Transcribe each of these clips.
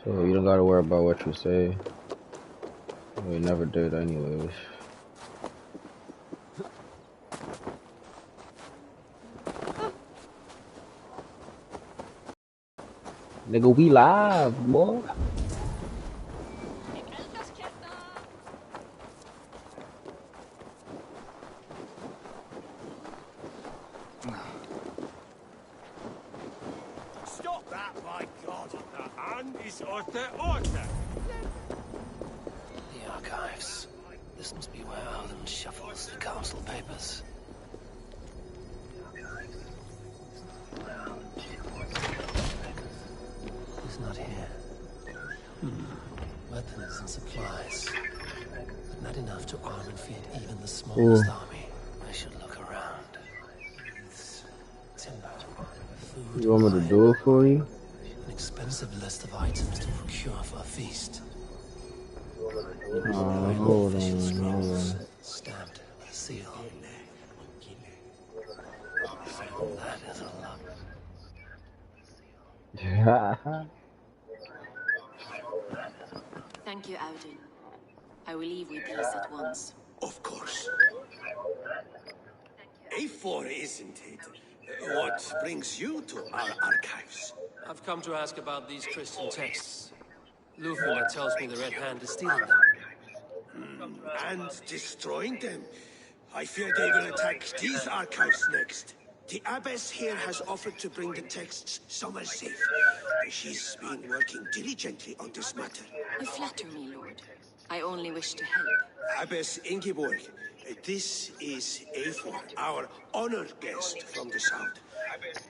So you don't gotta worry about what you say. We never did anyways. Nigga, we live, boy. Stop that, my God! The hand is order. The archives. This must be where Alden shuffles the council papers. He's not here. Weapons and supplies. But not enough to arm and feed even the smallest army. I should look around. Youths, timber, food, You want me to do it for you? An expensive list of items to procure for a feast. Hold on. Stamped with a seal. That is a lot. Thank you, Audun. I will leave with these at once. Of course. A4, isn't it? What brings you to our archives? I've come to ask about these Christian texts. Lufula tells me the Red Hand is stealing them. And destroying them. I fear they will attack these archives next. The abbess here has offered to bring the texts somewhere safe. She's been working diligently on this matter. You flatter me, Lord. I only wish to help. Abbess Ingeborg, this is Eivor, our honored guest from the south.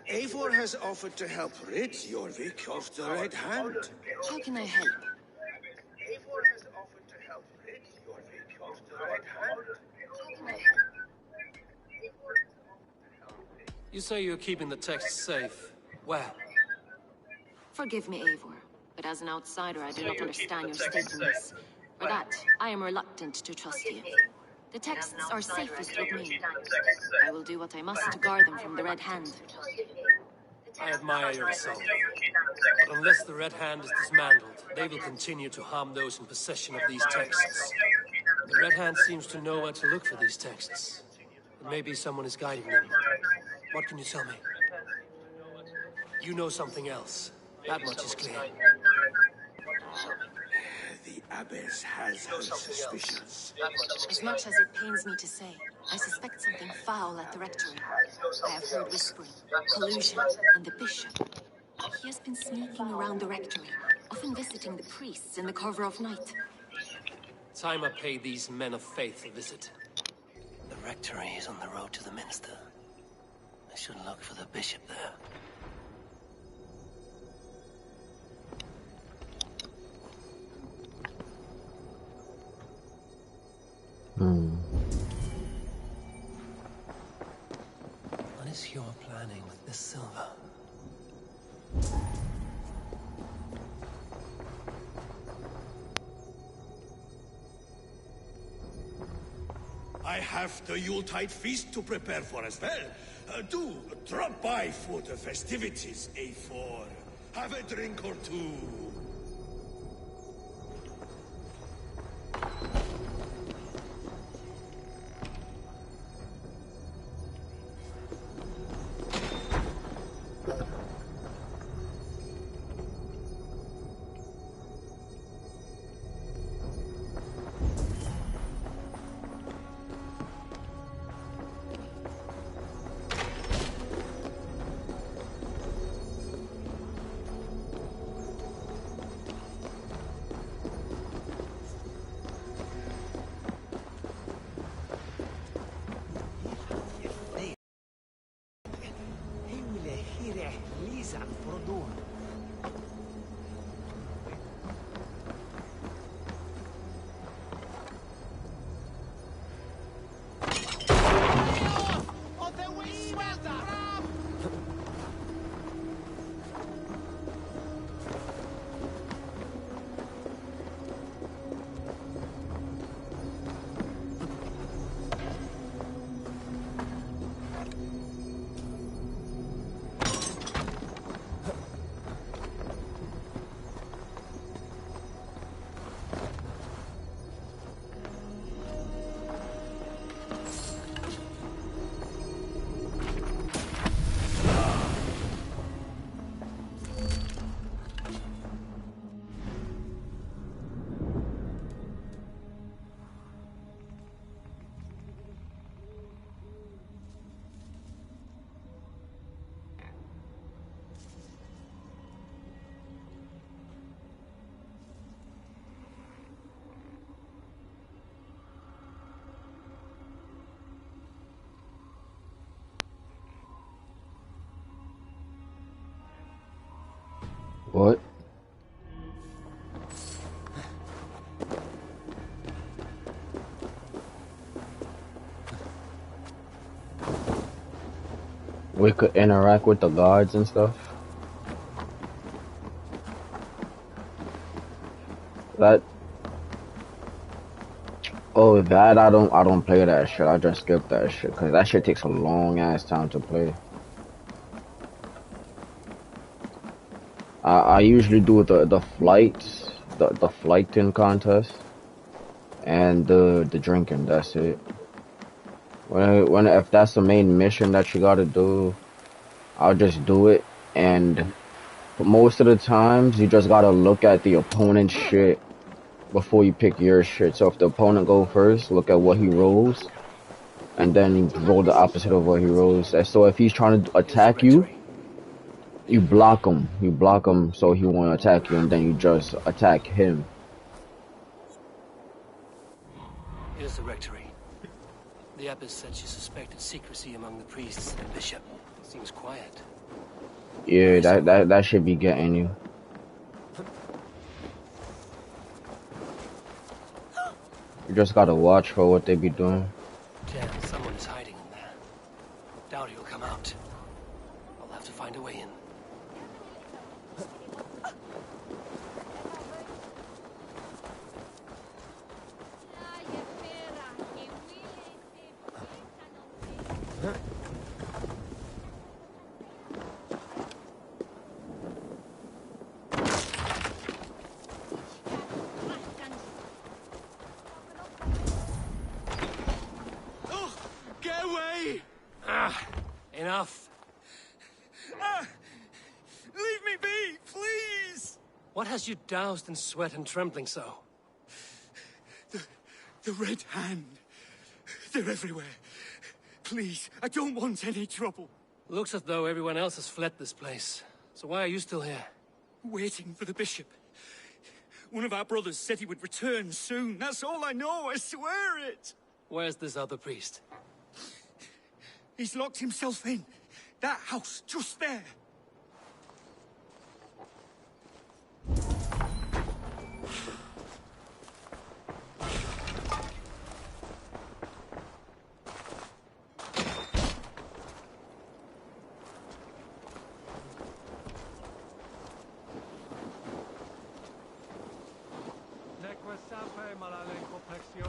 Eivor has offered to help rid Jorvik of the Red Hand. How can I help? Eivor has offered to help rid Jorvik of the Red Hand. You say you're keeping the texts safe. Where? Forgive me, Eivor, but as an outsider, I do not understand your statements. For that, I am reluctant to trust you. The texts are safest with me. I will do what I must to guard them from the Red Hand. I admire your resolve. But unless the Red Hand is dismantled, they will continue to harm those in possession of these texts. The Red Hand seems to know where to look for these texts. But maybe someone is guiding them. What can you tell me? You know something else. That much is clear. The abbess has her suspicions. As much as it pains me to say, I suspect something foul at the rectory. I have heard whispering, collusion, and the bishop. He has been sneaking around the rectory, often visiting the priests in the cover of night. Time I pay these men of faith a visit. The rectory is on the road to the minster. I should look for the bishop there. What is your planning with this silver? I have the Yuletide feast to prepare for as well. Do drop by for the festivities, A4. Have a drink or two. What? We could interact with the guards and stuff. That. Oh, that I don't play that shit. I just skip that shit because that shit takes a long ass time to play. I usually do the flights, the flighting contest, and the drinking. That's it. When if that's the main mission that you gotta do, I'll just do it. And most of the times, you just gotta look at the opponent's shit before you pick your shit. So if the opponent go first, look at what he rolls, and then roll the opposite of what he rolls. And so if he's trying to attack you, you block him. You block him so he won't attack you, and then you just attack him. Here's the rectory. The abbess said she suspected secrecy among the priests and the bishop. Seems quiet. Yeah, that should be getting you. You just gotta watch for what they be doing. Yeah, someone is hiding in there. Doubt he'll come out. I'll have to find a way in. Enough. Leave me be, please! What has you doused in sweat and trembling so? The Red Hand. They're everywhere. Please, I don't want any trouble. Looks as though everyone else has fled this place. So why are you still here? Waiting for the bishop. One of our brothers said he would return soon. That's all I know, I swear it! Where's this other priest? He's locked himself in. That house, just there.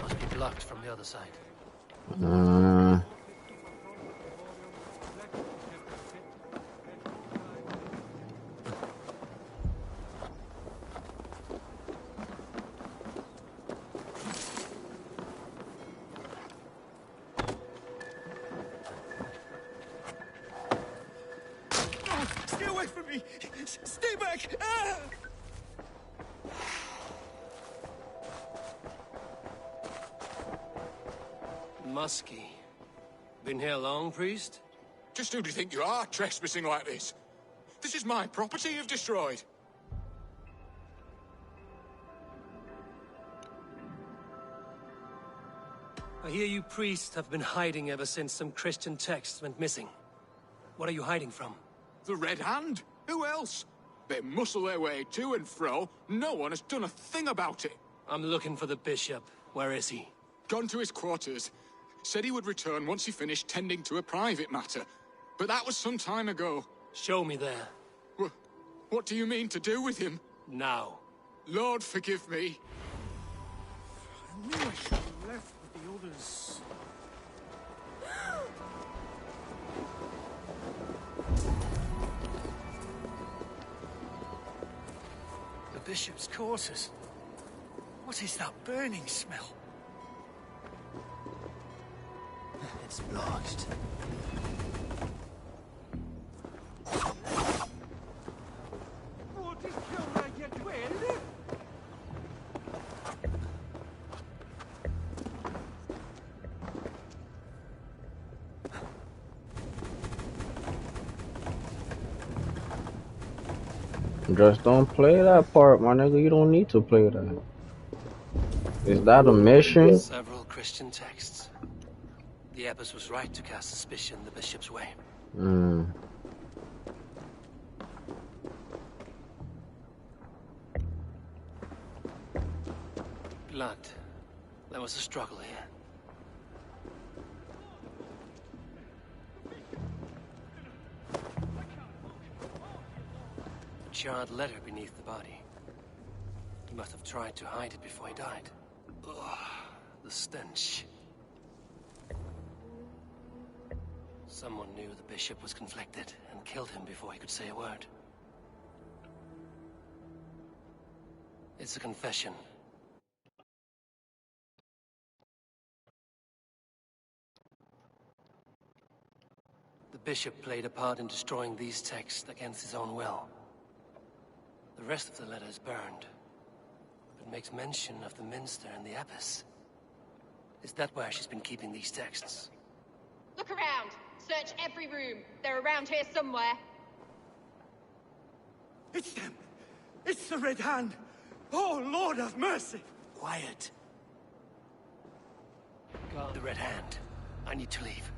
Must be blocked from the other side. Stay away from me! Stay back! Ah! Muskie. Been here long, priest? Just who do you think you are, trespassing like this? This is my property you've destroyed. I hear you priests have been hiding ever since some Christian texts went missing. What are you hiding from? The Red Hand? Who else? They muscle their way to and fro. No one has done a thing about it. I'm looking for the bishop. Where is he? Gone to his quarters. Said he would return once he finished tending to a private matter. But that was some time ago. Show me there. What do you mean to do with him? Now. Lord, forgive me. I knew I should have left with the others. The bishop's quarters. What is that burning smell? It's blocked. Just don't play that part, my nigga. You don't need to play that. Is that a mission? Several Christian texts. The abbess was right to cast suspicion the bishop's way. Blood. There was a struggle here. A charred letter beneath the body. He must have tried to hide it before he died. Ugh, the stench. Someone knew the bishop was conflicted and killed him before he could say a word. It's a confession. The bishop played a part in destroying these texts against his own will. The rest of the letter is burned, but makes mention of the minster and the abbess. Is that where she's been keeping these texts? Look around! Search every room. They're around here somewhere. It's them! It's the Red Hand! Oh, Lord have mercy! Quiet. God, the Red Hand. I need to leave.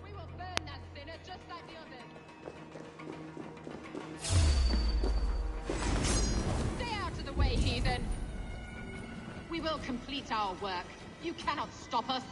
We will burn that sinner just like the others. Stay out of the way, heathen! We will complete our work. You cannot stop us.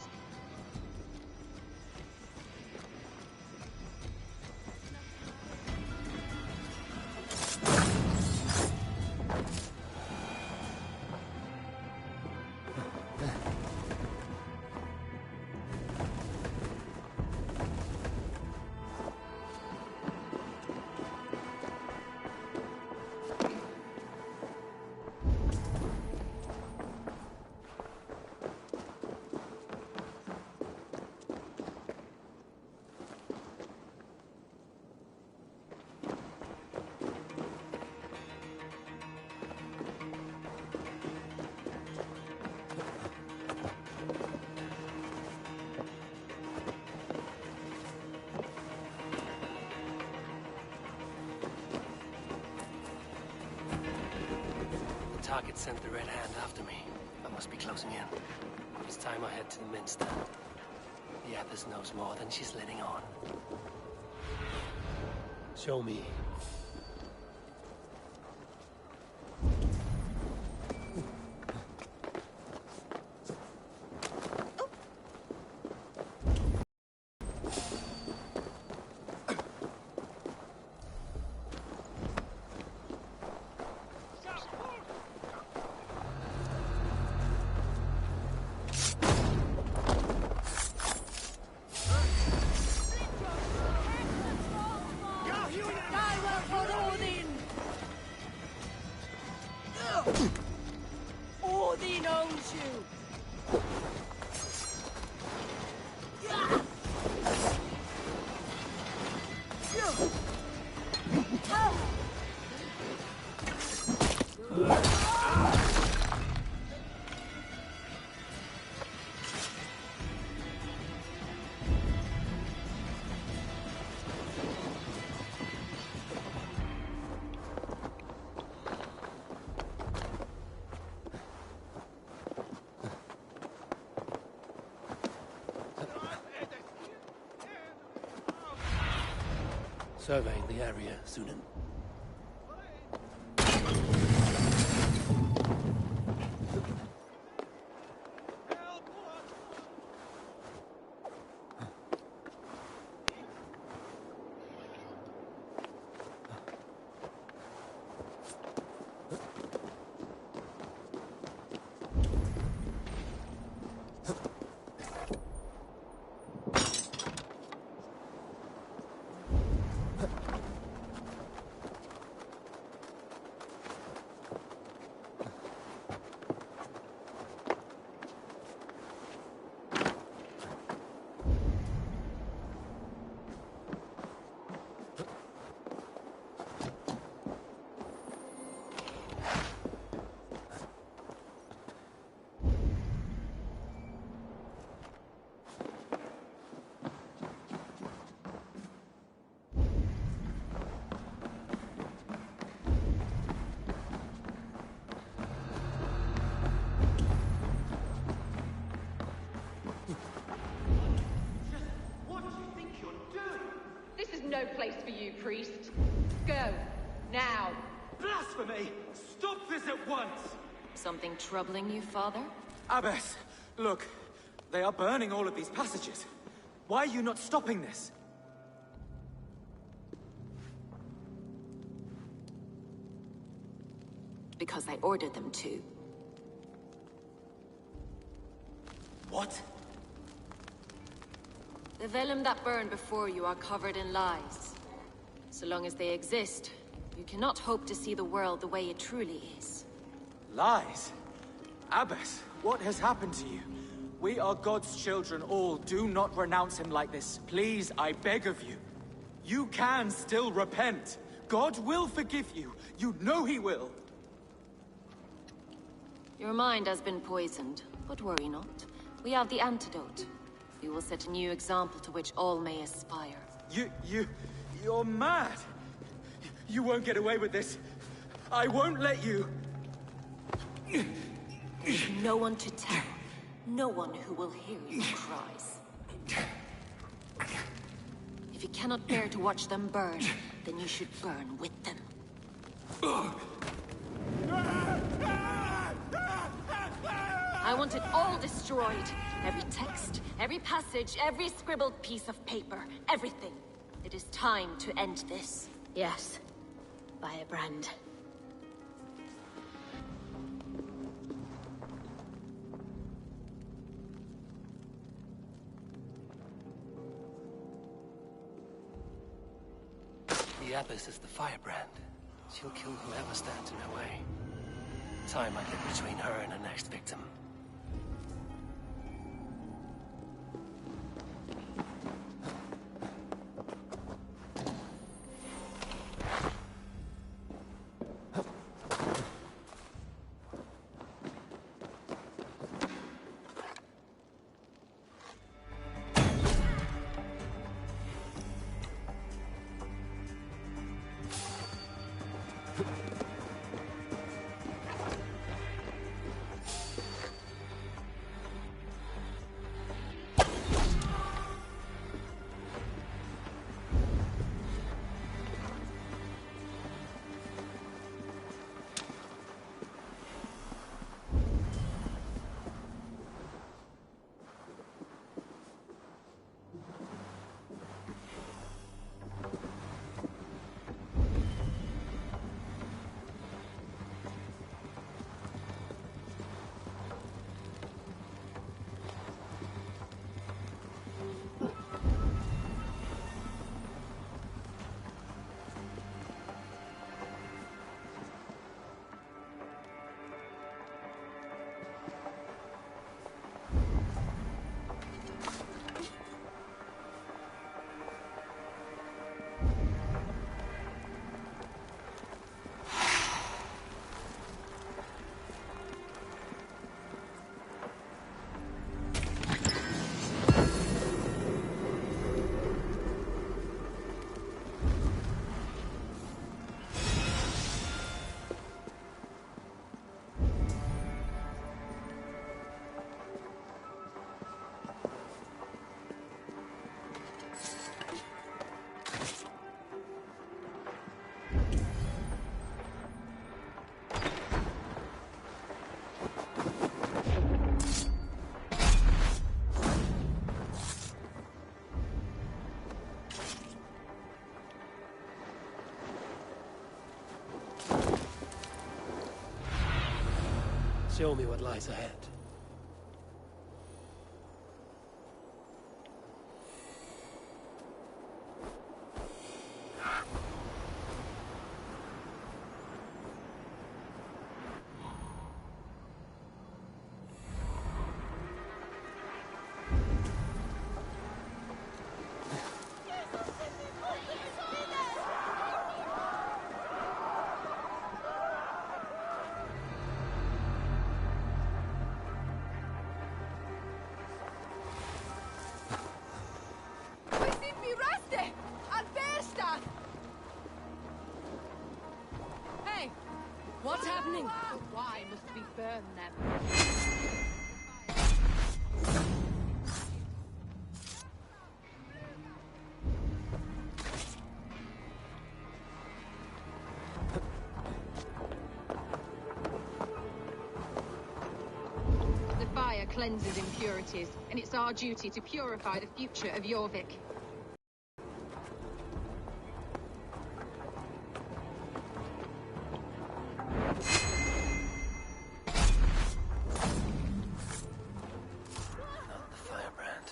The target sent the Red Hand after me. I must be closing in. It's time I head to the minster. The abbess knows more than she's letting on. Show me. Odin owns you! Surveying the area, Sunan. No place for you, priest. Go. Now. Blasphemy! Stop this at once! Something troubling you, Father? Abbess, look. They are burning all of these passages. Why are you not stopping this? Because I ordered them to. What? The vellum that burned before you are covered in lies. So long as they exist, you cannot hope to see the world the way it truly is. Lies? Abbess, what has happened to you? We are God's children all. Do not renounce him like this. Please, I beg of you. You can still repent. God will forgive you. You know he will. Your mind has been poisoned, but worry not. We have the antidote. We will set a new example to which all may aspire. You're mad. You won't get away with this. I won't let you. No one to tell. No one who will hear your cries. If you cannot bear to watch them burn, then you should burn with them. I want it all destroyed. Every text, every passage, every scribbled piece of paper, everything. It is time to end this. Yes. Firebrand. The Abbess is the firebrand. She'll kill whoever stands in her way. Time might get between her and her next victim. Show me what lies ahead. Hey! What's happening? Why must we burn them? cleanses impurities, and it's our duty to purify the future of Jorvik. Not the firebrand.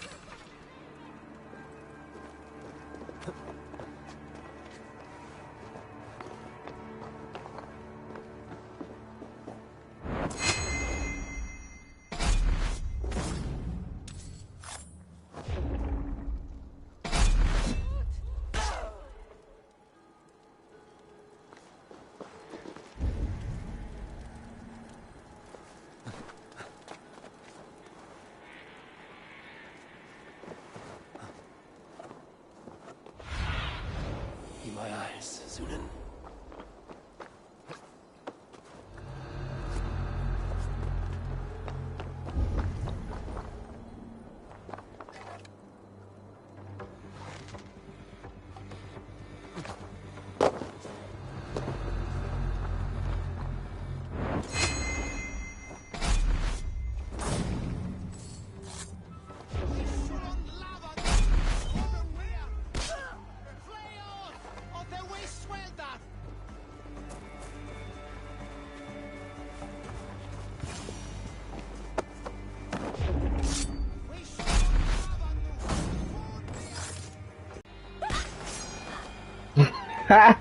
Be my eyes, Sunan.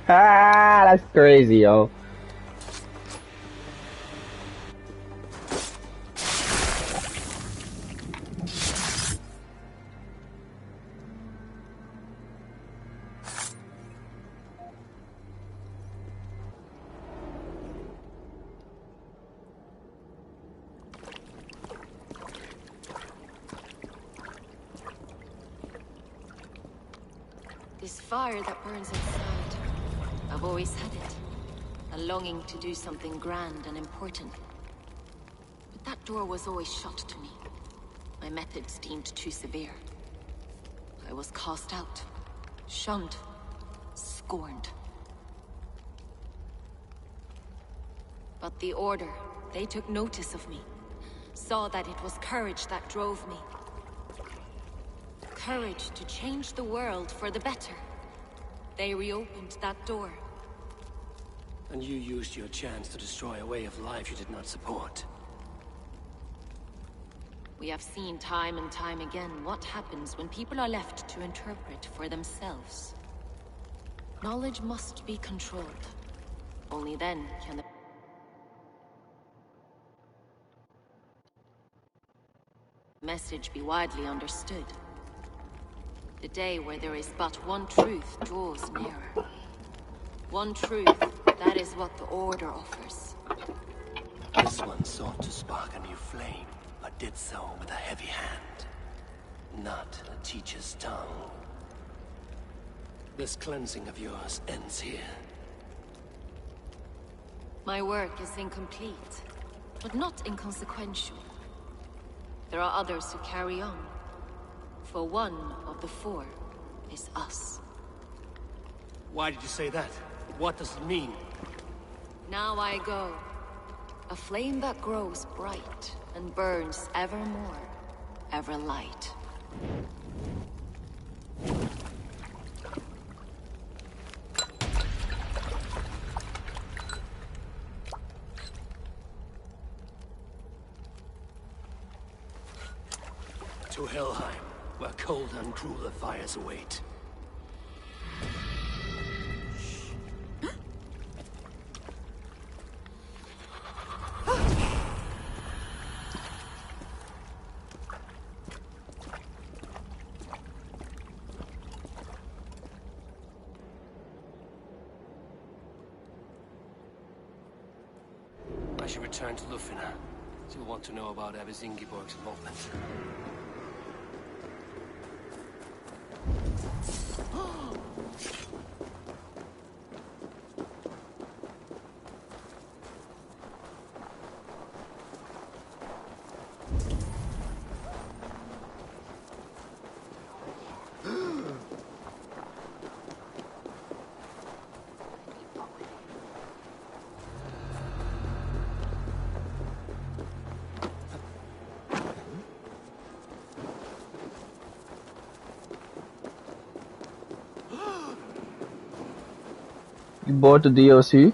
That's crazy, yo. This fire that burns inside, I've always had it. A longing to do something grand and important. But that door was always shut to me. My methods deemed too severe. I was cast out, shunned, scorned. But the Order, they took notice of me. Saw that it was courage that drove me. Courage to change the world for the better. They reopened that door. And you used your chance to destroy a way of life you did not support. We have seen time and time again what happens when people are left to interpret for themselves. Knowledge must be controlled. Only then can the message be widely understood. The day where there is but one truth draws nearer. One truth, that is what the Order offers. This one sought to spark a new flame, but did so with a heavy hand. Not a teacher's tongue. This cleansing of yours ends here. My work is incomplete, but not inconsequential. There are others who carry on. For one of the four is us. Why did you say that? What does it mean? Now I go. A flame that grows bright and burns ever more, ever light. To Helheim, where cold and crueler fires await. I should return to Lufina. She'll want to know about Abbess Ingeborg's involvement. You bought the DLC?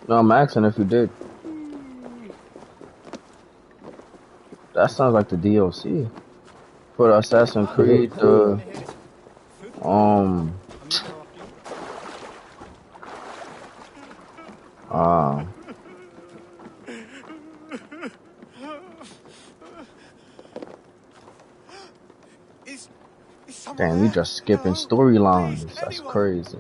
No, I'm asking if you did. That sounds like the DLC for the Assassin's Creed. Um. Uh. Is someone Damn, we there? just skipping Hello? Please, storylines. That's anyone? crazy.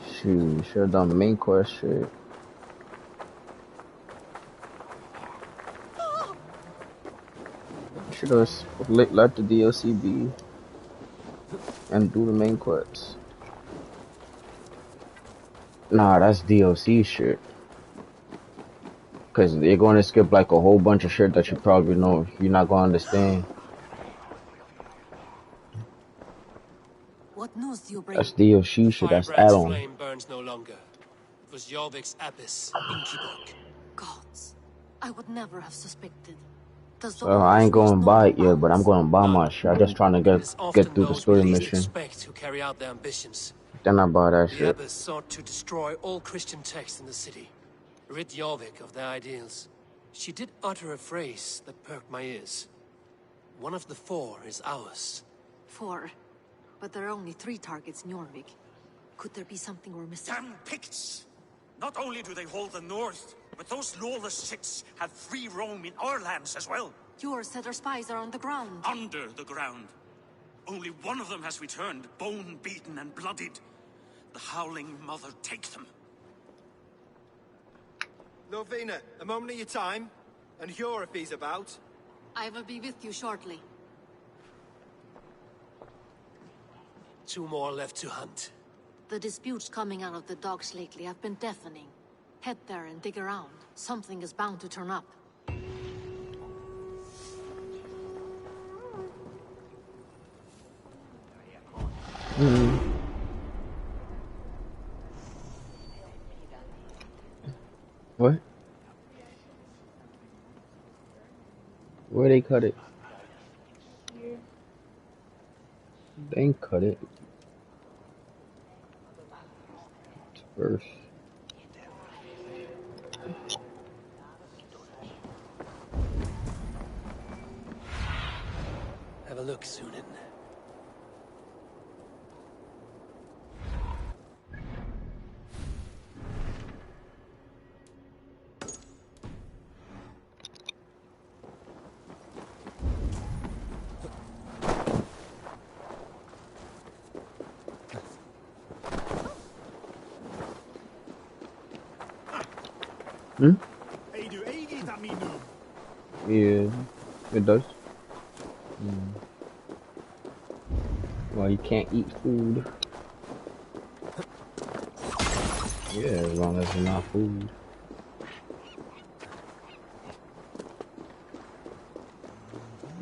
Shoot, should have done main quest shit. Should have let the DLC be and do the main quest. Nah, that's DLC shit. Cause they're going to skip like a whole bunch of shit that you probably know you're not going to understand. What news do you bring? That's DLC The shit. That's firebrand's add-on. flame burns no longer. It was Jorvik's abyss, Inkiborg. Gods. I would never have suspected. Does the So I ain't Orcish going to know buy it yet, but I'm whereabouts? going to buy my None. shit. I just trying to It is get often through the those we story least mission. expect who carry out their ambitions. Then I buy that The shit. abbess sought to destroy all Christian texts in the city, rid Jorvik of their ideals. She did utter a phrase that perked my ears. One of the four is ours. 4. But there are only 3 targets in Jorvik. Could there be something we're missing? Damn Picts! Not only do they hold the north, but those lawless Six have free roam in our lands as well. Yours said our spies are on the ground. Under the ground. Only one of them has returned, bone-beaten and bloodied. The Howling Mother take them. Lovina, a moment of your time. And Hjor if he's about. I will be with you shortly. 2 more left to hunt. The disputes coming out of the docks lately have been deafening. Head there and dig around. Something is bound to turn up. What? Where they cut it? They ain't cut it. It's first. Have a look, Sunan. Hmm? Hmm? Yeah, it does. Well, you can't eat food. Yeah, as long as it's not food.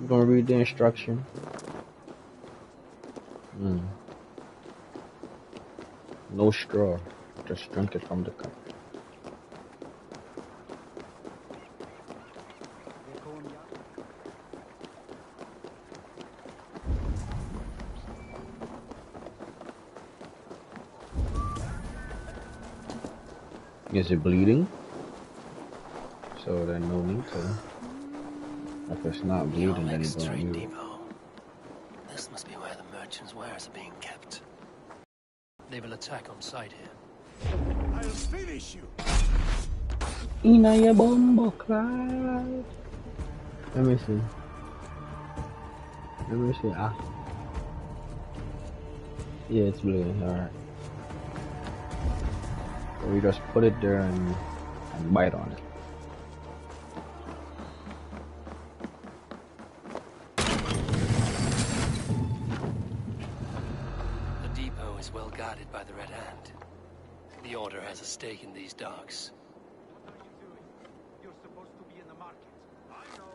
You gonna read the instruction? No straw. Just drink it from the cup. Is it bleeding? So then no need to. If it's not bleeding, then you Jorvik's don't trade use it. depot. This must be where the merchants' wares are being kept. They will attack on sight here. I'll finish you. Ina ya bombo cloud. Let me see. Let me see. Ah. Yeah, it's bleeding. Alright. So we just put it there and bite on it. The depot is well guarded by the Red Hand. The Order has a stake in these docks. You're supposed to be in the market. I know.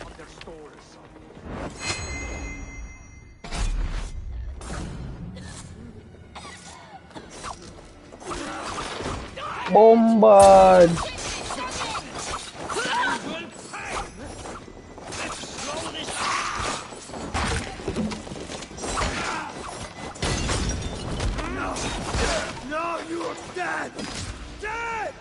On their stores. Bombard! No, you're dead! Dead!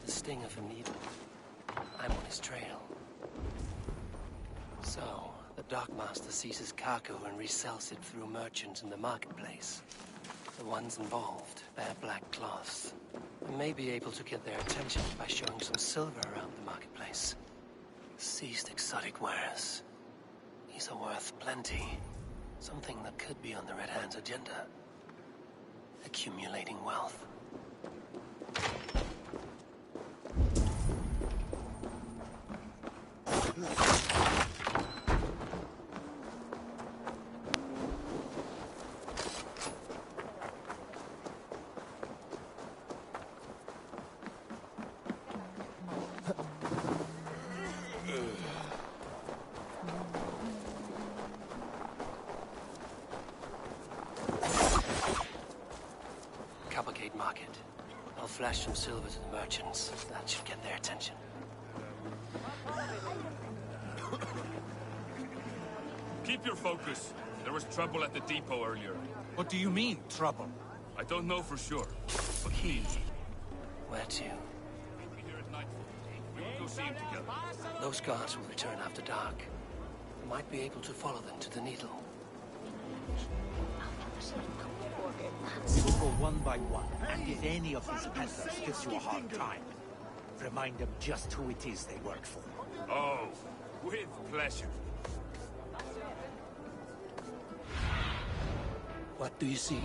The sting of a needle. I'm on his trail. So, the Dockmaster seizes cargo and resells it through merchants in the marketplace. The ones involved bear black cloths. I may be able to get their attention by showing some silver around the marketplace. Seized exotic wares. These are worth plenty. Something that could be on the Red Hand's agenda. Accumulating wealth. Coppergate Market. I'll flash some silver to the merchants. That should get their attention. Keep your focus. There was trouble at the depot earlier. What do you mean, trouble? I don't know for sure, but please. Where to? Meet me here at nightfall. We will go see him together. Those guards will return after dark. I might be able to follow them to the Needle. We will go one by one, and if any of these peddlers gives you a hard time, remind them just who it is they work for. Oh, with pleasure. What do you see?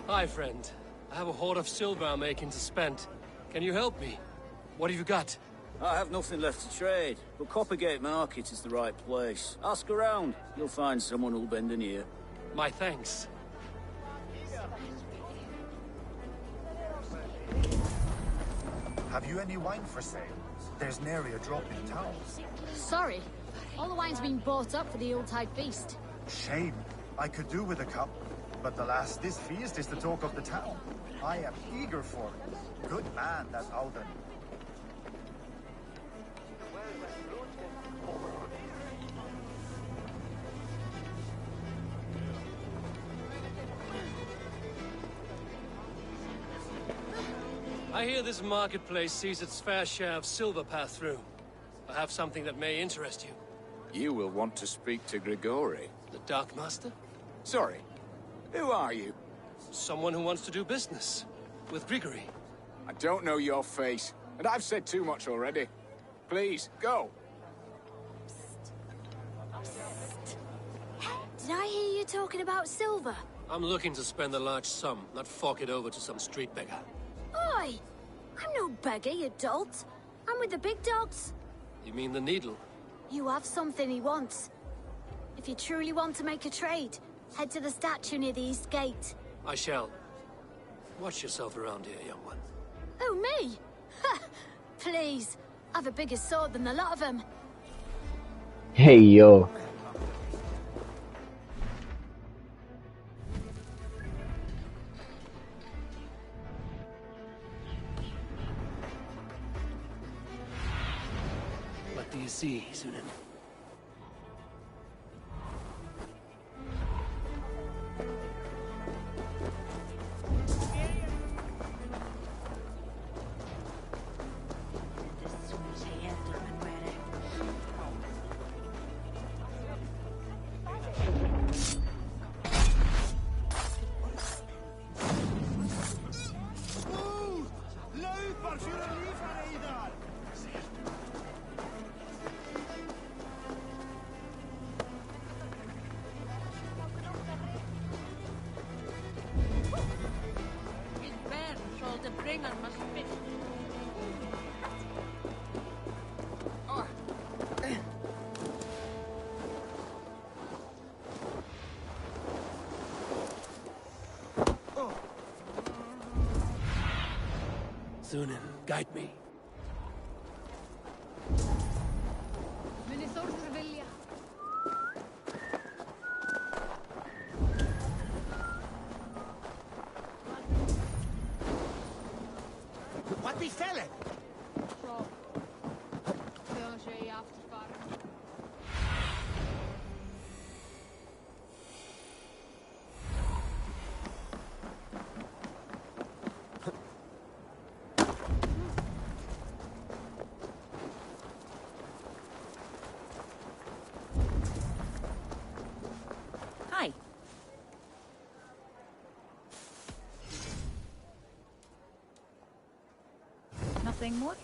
Hi, friend. I have a hoard of silver I'm making to spend. Can you help me? What have you got? I have nothing left to trade, but Coppergate Market is the right place. Ask around. You'll find someone who'll bend an ear. My thanks. Have you any wine for sale? There's nary a drop in town. Sorry. All the wine's been bought up for the Yuletide feast. Shame. I could do with a cup, but alas, this feast is the talk of the town. I am eager for it. Good man, that Alden. I hear this marketplace sees its fair share of silver pass through. I have something that may interest you. You will want to speak to Grigori. The Dark Master? Sorry. Who are you? Someone who wants to do business. With Grigori. I don't know your face, and I've said too much already. Please, go. Did I hear you talking about silver? I'm looking to spend a large sum, not fork it over to some street beggar. Oi! I'm no beggar, you dolt. I'm with the big dogs. You mean the Needle? You have something he wants. If you truly want to make a trade, head to the statue near the East Gate. I shall. Watch yourself around here, young one. Oh, me? Ha! Please. I've a bigger sword than the lot of them. Hey, yo. What do you see, Sunan? Sunan, guide me. What be selling? Hi. Nothing more?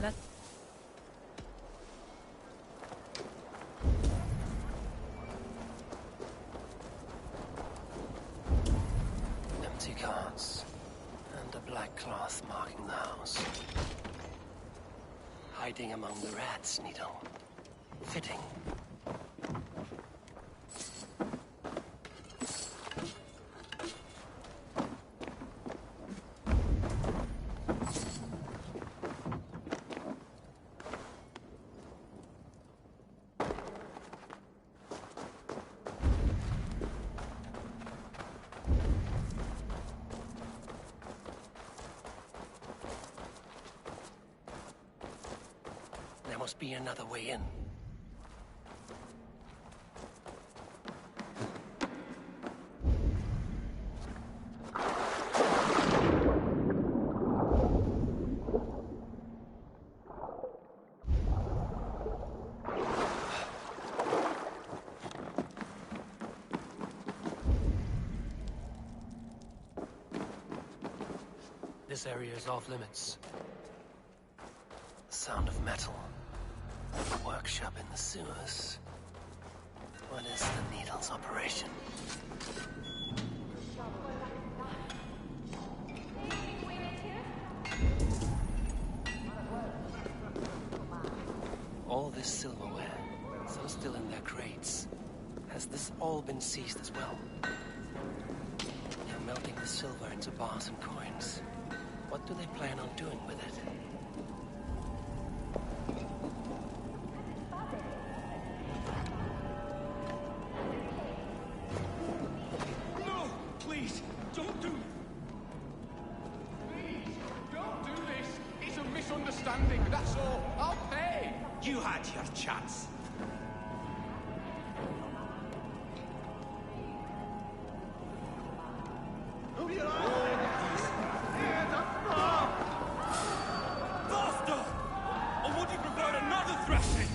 Let Empty carts. And a black cloth marking the house. Hiding among the rats, Needle. Fitting. There must be another way in. This area is off limits. The sound of metal. Workshop in the sewers. What is the Needle's operation? All this silverware, some still in their crates. Has this all been seized as well? They're melting the silver into bars and coins. What do they plan on doing with it? No! Please, don't do... Please, don't do this! It's a misunderstanding, that's all. I'll pay! You had your chance. Bastard! Or would you prefer another thrashing?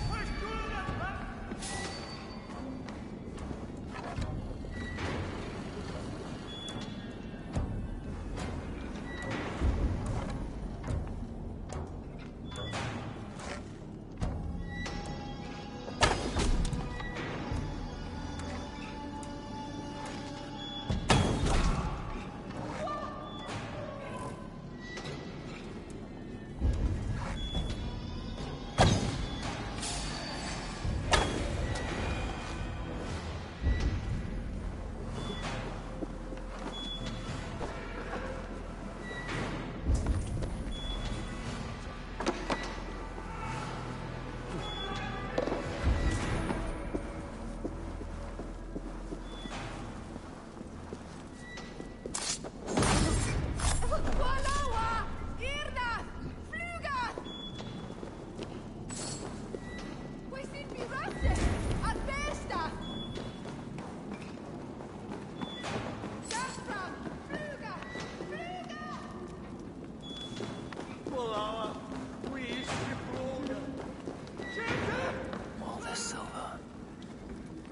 All this silver,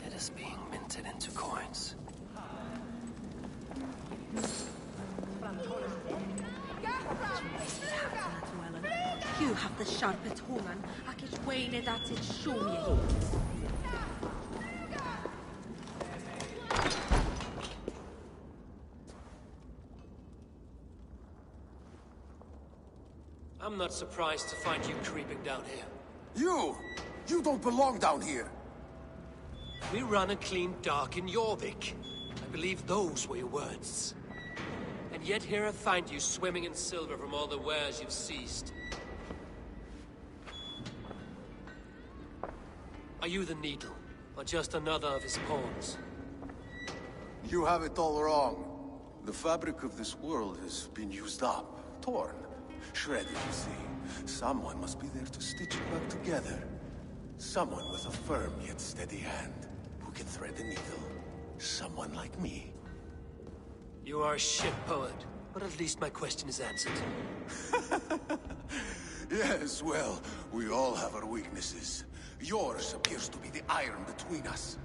it is being minted into coins. You have the sharpet honan, ac eich weine dat it siwm ye hi. I'm not surprised to find you creeping down here. You! You don't belong down here! We run a clean dock in Jorvik. I believe those were your words. And And yet here I find you swimming in silver from all the wares you've seized. Are you the Needle, or just another of his pawns? You have it all wrong. The fabric of this world has been used up, torn, shredded, you see. Someone must be there to stitch it back together. Someone with a firm yet steady hand, who can thread the needle. Someone like me. You are a shit poet, but at least my question is answered. Yes, well, we all have our weaknesses. Yours appears to be the iron between us.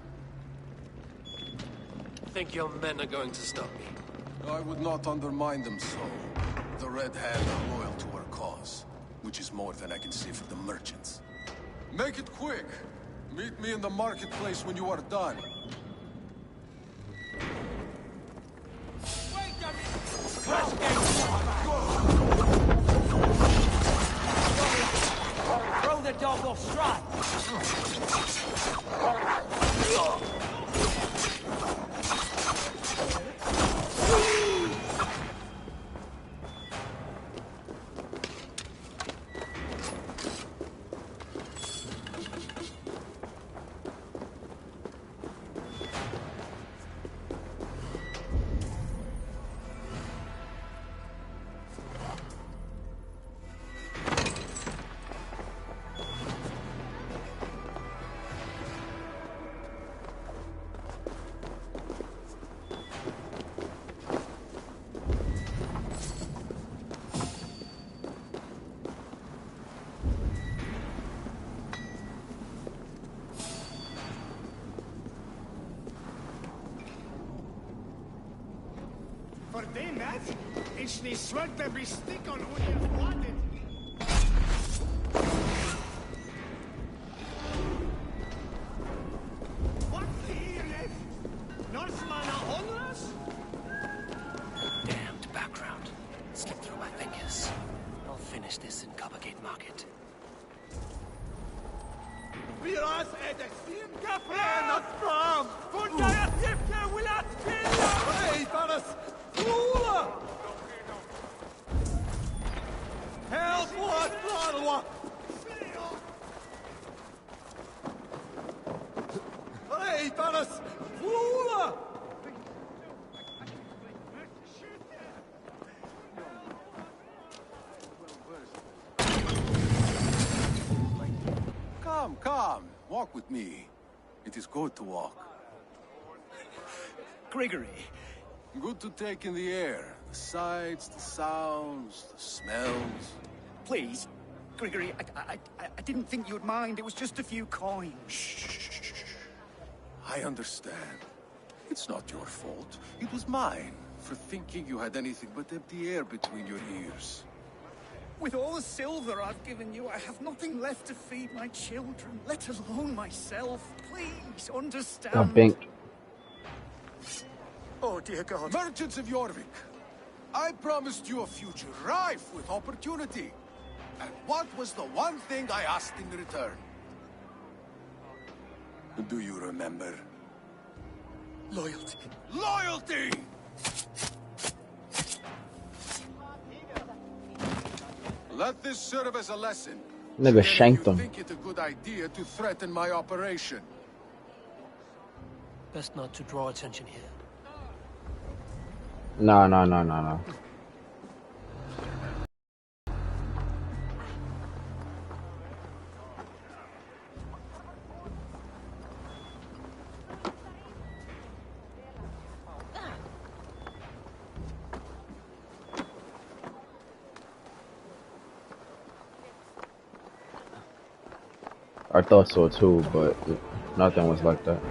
Think your men are going to stop me? I would not undermine them so. The Red Hand are loyal to our cause, which is more than I can say for the merchants. Make it quick! Meet me in the marketplace when you are done. Wait a minute! Throw the dog off stride! For them, that? It's the sword that we stick on when you've wanted. What's the here left? Northman on us? Damned background. Slipped through my fingers. I'll finish this in Coppergate Market. Biraz edeksin kapıya from. Fundaya sifke wilat killa. Hey, Taras! Rula! Help what, Blanwa! Hey, Taras! Rula! Come. Walk with me. It is good to walk. Gregory. Good to take in the air. The sights, the sounds, the smells. Please, Gregory, I didn't think you'd mind. It was just a few coins. Shh. I understand. It's not your fault. It was mine, for thinking you had anything but empty air between your ears. With all the silver I've given you, I have nothing left to feed my children, let alone myself. Please, understand. I think. Oh, dear God. Merchants of Jorvik, I promised you a future rife with opportunity. And what was the one thing I asked in return? Do you remember? Loyalty. Loyalty! Let this serve as a lesson. Nigga shanked You him. think it a good idea to threaten my operation? Best not to draw attention here. No. I thought so too, but nothing was like that.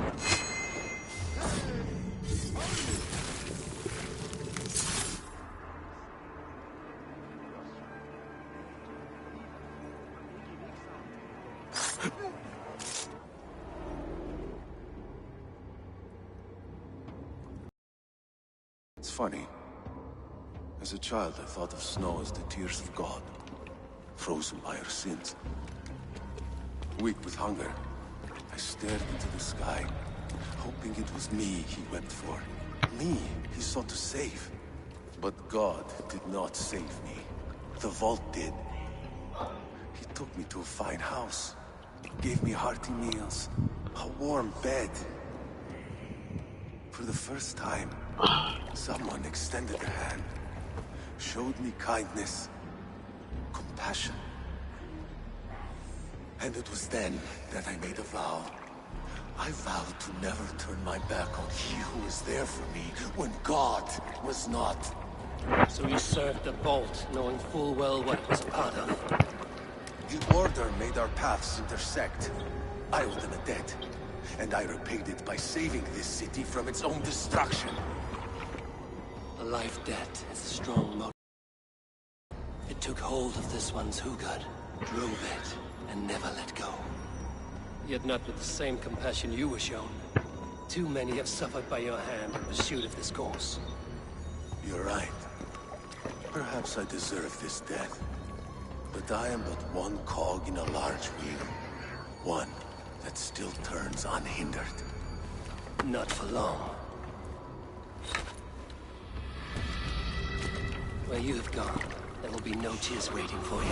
It's funny. As a child, I thought of snow as the tears of God, frozen by our sins. Weak with hunger, I stared into the sky, hoping it was me he wept for. Me he sought to save. But God did not save me. The vault did. He took me to a fine house, gave me hearty meals, a warm bed. For the first time, someone extended a hand, showed me kindness, compassion. And it was then that I made a vow. I vowed to never turn my back on he who was there for me when God was not. So you served the Vault, knowing full well what it was a part of. The Order made our paths intersect. I owed them a debt, and I repaid it by saving this city from its own destruction. A life debt is a strong motive. It took hold of this one's Hugad, drove it, and never let go. Yet not with the same compassion you were shown. Too many have suffered by your hand in pursuit of this course. You're right. Perhaps I deserve this death. But I am but one cog in a large wheel. One that still turns unhindered. Not for long. Where you have gone, there will be no tears waiting for you.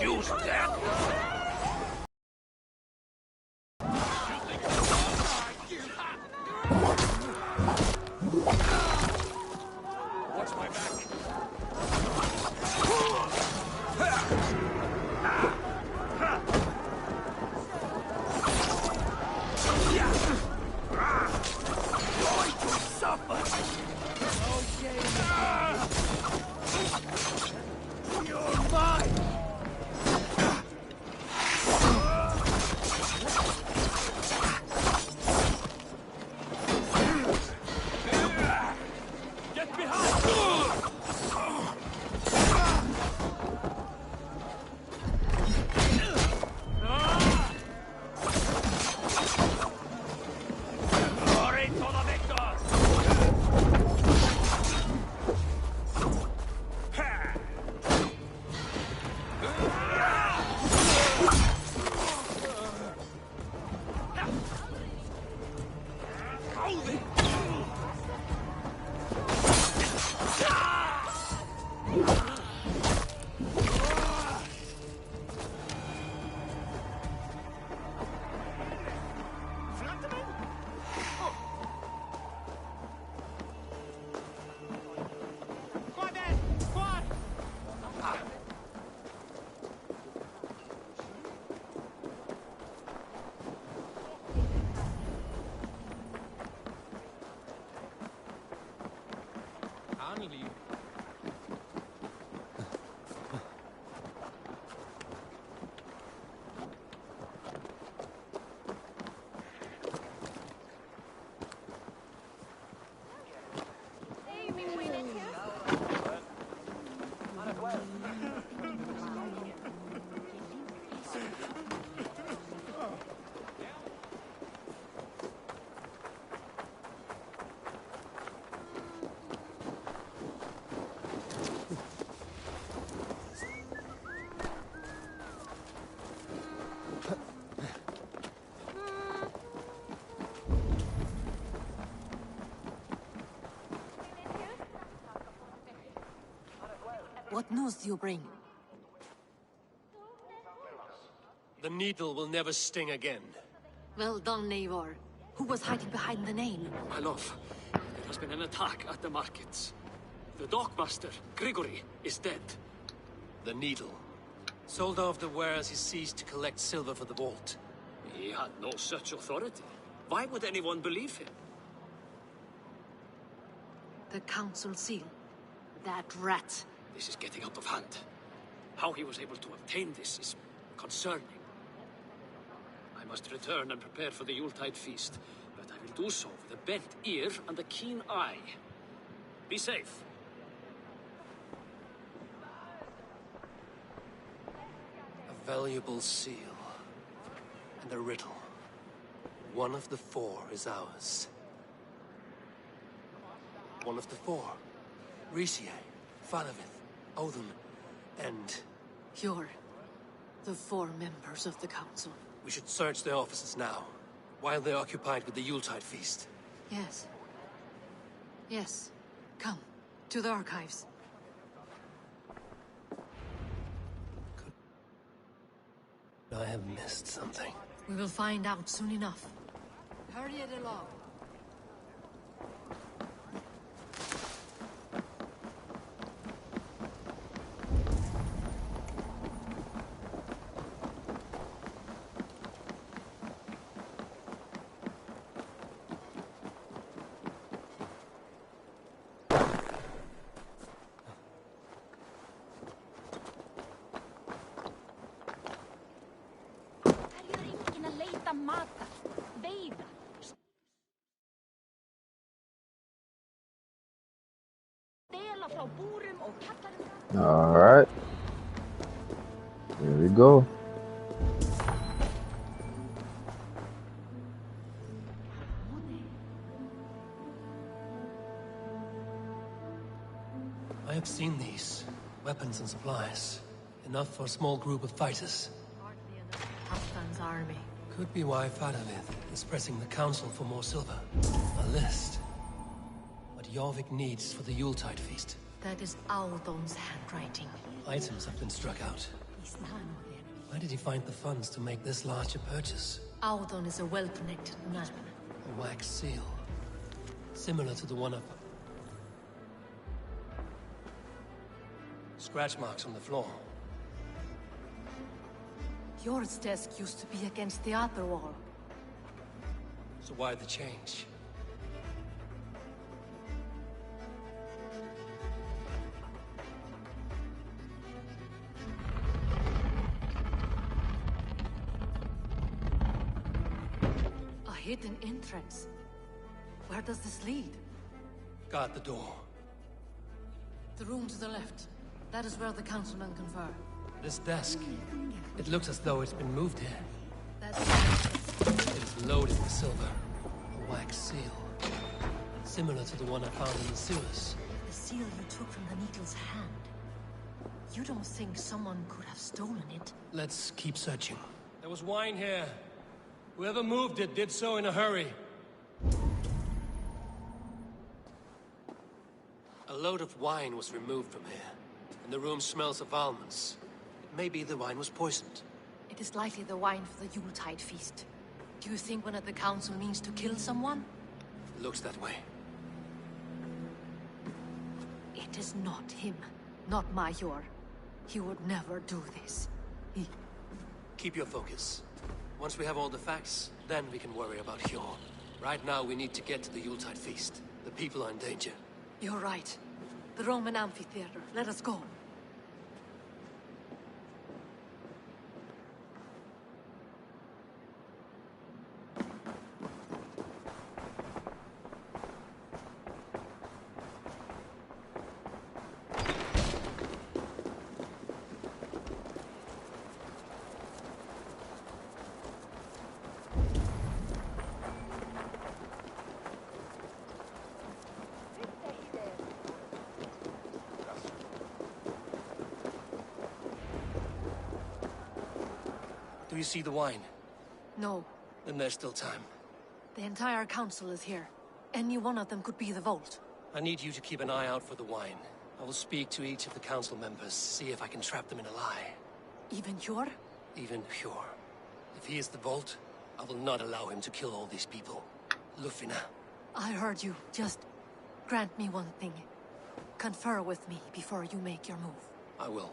Use that! Watch my back. Going to suffer. You're mine. Get behind! Glory to the victors! What news do you bring? The needle will never sting again. Well done, Eivor. Who was hiding behind the name? My love, there has been an attack at the markets. The dockmaster, Grigory, is dead. The needle. Sold off the wares he seized to collect silver for the vault. He had no such authority. Why would anyone believe him? The council seal. That rat. This is getting out of hand. How he was able to obtain this is concerning. I must return and prepare for the Yuletide feast, but I will do so with a bent ear and a keen eye. Be safe. A valuable seal. And a riddle. One of the four is ours. One of the four. Ricier, Falavith, Odin. end? You're the 4 members of the council. We should search their offices now, while they're occupied with the Yuletide feast. Yes. Yes. Come, to the archives. I have missed something. We will find out soon enough. Hurry it along. Alright. Here we go. I have seen these. Weapons and supplies. Enough for a small group of fighters. Halfdan's army. Could be why Fadavid is pressing the council for more silver. A list. What Jorvik needs for the Yuletide feast. That is Audon's handwriting. Items have been struck out. Where did he find the funds to make this larger purchase? Audon is a well-connected man. A wax seal. Similar to the one up. Scratch marks on the floor. Yours desk used to be against the other wall. So why the change? A hidden entrance. Where does this lead? Guard the door. The room to the left. That is where the councilmen confer. This desk. It looks as though it's been moved here. That's... It is loaded with silver. A wax seal. Similar to the one I found in the sewers. The seal you took from the Needle's hand. You don't think someone could have stolen it? Let's keep searching. There was wine here. Whoever moved it did so in a hurry. A load of wine was removed from here, and the room smells of almonds. It may be the wine was poisoned. It is likely the wine for the Yuletide feast. Do you think one of the council means to kill someone? It looks that way. It is not him, not Major. He would never do this. Keep your focus. Once we have all the facts, then we can worry about Hjor. Right now, we need to get to the Yuletide feast. The people are in danger. You're right. The Roman amphitheater. Let us go. Do you see the wine? No. Then there's still time. The entire council is here. Any one of them could be the vault. I need you to keep an eye out for the wine. I will speak to each of the council members, see if I can trap them in a lie. Even Hjor? Even Hjor. If he is the vault, I will not allow him to kill all these people. Lufina. I heard you. Just grant me one thing. Confer with me before you make your move. I will.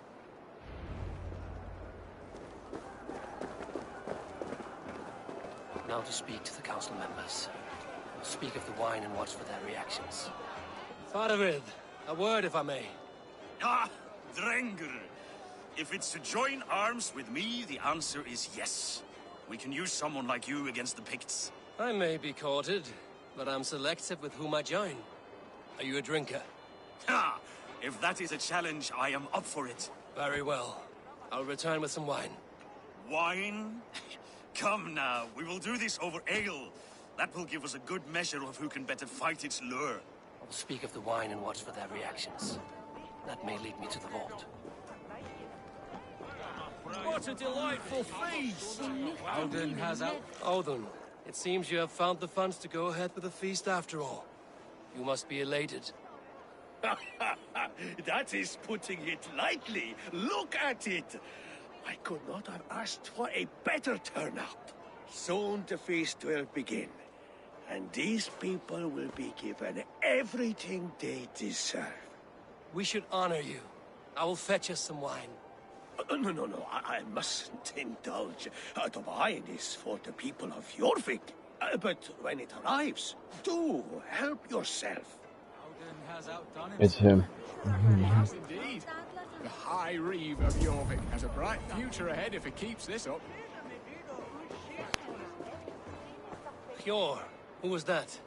Now to speak to the council members. We'll speak of the wine and watch for their reactions. Fadavid, a word if I may. Ah, Drengr. If it's to join arms with me, the answer is yes. We can use someone like you against the Picts. I may be courted, but I'm selective with whom I join. Are you a drinker? Ha! If that is a challenge, I am up for it. Very well. I'll return with some wine. Wine? Come now, we will do this over ale. That will give us a good measure of who can better fight its lure. I'll speak of the wine and watch for their reactions. That may lead me to the vault. What a delightful feast! Alden has out. Odin, it seems you have found the funds to go ahead with the feast after all. You must be elated. That is putting it lightly. Look at it. I could not have asked for a better turnout. Soon the feast will begin, and these people will be given everything they deserve. We should honor you. I will fetch us some wine. No, I mustn't indulge. The wine is for the people of Jorvik. But when it arrives, do help yourself. It's him. Yes, indeed. The High Reeve of Jorvik has a bright future ahead if he keeps this up. Hjor, who was that?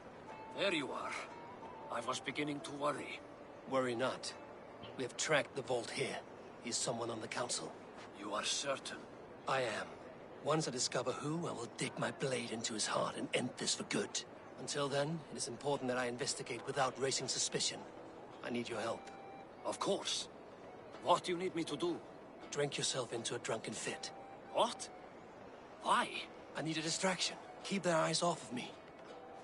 There you are. I was beginning to worry. Worry not. We have tracked the vault here. He is someone on the council. You are certain? I am. Once I discover who, I will dig my blade into his heart and end this for good. Until then, it is important that I investigate without raising suspicion. I need your help. Of course. What do you need me to do? Drink yourself into a drunken fit. What? Why? I need a distraction. Keep their eyes off of me.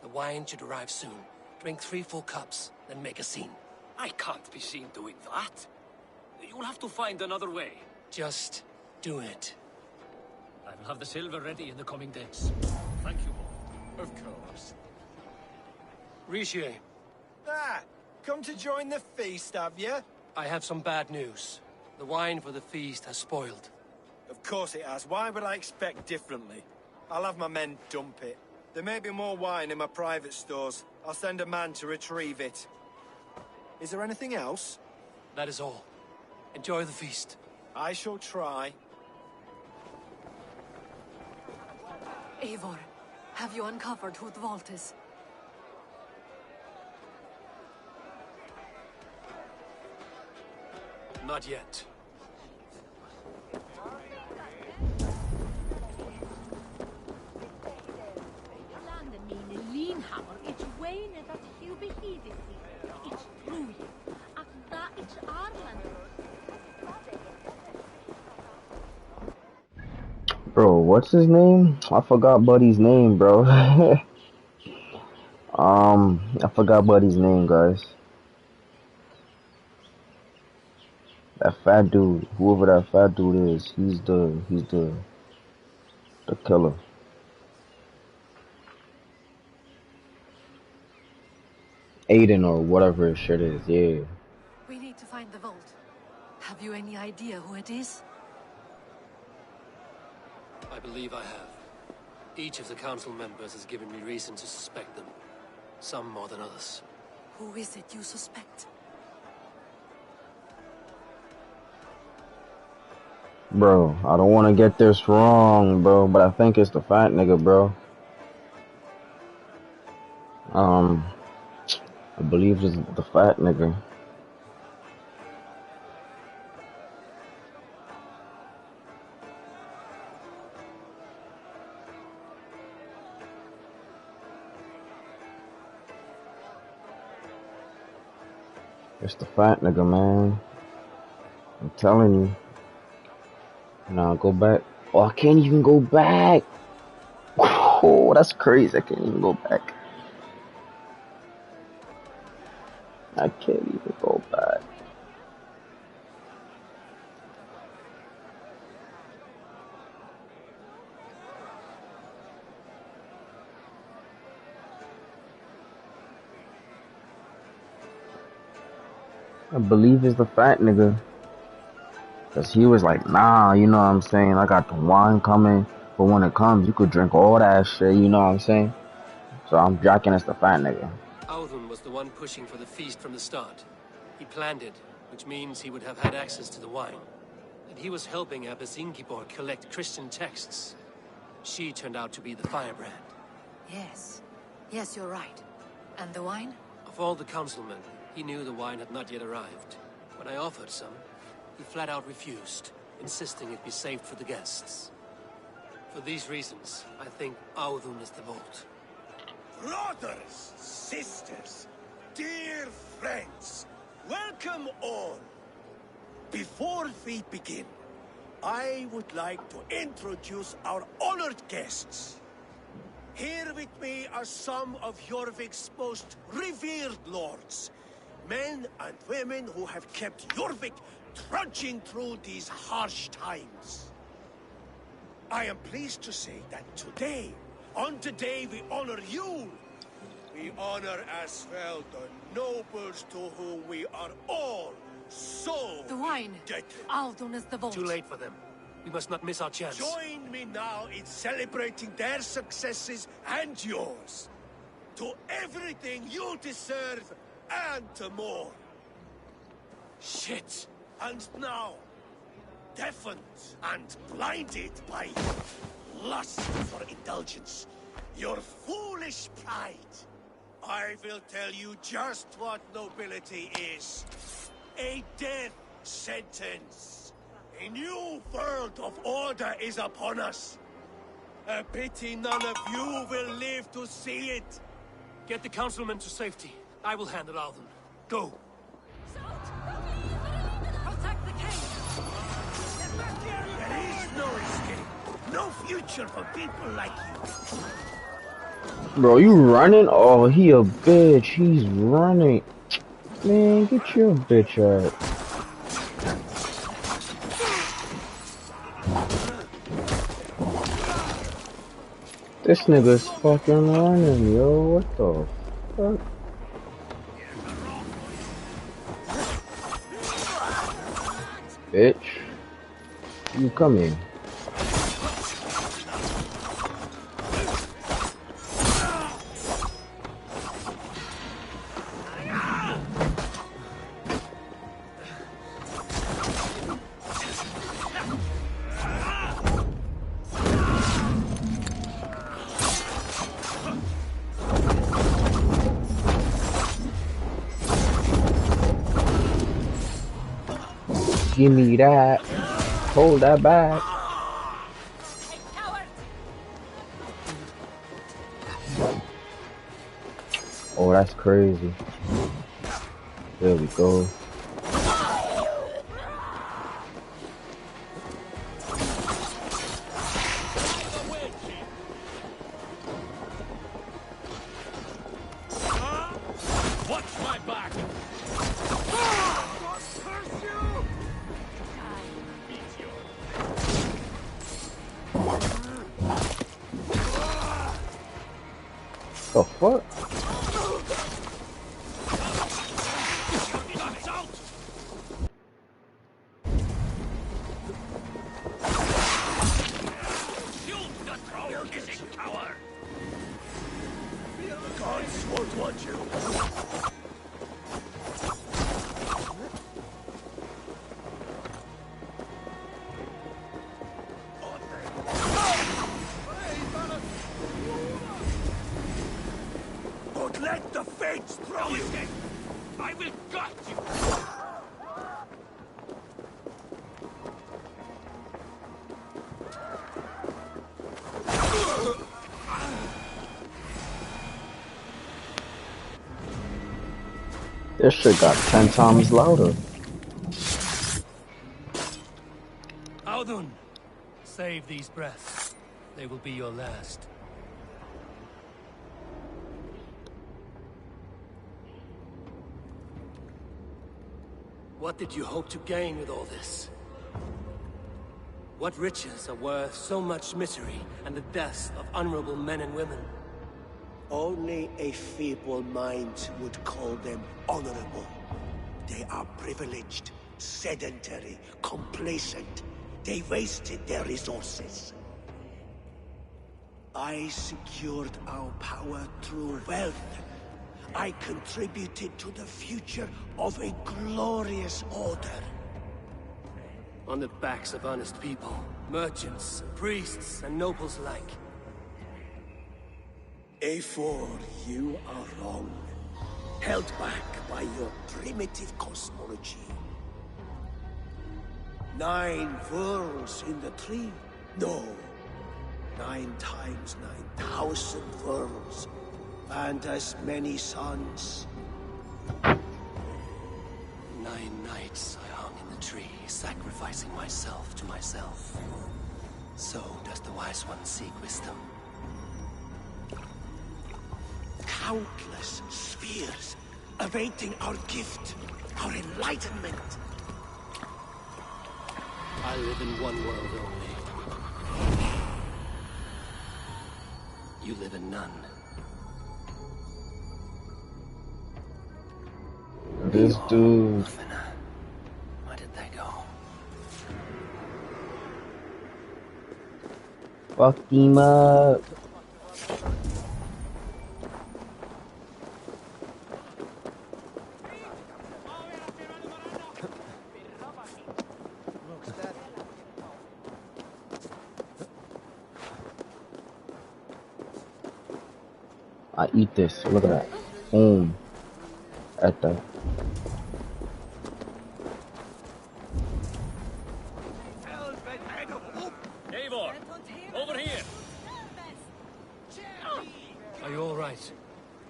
The wine should arrive soon. Drink 3 full cups, then make a scene. I can't be seen doing that. You'll have to find another way. Just do it. I will have the silver ready in the coming days. Thank you all. Of course. Riche, Ah, come to join the feast, have you? I have some bad news. The wine for the feast has spoiled. Of course it has. Why would I expect differently? I'll have my men dump it. There may be more wine in my private stores. I'll send a man to retrieve it. Is there anything else? That is all. Enjoy the feast. I shall try. Eivor, have you uncovered who the vault is? Not yet. Bro, what's his name? I forgot Buddy's name, bro. I forgot Buddy's name, guys. That fat dude, whoever that fat dude is, he's the killer. Aiden or whatever his shit is, yeah. We need to find the vault. Have you any idea who it is? I believe I have. Each of the council members has given me reason to suspect them. Some more than others. Who is it you suspect? Bro, I don't want to get this wrong, bro, but I think it's the fat nigga, bro. I believe it's the fat nigga. It's the fat nigga, man. I'm telling you. Nah, go back. Oh, I can't even go back. Oh, that's crazy. I can't even go back. I can't even go back. I believe it's the fat nigga. Cause he was like, nah, you know what I'm saying? I got the wine coming. But when it comes, you could drink all that shit, you know what I'm saying? So I'm jacking as the fat nigga. Audun was the one pushing for the feast from the start. He planned it, which means he would have had access to the wine. And he was helping Abbess Ingeborg collect Christian texts. She turned out to be the firebrand. Yes. Yes, you're right. And the wine? Of all the councilmen, he knew the wine had not yet arrived. When I offered some, he flat out refused, insisting it be saved for the guests. For these reasons, I think Audun is the vault. Brothers, sisters, dear friends, welcome all. Before we begin, I would like to introduce our honored guests. Here with me are some of Jorvik's most revered lords. Men and women who have kept Jorvik trudging through these harsh times. I am pleased to say that today, on the day we honor you, we honor as well the nobles to whom we are all so The wine. indebted. Aldon is the vault. Too late for them. We must not miss our chance. Join me now in celebrating their successes and yours. To everything you deserve and to more. Shit! And now, deafened and blinded by lust for indulgence, your foolish pride, I will tell you just what nobility is. A death sentence. A new world of order is upon us. A pity none of you will live to see it. Get the councilman to safety. I will handle Alden. Go. Protect the king! There is no escape. No future for people like you. Bro, you running? Oh, he a bitch. He's running. Man, get your bitch out. This nigga's fucking running, yo. What the fuck? Bitch. You come in. Give me that. Hold that back. Oh, that's crazy. There we go. The fuck? Gods won't want you. Don't let the fates throw you! I will gut you! This shit got 10 times louder. Audun, save these breaths. They will be your last. What did you hope to gain with all this? What riches are worth so much misery and the deaths of honorable men and women? Only a feeble mind would call them honorable. They are privileged, sedentary, complacent. They wasted their resources. I secured our power through wealth. I contributed to the future of a glorious order. On the backs of honest people, merchants, priests, and nobles alike. Eivor, you are wrong. Held back by your primitive cosmology. 9 worlds in the tree? No. 9 times 9,000 worlds. And as many suns. 9 nights I hung in the tree, sacrificed sacrificing myself to myself. So does the wise one seek wisdom. Countless spheres awaiting our gift, our enlightenment. I live in one world only. You live in none. This dude. Where did they go? Fuck him up. I eat this. Look at that. Boom. At that. Eivor, over here. Are you all right?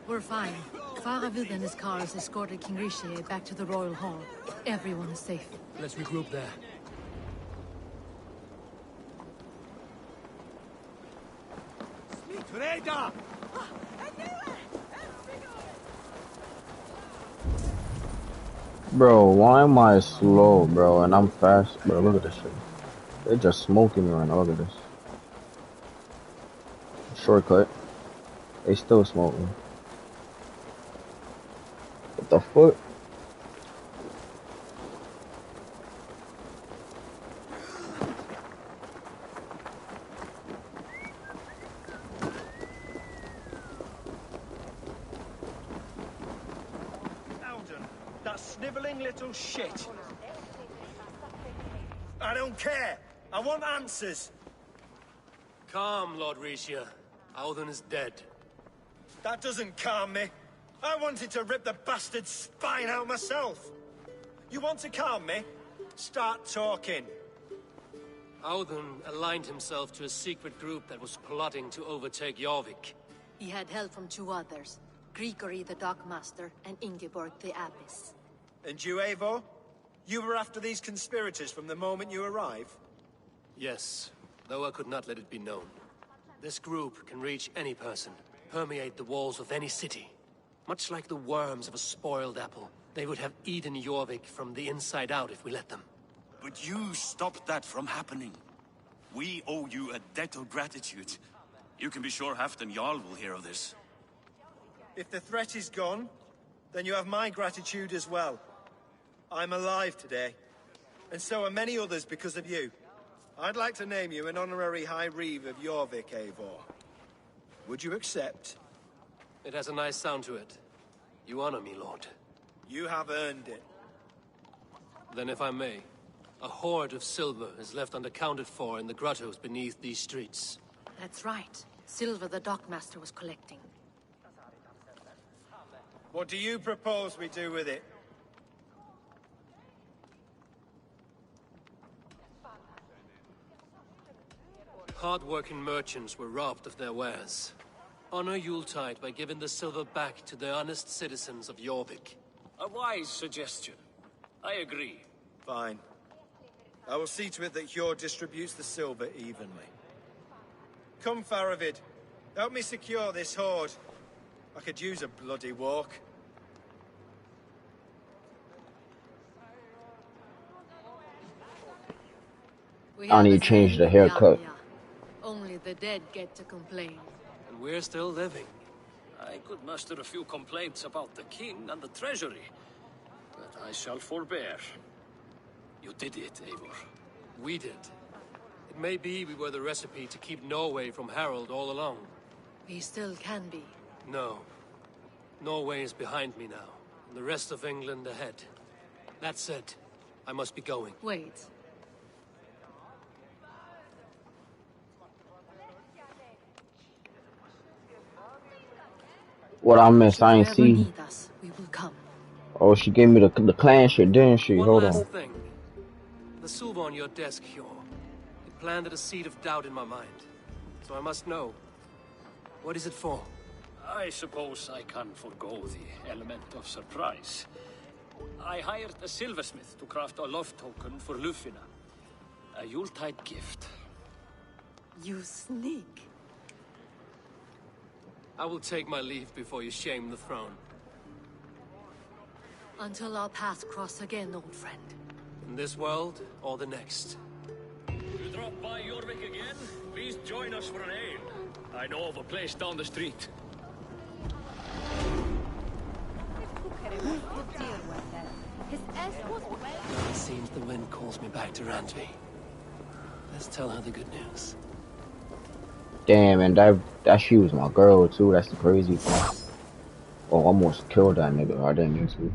We're fine. Faravid and his cars escorted King Rishi back to the Royal Hall. Everyone is safe. Let's regroup there. Bro, why am I slow, bro? And I'm fast, bro. Look at this shit. They're just smoking me right now. Look at this. Shortcut. They still smoking. What the fuck? That sniveling little shit. I don't care. I want answers. Calm, Lord Rishia. Auden is dead. That doesn't calm me. I wanted to rip the bastard's spine out myself. You want to calm me? Start talking. Auden aligned himself to a secret group that was plotting to overtake Jorvik. He had help from two others, Grigory the Dockmaster and Ingeborg the Abbess. And you, Eivor? You were after these conspirators from the moment you arrived? Yes, though I could not let it be known. This group can reach any person, permeate the walls of any city. Much like the worms of a spoiled apple, they would have eaten Jorvik from the inside out if we let them. But you stopped that from happening. We owe you a debt of gratitude. You can be sure Halfdan Jarl will hear of this. If the threat is gone, then you have my gratitude as well. I'm alive today, and so are many others because of you. I'd like to name you an honorary High Reeve of Jorvik, Eivor. Would you accept? It has a nice sound to it. You honor me, Lord. You have earned it. Then if I may, a hoard of silver is left unaccounted for in the grottos beneath these streets. That's right. Silver the Dockmaster was collecting. What do you propose we do with it? Hard-working merchants were robbed of their wares. Honor Yuletide by giving the silver back to the honest citizens of Jorvik. A wise suggestion. I agree. Fine. I will see to it that Hjord distributes the silver evenly. Come, Faravid. Help me secure this hoard. I could use a bloody walk. I need to change the haircut. Only the dead get to complain. And we're still living. I could muster a few complaints about the king and the treasury, but I shall forbear. You did it, Eivor. We did. It may be we were the recipe to keep Norway from Harald all along. We still can be. No. Norway is behind me now, and the rest of England ahead. That said, I must be going. Wait. What I missed? I ain't see. Need us, we will come. Oh, she gave me the clan shit, didn't she? Hold One last on. thing. The silver on your desk, Hjor. It planted a seed of doubt in my mind. So I must know. What is it for? I suppose I can forgo the element of surprise. I hired a silversmith to craft a love token for Lufina. A Yuletide gift. You sneak. I will take my leave before you shame the throne. Until our paths cross again, old friend. In this world, or the next. You drop by Jorvik again? Please join us for an ale. I know of a place down the street. Now it seems the wind calls me back to Randvi. Let's tell her the good news. Damn, and that she was my girl too. That's the crazy part. Oh, almost killed that nigga. I didn't mean to.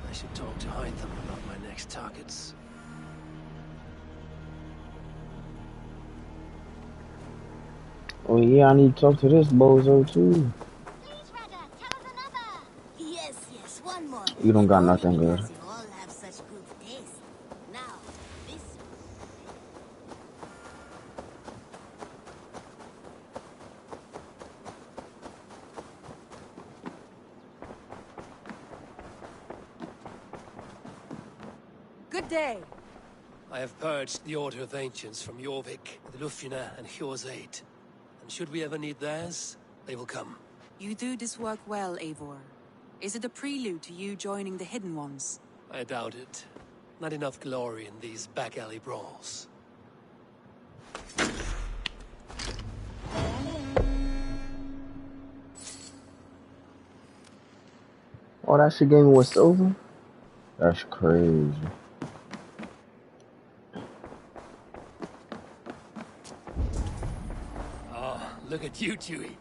I should talk to Hytham about my next targets. Oh yeah, I need to talk to this bozo too. Yes, yes, one more. You don't got nothing good. Because you all have such good taste. Now, this. Good day. I have purged the Order of Ancients from Jorvik, the Lufjuna, and Hjor's aid. And should we ever need theirs, they will come. You do this work well, Eivor. Is it a prelude to you joining the Hidden Ones? I doubt it. Not enough glory in these back-alley brawls. Oh, that shit gave me with silver? That's crazy. Oh, look at you, Chewie.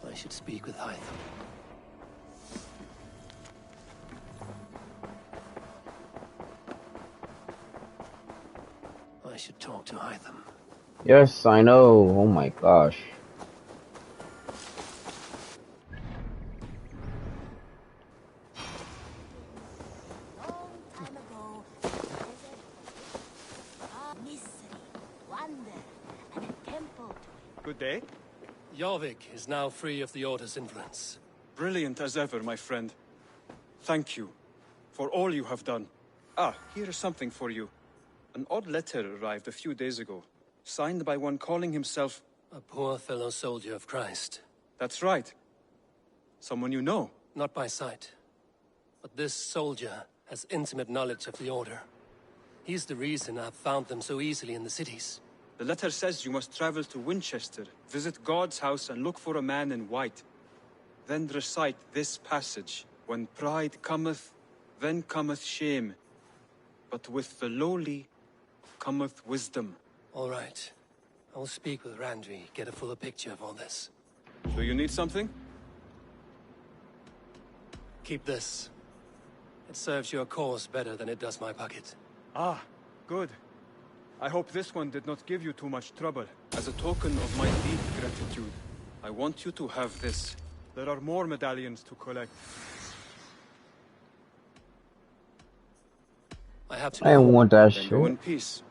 I should speak with Hytham. I should talk to Hytham. Yes, I know. Oh my gosh. Good day. Jorvik is now free of the Order's influence. Brilliant as ever, my friend. Thank you for all you have done. Ah, here is something for you. An odd letter arrived a few days ago, signed by one calling himself... A poor fellow soldier of Christ. That's right. Someone you know. Not by sight. But this soldier has intimate knowledge of the Order. He's the reason I've found them so easily in the cities. The letter says you must travel to Winchester, visit God's house and look for a man in white. Then recite this passage. When pride cometh, then cometh shame. But with the lowly cometh wisdom. All right. I will speak with Randvi, get a fuller picture of all this. Do you need something? Keep this. It serves your cause better than it does my pocket. Ah, good. I hope this one did not give you too much trouble. As a token of my deep gratitude, I want you to have this. There are more medallions to collect. I have to I didn't want that Then go in shit. peace.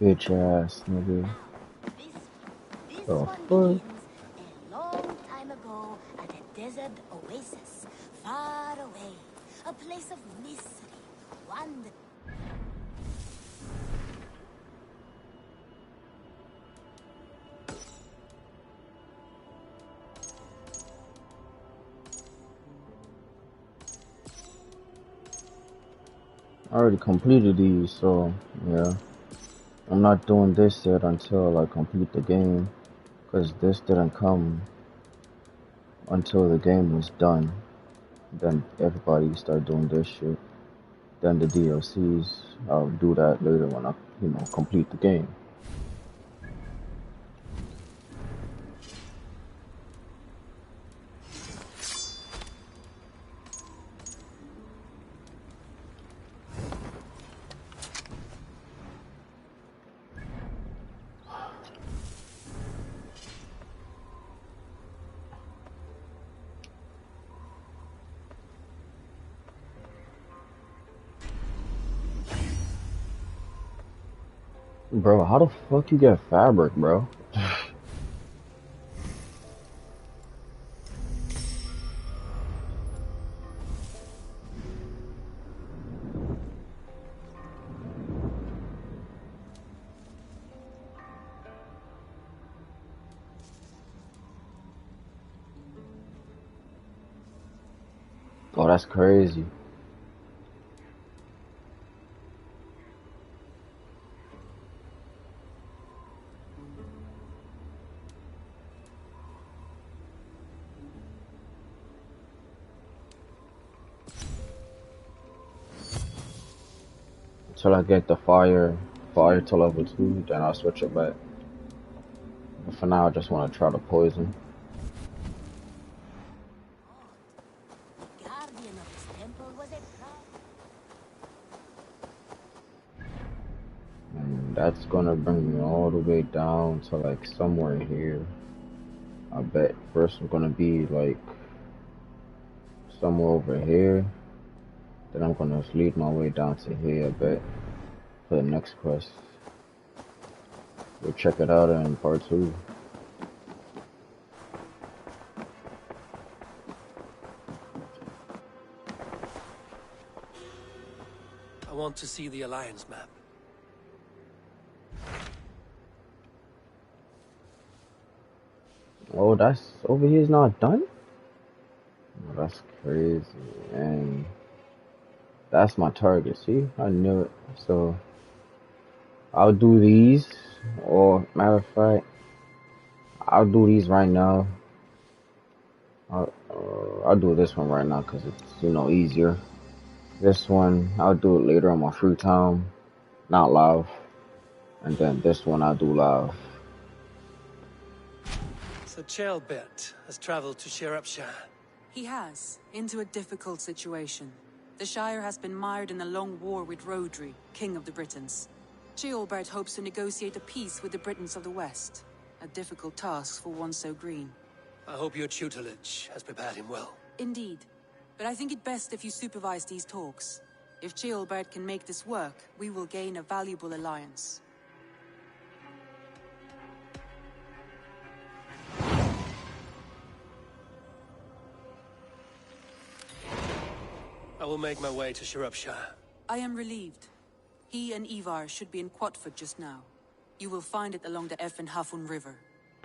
Bitch ass nigga. This The one fuck? begins a long time ago at a desert oasis, far away. A place of mystery, wonder. I already completed these, so yeah. I'm not doing this yet until I complete the game, because this didn't come until the game was done. Then everybody start doing this shit. Then the DLCs, I'll do that later when I, complete the game. Bro, how the fuck you get fabric, bro? Oh, that's crazy. Until I get the fire to level 2, then I'll switch it back. But for now, I just want to try the poison. Guardian of his temple was a And that's gonna bring me all the way down to like somewhere here. I bet first I'm gonna be like somewhere over here. Then I'm gonna lead my way down to here, I bet, for the next quest. We'll check it out in part 2. I want to see the Alliance map. Oh, that's over here's not done? Oh, that's crazy. And that's my target, see? I knew it. So I'll do these, or matter of fact, I'll do these right now. I'll do this one right now because it's, easier. This one, I'll do it later on my free time, not live. And then this one I'll do live. So Ceolbert has traveled to Shire. He has, into a difficult situation. The Shire has been mired in a long war with Rodri, King of the Britons. Ceolbert hopes to negotiate a peace with the Britons of the West. A difficult task for one so green. I hope your tutelage has prepared him well. Indeed. But I think it best if you supervise these talks. If Ceolbert can make this work, we will gain a valuable alliance. I will make my way to Shropshire. I am relieved. He and Ivar should be in Quatford just now. You will find it along the Effen Hafun River.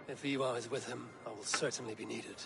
If Ivar is with him, I will certainly be needed.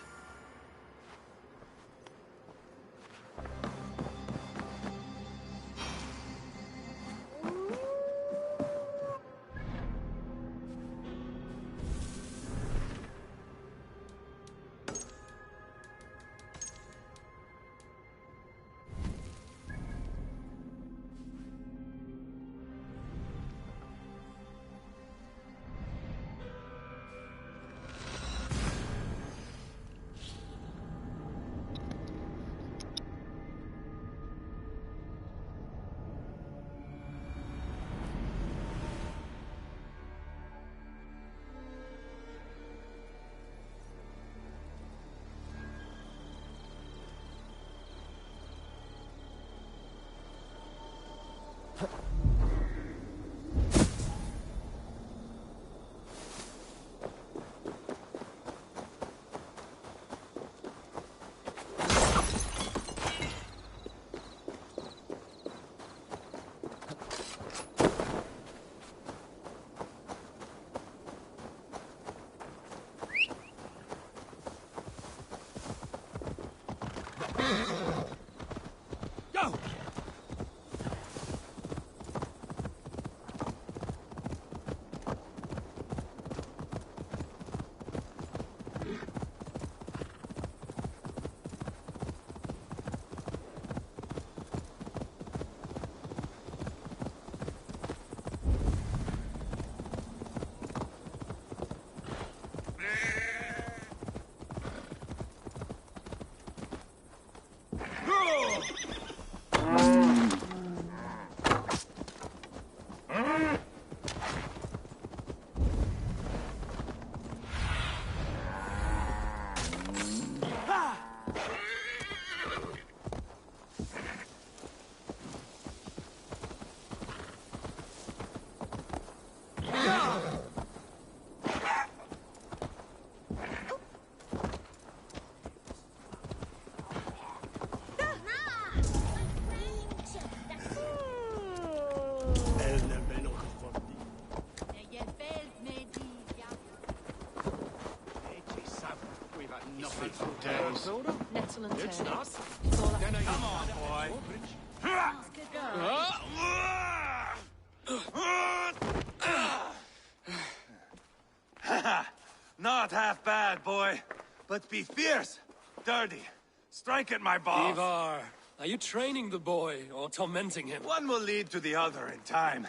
but be fierce, dirty. Strike at my balls. Ivar, are you training the boy or tormenting him? One will lead to the other in time.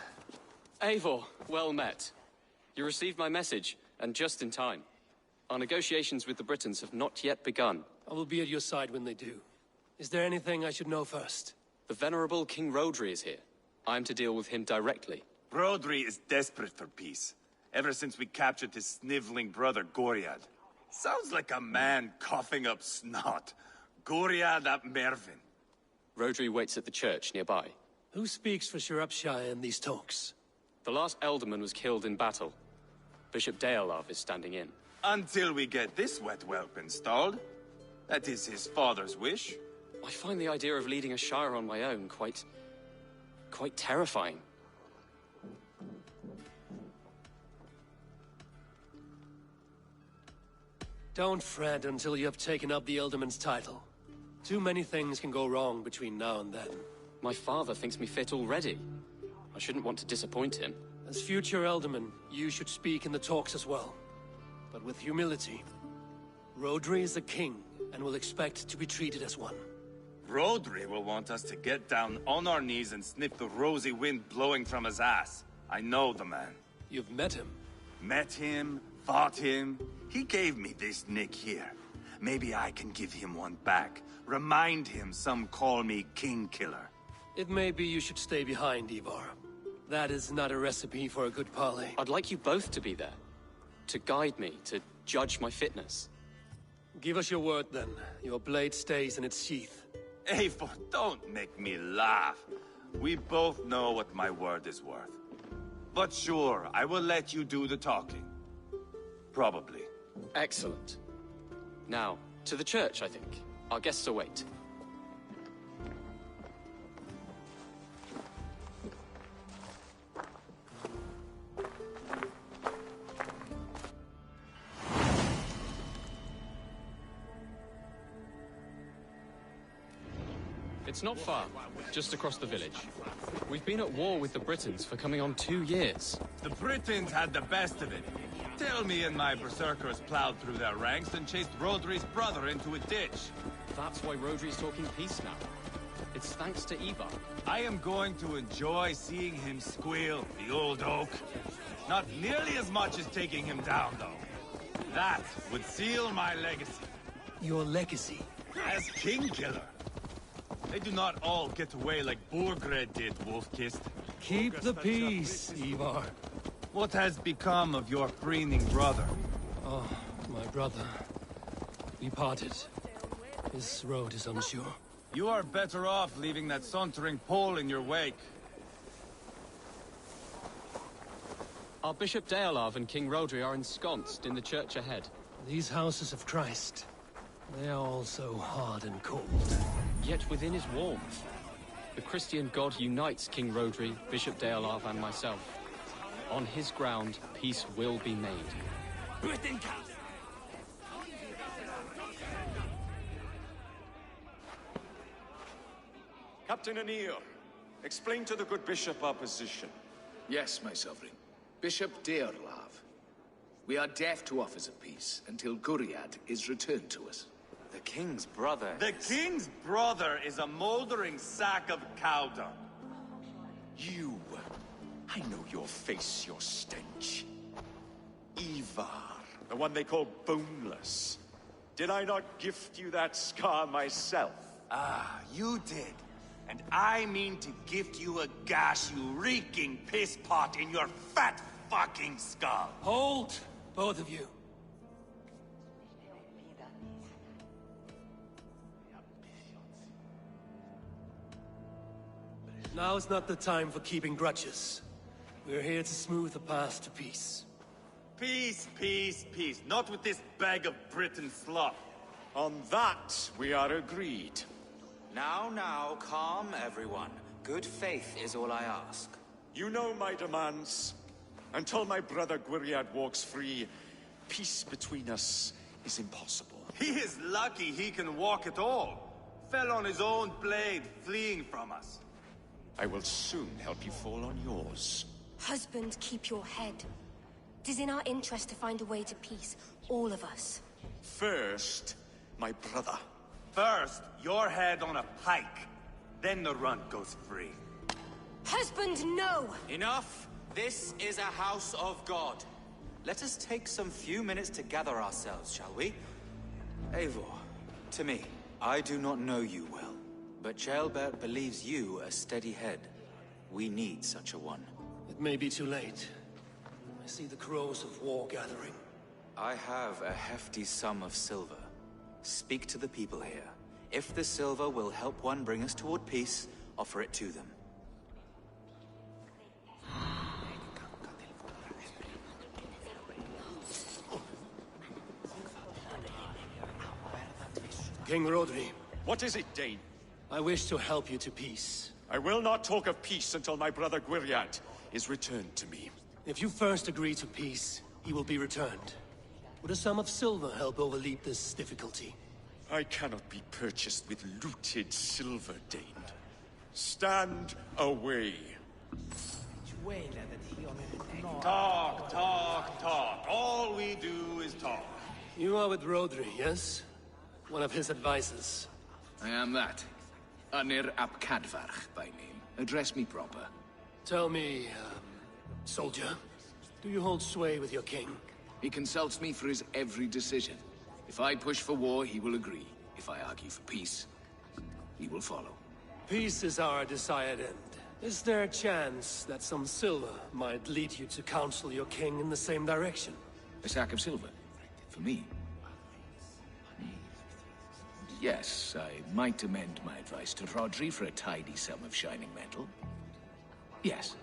Eivor, well met. You received my message, and just in time. Our negotiations with the Britons have not yet begun. I will be at your side when they do. Is there anything I should know first? The venerable King Rodri is here. I am to deal with him directly. Rodri is desperate for peace, ever since we captured his sniveling brother Goriad. Sounds like a man coughing up snot. Goriad ap Mervin. Rodri waits at the church nearby. Who speaks for Shropshire in these talks? The last Elderman was killed in battle. Bishop Deolav is standing in. Until we get this wet whelp installed. That is his father's wish. I find the idea of leading a shire on my own quite terrifying. Don't fret until you have taken up the Elderman's title. Too many things can go wrong between now and then. My father thinks me fit already. I shouldn't want to disappoint him. As future Elderman, you should speak in the talks as well. But with humility. Rodri is a king, and will expect to be treated as one. Rodri will want us to get down on our knees and sniff the rosy wind blowing from his ass. I know the man. You've met him? Met him, fought him. He gave me this nick here. Maybe I can give him one back. Remind him some call me King Killer. It may be you should stay behind, Ivar. That is not a recipe for a good parley. I'd like you both to be there. To guide me, to judge my fitness. Give us your word, then. Your blade stays in its sheath. Eivor, don't make me laugh. We both know what my word is worth. But sure, I will let you do the talking. Probably. Excellent. Now, to the church, I think. Our guests await. It's not far, just across the village. We've been at war with the Britons for coming on 2 years. The Britons had the best of it. Tell me and my berserkers plowed through their ranks and chased Rodri's brother into a ditch. That's why Rodri's talking peace now. It's thanks to Ivar. I am going to enjoy seeing him squeal, the old oak. Not nearly as much as taking him down, though. That would seal my legacy. Your legacy? As King Killer. They do not all get away like Borgred did, Wolf-Kissed. Keep the peace, Ivar. What has become of your preening brother? Oh, my brother. We parted. His road is unsure. You are better off leaving that sauntering Pole in your wake. Our Bishop Deolav and King Rodri are ensconced in the church ahead. These houses of Christ, they are all so hard and cold. Yet within is warmth. The Christian God unites King Rodri, Bishop Deolav, and myself. On his ground, peace will be made. Captain Anir, explain to the good bishop our position. Yes, my sovereign. Bishop Deorlav. We are deaf to offers of peace until Guriad is returned to us. The king's brother The king's brother is a moldering sack of cow dung. You... I know your face, your stench. Ivar, the one they call Boneless. Did I not gift you that scar myself? Ah, you did. And I mean to gift you a gash, you reeking piss pot in your fat fucking skull. Hold, both of you. Now's not the time for keeping grudges. We're here to smooth the path to peace. Peace, peace, peace. Not with this bag of Britain slop. On that, we are agreed. Now, calm everyone. Good faith is all I ask. You know my demands. Until my brother Gwiriad walks free, peace between us is impossible. He is lucky he can walk at all. Fell on his own blade, fleeing from us. I will soon help you fall on yours. Husband, keep your head. It is in our interest to find a way to peace, all of us. First, my brother. First, your head on a pike. Then the runt goes free. Husband, no! Enough! This is a house of God. Let us take some few minutes to gather ourselves, shall we? Eivor, to me, I do not know you well, but Ceolbert believes you a steady head. We need such a one. It may be too late. I see the crows of war gathering. I have a hefty sum of silver. Speak to the people here. If the silver will help one bring us toward peace, offer it to them. King Rodri. What is it, Dane? I wish to help you to peace. I will not talk of peace until my brother Gwiriad is returned to me. If you first agree to peace, he will be returned. Would a sum of silver help overleap this difficulty? I cannot be purchased with looted silver, Dane. Stand away. Talk, talk, talk. All we do is talk. You are with Rodri, yes? One of his advisors. I am that. Anir ap Cadfarch by name. Address me proper. Tell me, soldier, do you hold sway with your king? He consults me for his every decision. If I push for war, he will agree. If I argue for peace, he will follow. Peace is our desired end. Is there a chance that some silver might lead you to counsel your king in the same direction? A sack of silver? For me? Yes, I might amend my advice to Rodri for a tidy sum of shining metal. Yes.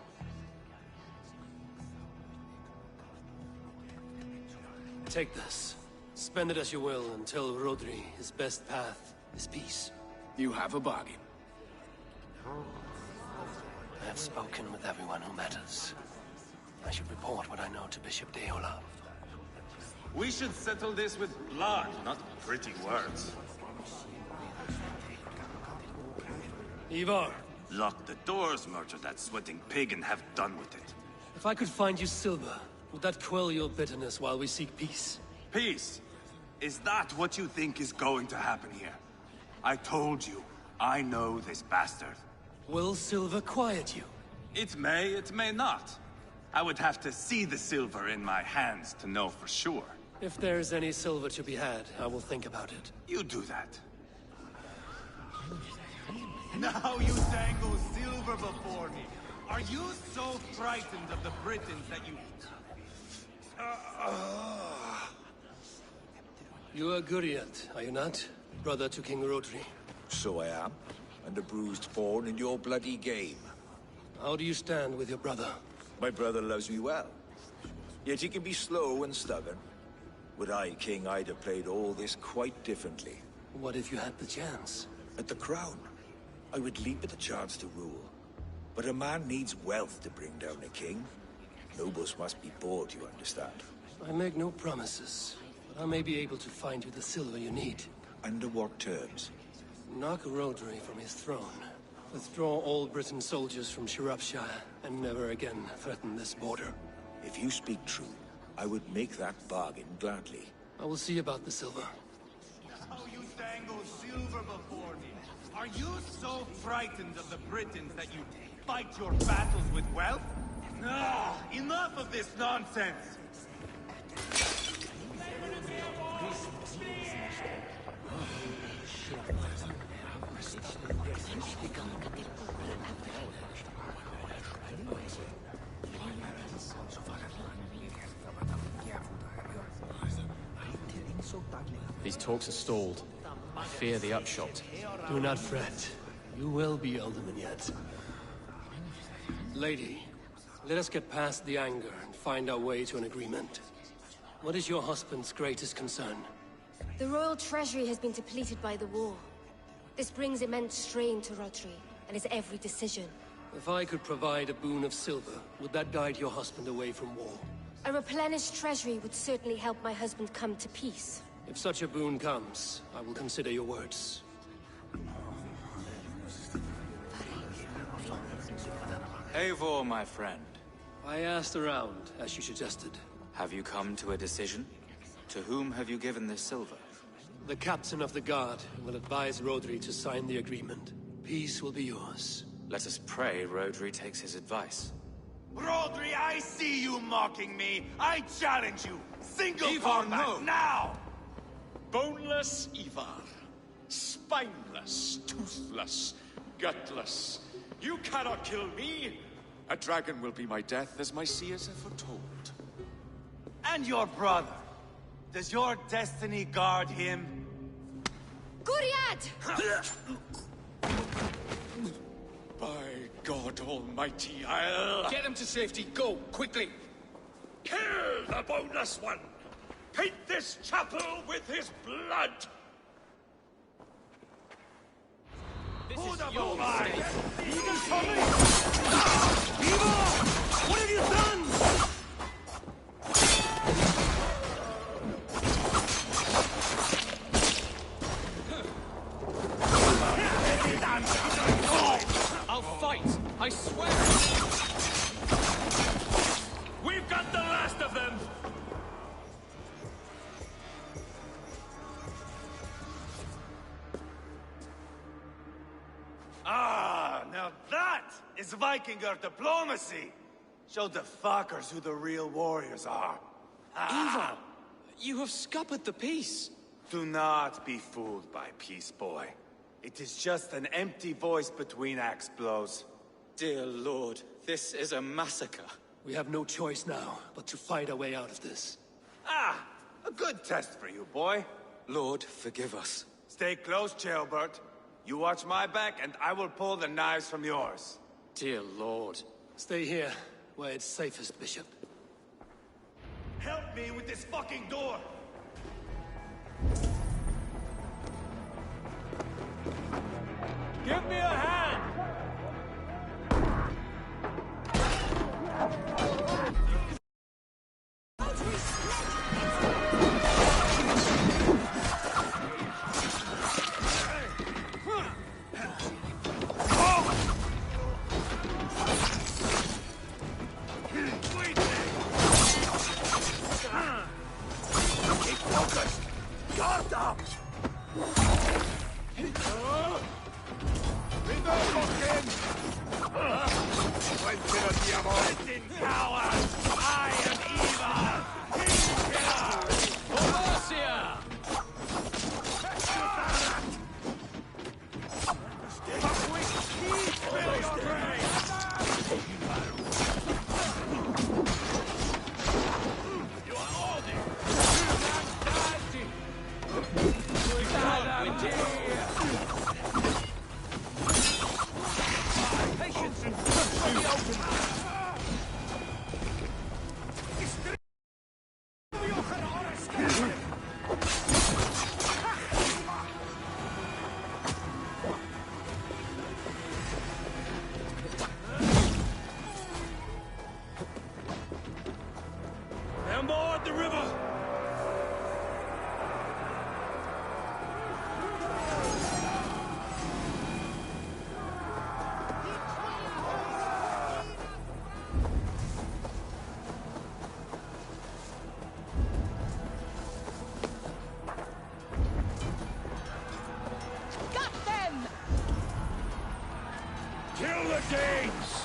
Take this. Spend it as you will until Rodri, his best path is peace. You have a bargain. I have spoken with everyone who matters. I should report what I know to Bishop Deolaf. We should settle this with blood, not pretty words. Ivar! Lock the doors, murder that sweating pig, and have done with it. If I could find you silver, would that quell your bitterness while we seek peace? Peace? Is that what you think is going to happen here? I told you, I know this bastard. Will silver quiet you? It may not. I would have to see the silver in my hands to know for sure. If there's any silver to be had, I will think about it. You do that. Now you dangle silver before me. Are you so frightened of the Britons that you... You are Guriat, are you not? Brother to King Rodri. So I am, and a bruised pawn in your bloody game. How do you stand with your brother? My brother loves me well. Yet he can be slow and stubborn. Were I king, I'd have played all this quite differently. What if you had the chance? At the crown, I would leap at the chance to rule. But a man needs wealth to bring down a king. Nobles must be bought, you understand. I make no promises, but I may be able to find you the silver you need. Under what terms? Knock Rodri from his throne. Withdraw all Britain soldiers from Shropshire, and never again threaten this border. If you speak true, I would make that bargain gladly. I will see about the silver. How you dangle silver before me. Are you so frightened of the Britons that you fight your battles with wealth? Ah, enough of this nonsense! These talks are stalled. I fear the upshot. Do not fret. You will be alderman yet. Lady, let us get past the anger and find our way to an agreement. What is your husband's greatest concern? The royal treasury has been depleted by the war. This brings immense strain to Rodri and his every decision. If I could provide a boon of silver, would that guide your husband away from war? A replenished treasury would certainly help my husband come to peace. If such a boon comes, I will consider your words. Eivor, my friend. I asked around, as you suggested. Have you come to a decision? To whom have you given this silver? The captain of the guard will advise Rodri to sign the agreement. Peace will be yours. Let us pray Rodri takes his advice. Rodri, I see you mocking me. I challenge you. Single Ivar, combat, no. now! Boneless Ivar. Spineless, toothless, gutless. You cannot kill me. A dragon will be my death, as my seers have foretold. And your brother. Does your destiny guard him? Guriad! By God Almighty, I'll... Get him to safety. Go, quickly. Kill the boneless one! Paint this chapel with his blood! This Who is the your fuck? mistake. Eagle coming! Eva! What have you done? I'll fight. I swear. We've got the last of them! Ah, now that is Vikinger diplomacy! Show the fuckers who the real warriors are. Ivar, you have scuppered the peace. Do not be fooled by peace, boy. It is just an empty voice between axe blows. Dear Lord, this is a massacre. We have no choice now, but to fight our way out of this. Ah, a good test for you, boy. Lord, forgive us. Stay close, Jailbert. You watch my back, and I will pull the knives from yours. Dear Lord. Stay here, where it's safest, Bishop. Help me with this fucking door! Give me a hand! Board the river! Got them! Kill the Danes!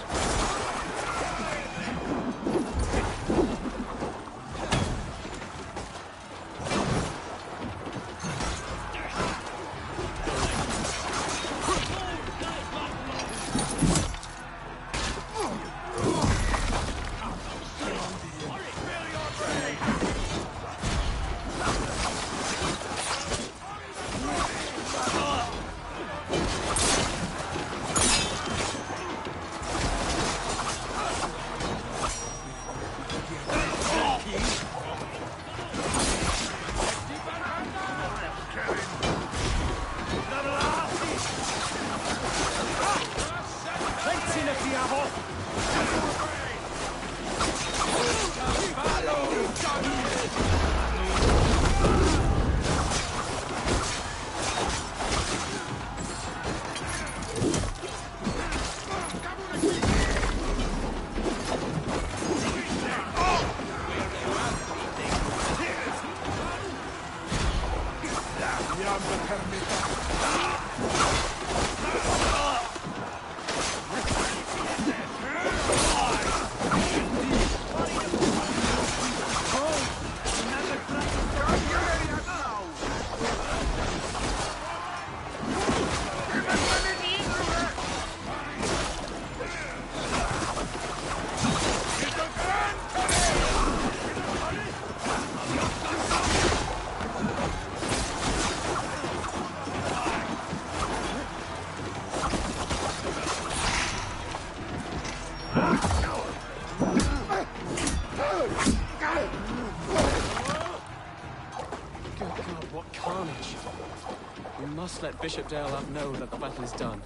must let Bishop Deolaf know that the battle is done.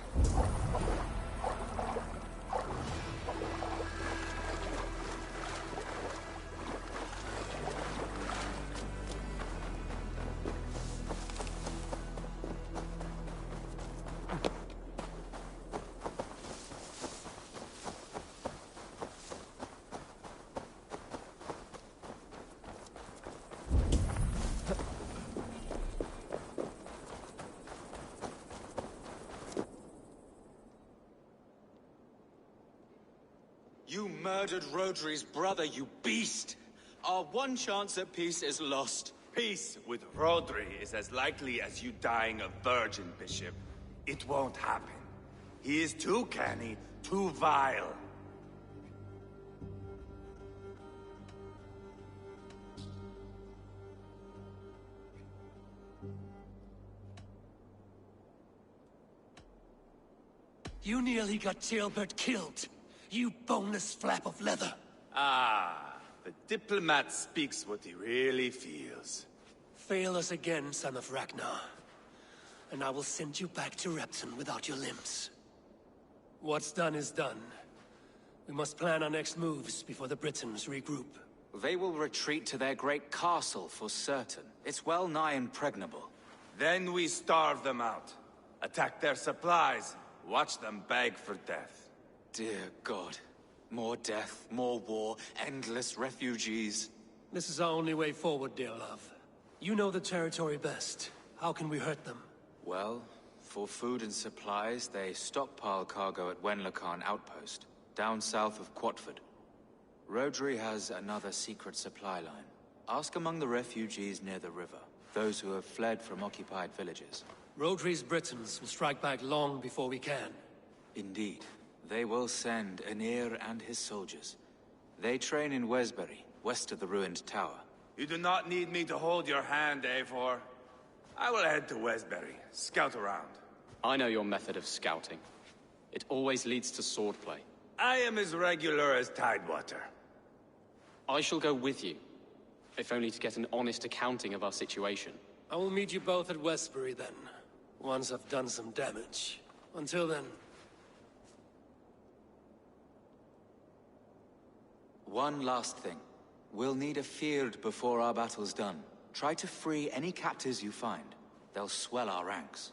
You murdered Rodri's brother, you beast! Our one chance at peace is lost. Peace with Rodri is as likely as you dying a virgin, Bishop. It won't happen. He is too canny, too vile. You nearly got Jailbird killed. You boneless flap of leather. Ah, the diplomat speaks what he really feels. Fail us again, son of Ragnar. And I will send you back to Repton without your limbs. What's done is done. We must plan our next moves before the Britons regroup. They will retreat to their great castle for certain. It's well nigh impregnable. Then we starve them out. Attack their supplies. Watch them beg for death. Dear God. More death, more war, endless refugees. This is our only way forward, dear love. You know the territory best. How can we hurt them? Well, for food and supplies, they stockpile cargo at Wenlocan Outpost, down south of Quatford. Rodri has another secret supply line. Ask among the refugees near the river, those who have fled from occupied villages. Rodri's Britons will strike back long before we can. Indeed. They will send Aenir and his soldiers. They train in Wesbury, west of the ruined tower. You do not need me to hold your hand, Eivor. I will head to Wesbury, scout around. I know your method of scouting. It always leads to swordplay. I am as regular as Tidewater. I shall go with you, if only to get an honest accounting of our situation. I will meet you both at Westbury then, once I've done some damage. Until then... One last thing. We'll need a field before our battle's done. Try to free any captives you find. They'll swell our ranks.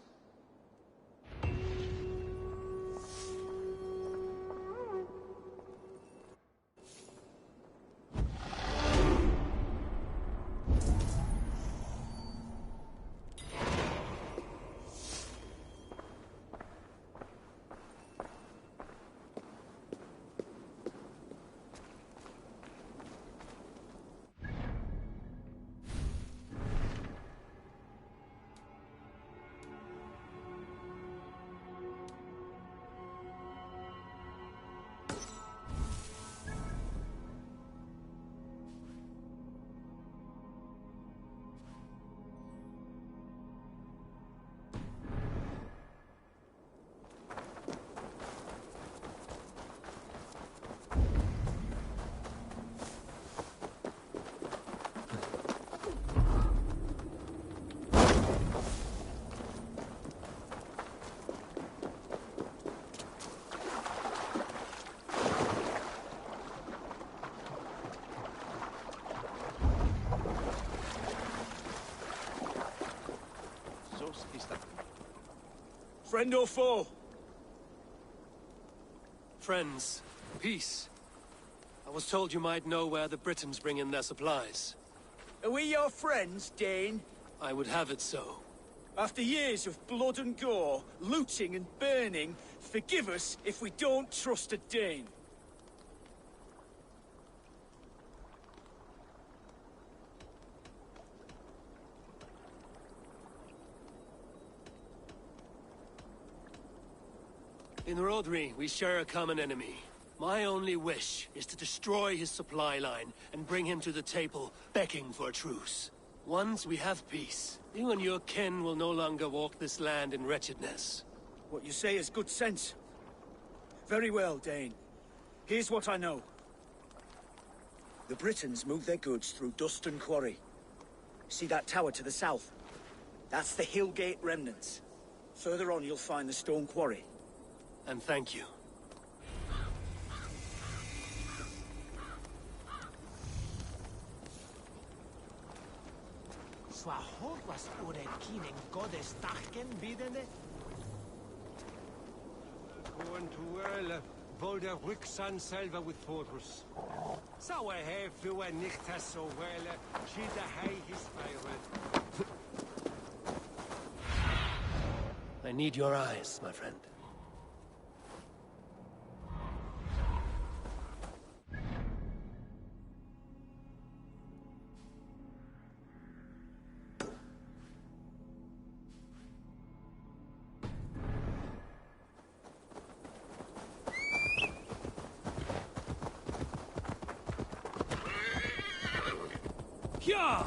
Friend or foe? Friends. Peace. I was told you might know where the Britons bring in their supplies. Are we your friends, Dane? I would have it so. After years of blood and gore, looting and burning, forgive us if we don't trust a Dane. In Rodri, we share a common enemy. My only wish is to destroy his supply line and bring him to the table, begging for a truce. Once we have peace, you and your kin will no longer walk this land in wretchedness. What you say is good sense. Very well, Dane. Here's what I know. The Britons move their goods through Dustin Quarry. See that tower to the south? That's the Hillgate remnants. Further on, you'll find the stone quarry. And thank you. Swahorwas oren kinen godes dachen bidene? Going to well, vol der Rücksan selber with Fortress. So I have you and nicht as so well, she the hay his favorite. I need your eyes, my friend. Yeah!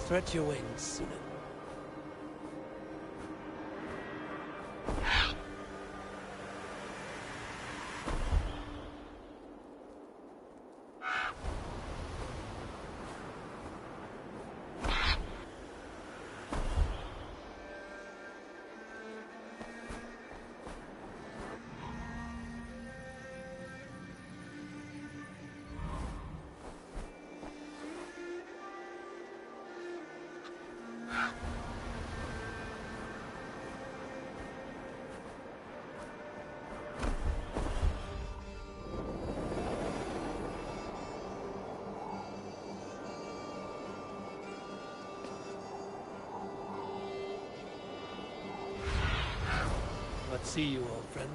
Stretch your wings, Sinan. Let's see you, old friend.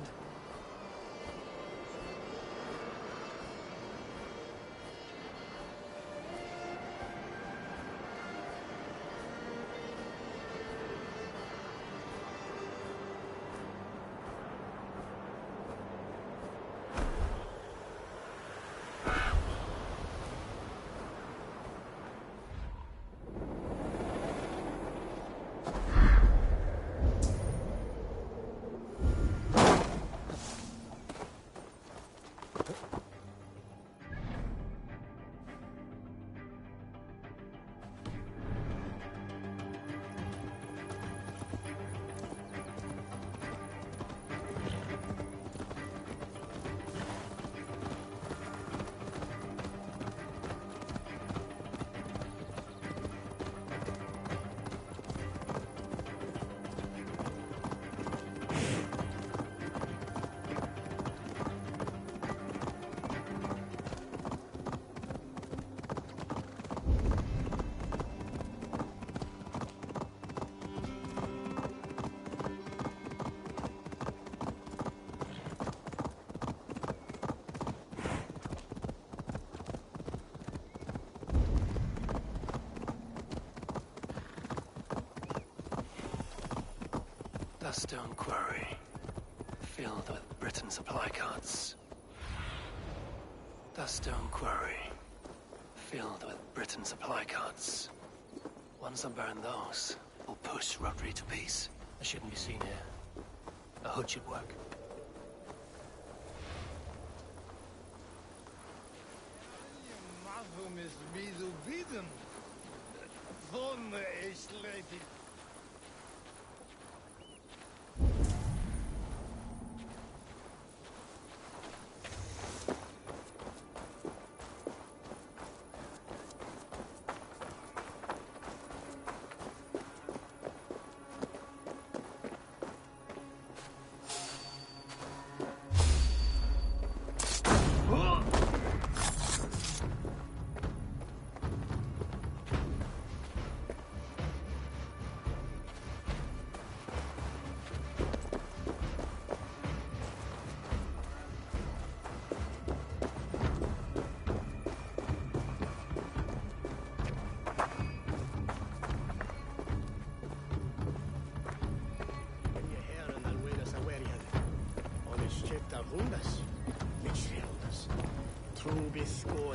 Dust Stone Quarry, filled with Britain supply carts. Dust Stone Quarry, filled with Britain supply carts. Once I burn those, we'll push Rodri to peace. I shouldn't be seen here. A hood should work.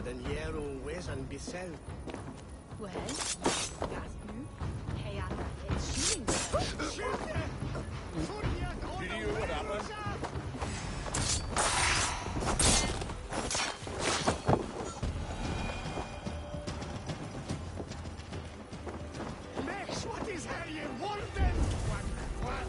Den Jero Wesan Bissell. Well, that's you. Hey, I'm not shooting. Did you hear what happened? Max, what is that you wanted? What?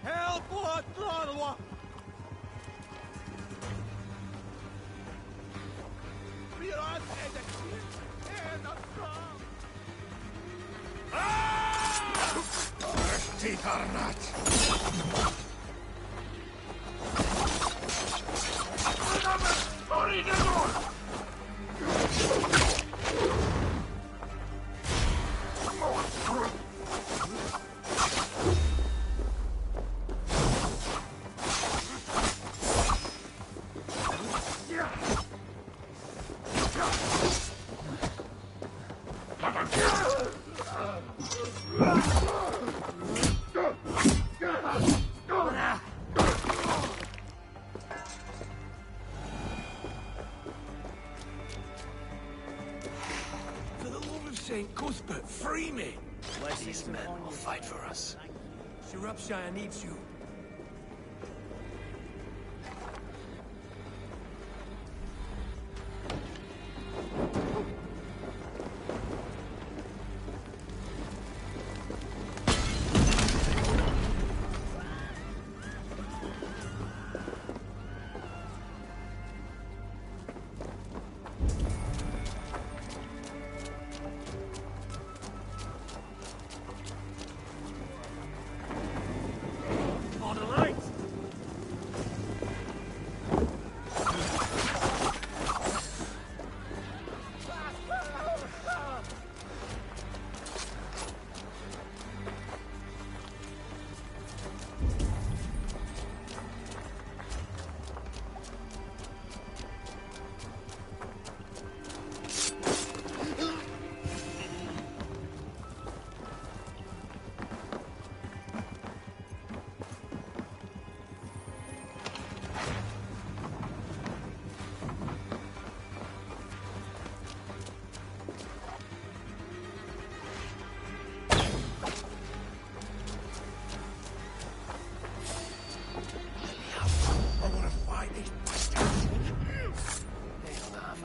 Help! What? Teeth are not. For the love of St. Cuthbert, free me! These men will fight for us. Shropshire needs you.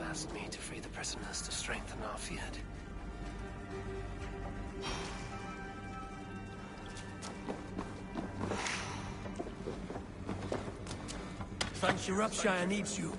Asked me to free the prisoners to strengthen our field. Shropshire needs you.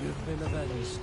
You've been avenged.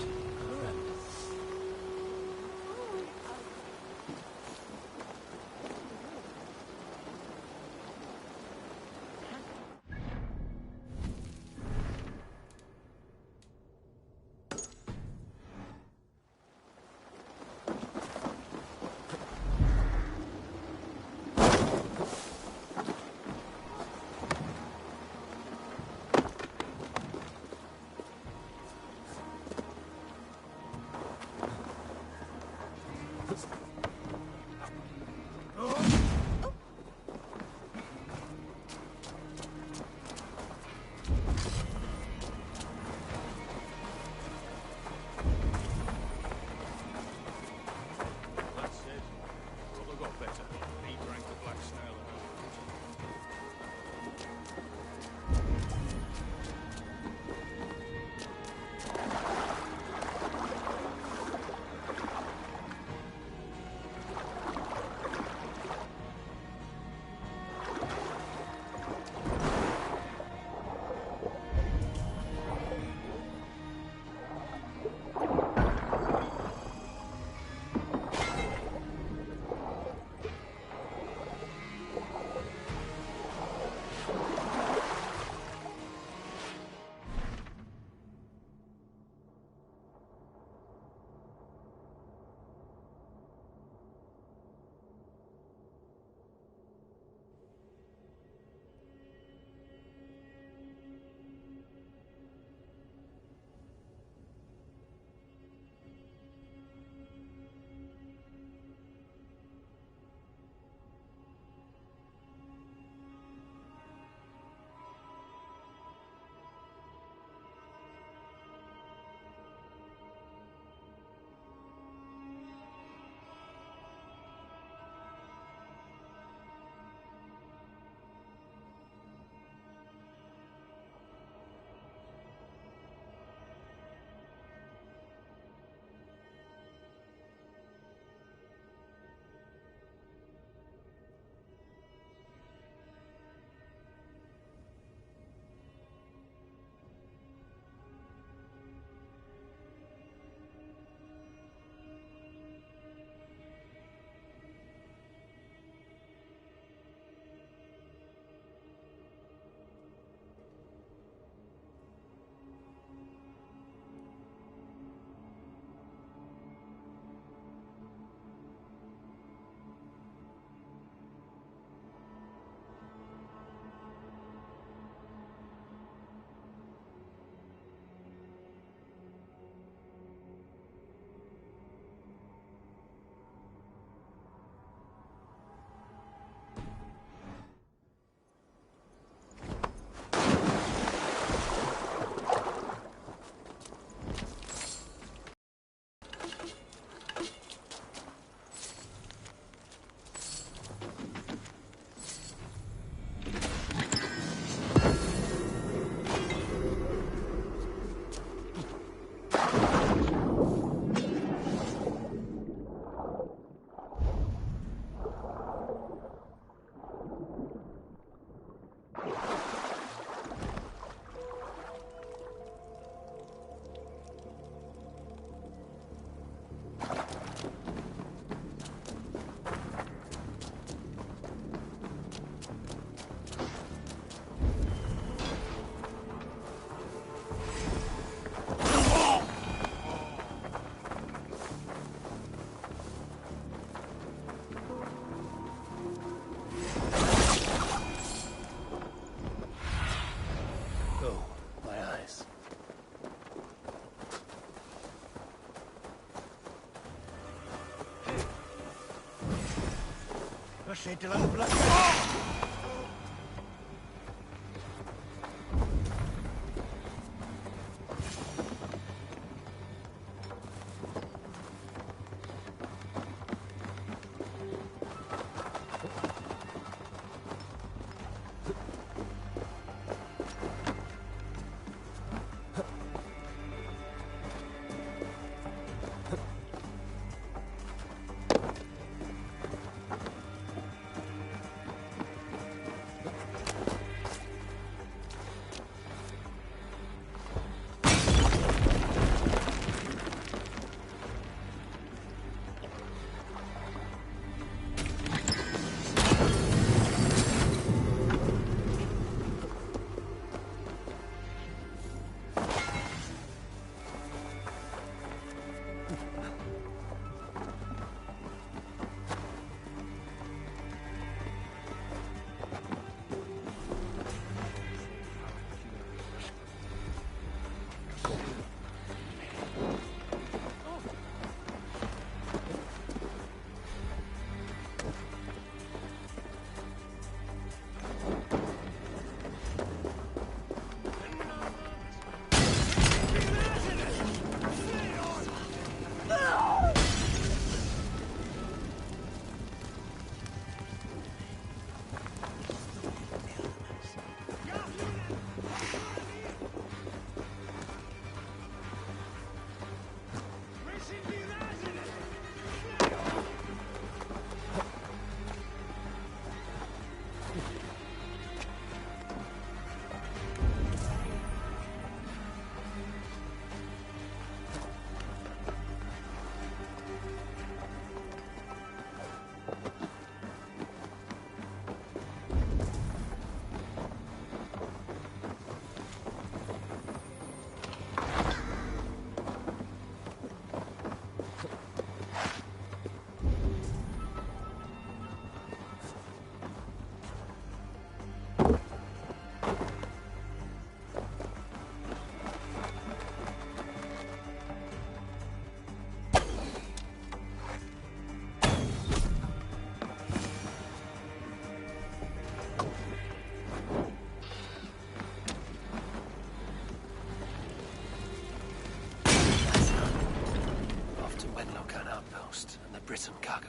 Britain cargo.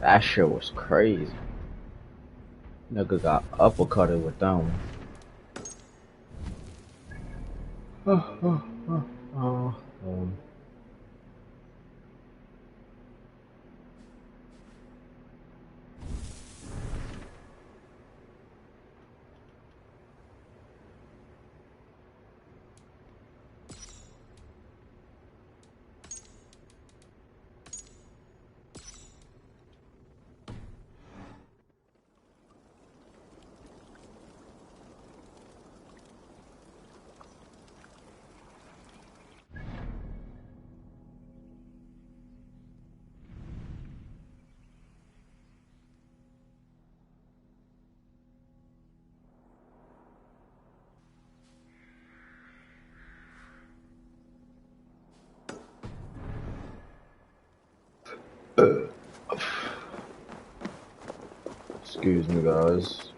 That shit was crazy. Nigga got uppercutted with them. Excuse me, guys.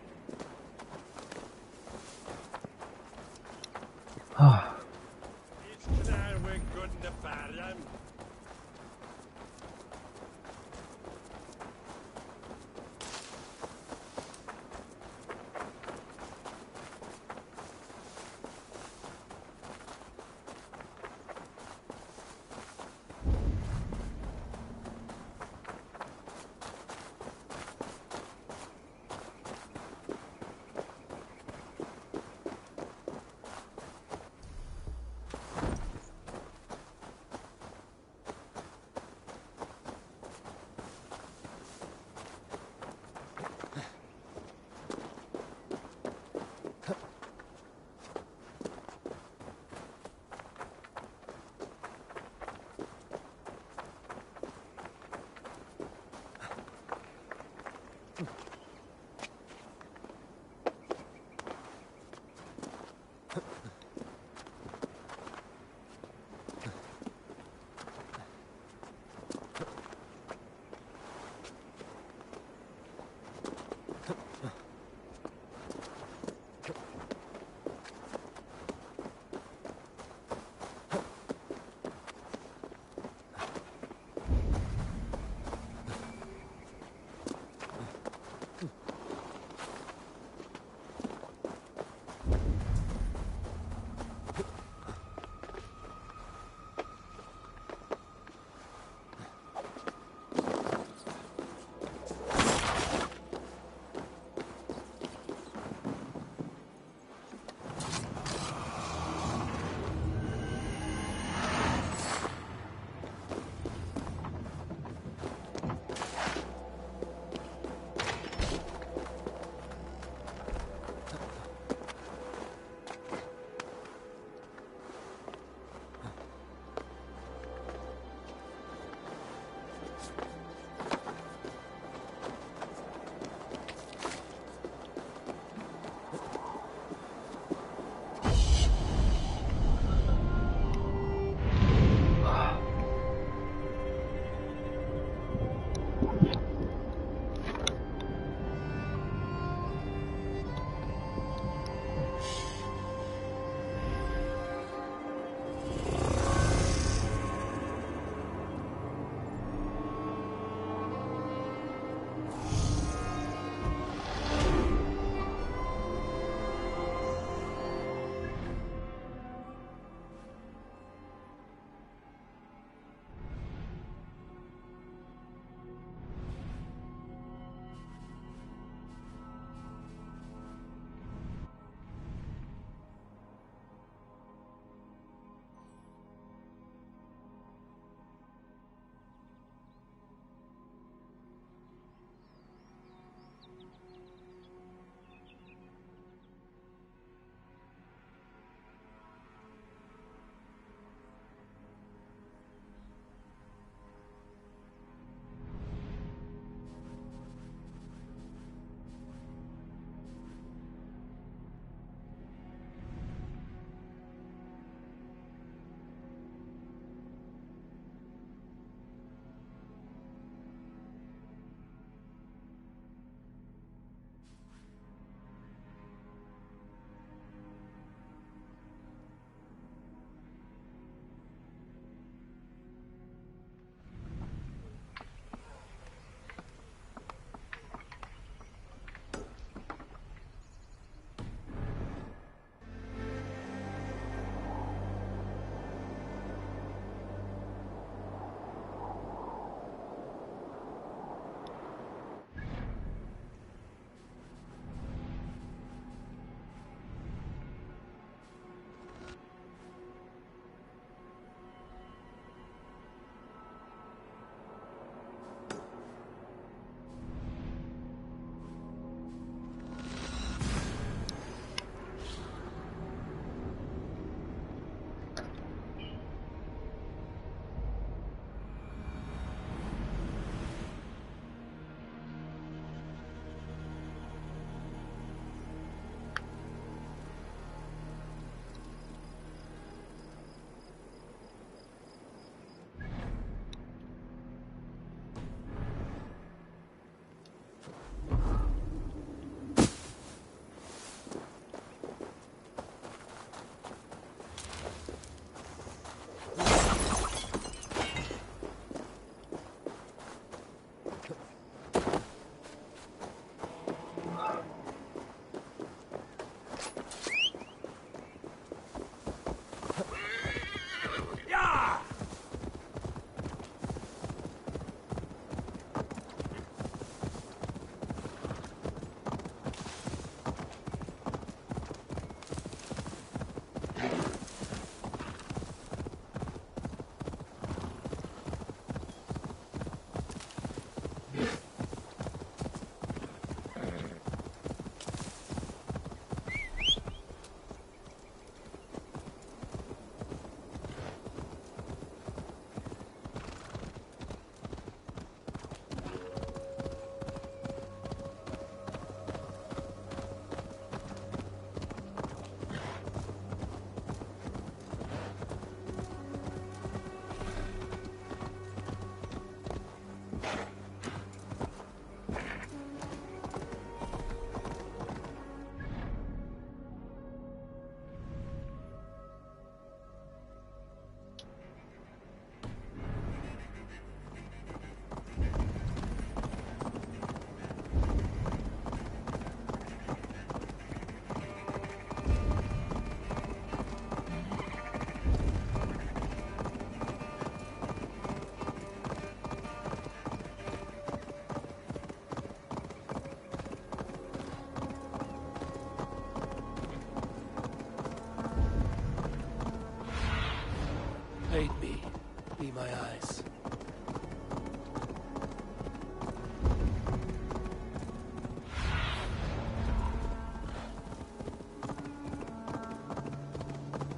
be my eyes.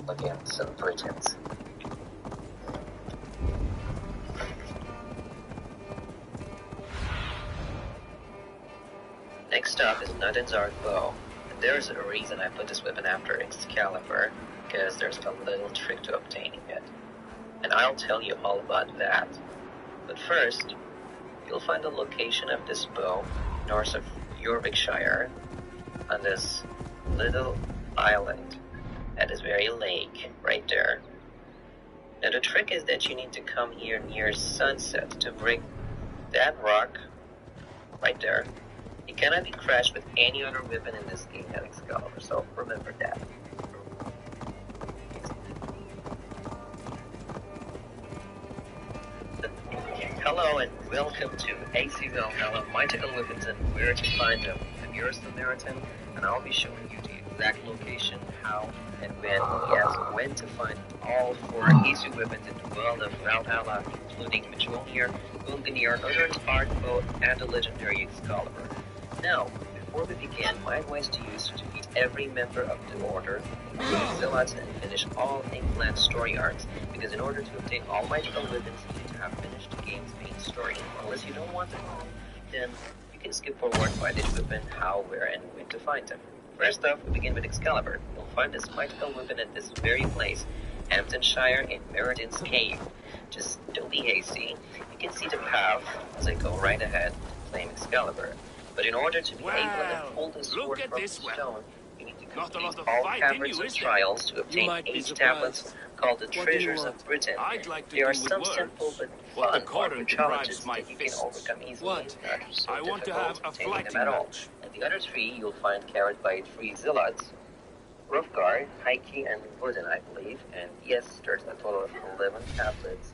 Against some Britons. Next up is Nuden's bow. And there's a reason I put this weapon after Excalibur, because there's a little trick to obtaining it. And I'll tell you all about that. But first, you'll find the location of this bow north of Yorkshire on this little island at this very lake right there. Now the trick is that you need to come here near sunset to break that rock right there. It cannot be crashed with any other weapon in this game than Excalibur, so remember that. Hello and welcome to AC Valhalla, Mythical Weapons and Where to Find Them. I'm your Samaritan, and I'll be showing you the exact location, how, and when, yes, when to find all 4 easy weapons in the world of Valhalla, including Mjolnir, Gungnir, Northern Bow, and the legendary Excalibur. Now, before we begin, my advice to you is to defeat every member of the Order, including Zealots, and finish all England story arcs, because in order to obtain all mythical weapons, you need to have finished the game's main story. Unless you don't want it, then you can skip forward by this weapon, how, where, and when to find them. First off, we begin with Excalibur. You'll find this mythical weapon at this very place, Hamptonshire in Merredin's Cave. Just don't be hasty. You can see the path as I go right ahead to claim Excalibur. But in order to be able to pull the sword from the stone, you need to complete all caverns and trials to obtain 8 tablets called the Treasures of Britain. There are some simple but fun hardware challenges that you can overcome easily, not so difficult obtaining them at all. And the other 3 you'll find carried by 3 Zealots, Hrufgar, Heike, and Wooden, I believe. And yes, there's a total of 11 tablets.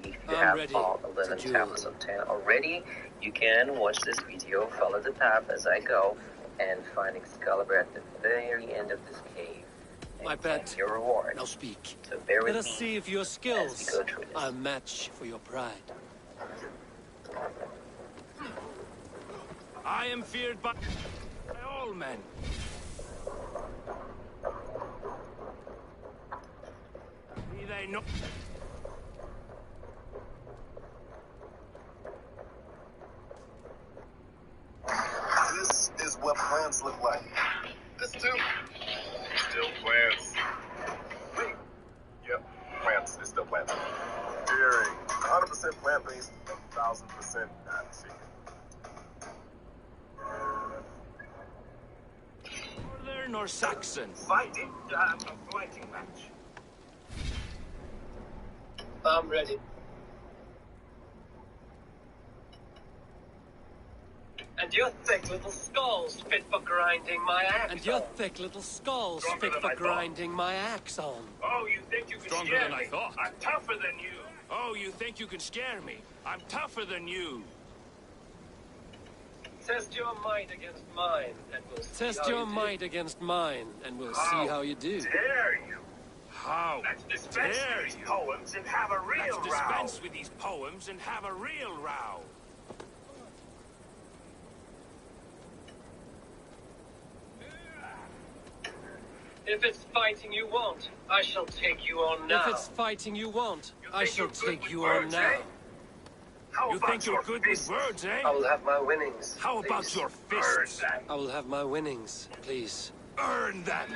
If you have all 11 tablets of 10 already, you can watch this video, follow the path as I go, and find Excalibur at the very end of this cave. My pet, your reward. Now speak. So bear with Let us me see if your skills go through this. are a match for your pride. I am feared by all men. Be they not... This is what plants look like. This too. Still plants. Wait. Yep, plants. It's still plants. Dairy. 100% plant-based, 1,000% not chicken. Northern or Saxon? Fighting? A fighting match. I'm ready. And your thick little skulls fit for grinding my axe. And your thick little skulls fit for grinding my axe on. Oh, you think you can Stronger scare than me? I thought. I'm tougher than you. Oh, you think you can scare me? I'm tougher than you. Test your might against mine, and we'll see Test how your you do. might against mine, and we'll see how you do. Dare you? How Let's dispense dare with these you? poems and have a real Let's row. dispense with these poems and have a real row. If it's fighting you want, I shall take you on now. If it's fighting you want, I shall take you words, on now. eh? How You about think you're your good fists? with words, eh? I will have my winnings. How about please. your fists? I will have my winnings, please. Earn them.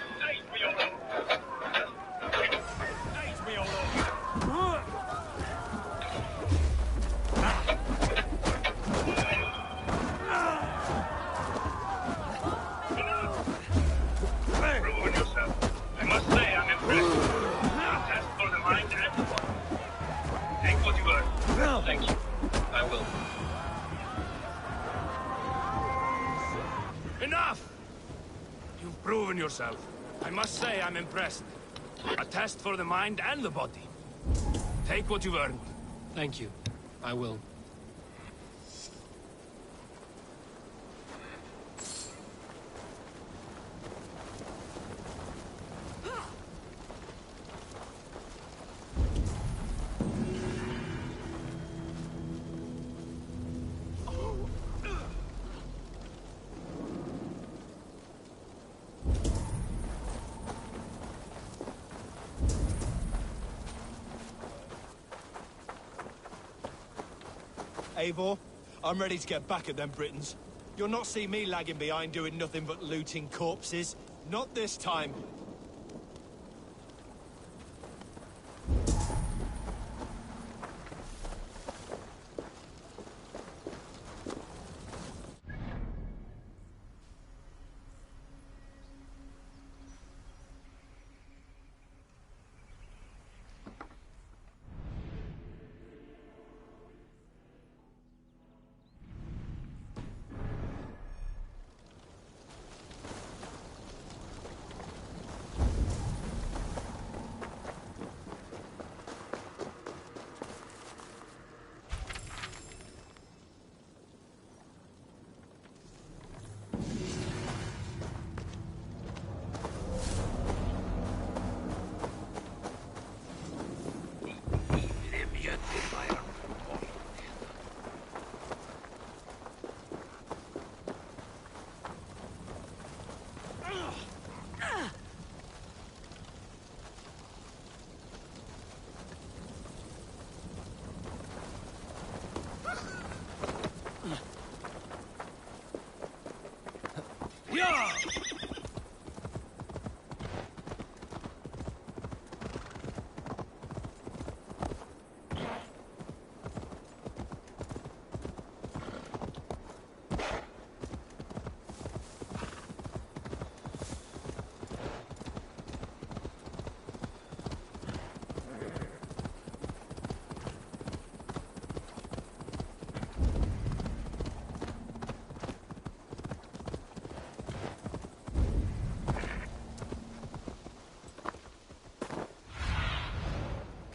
Ruin yourself. I must say I'm impressed. A test for the mind and the body. Take what you earn. Thank you. I will. Enough! You've proven yourself. I must say I'm impressed. A test for the mind and the body. Take what you've earned. Thank you. I will. Eivor, I'm ready to get back at them Britons. You'll not see me lagging behind doing nothing but looting corpses. Not this time.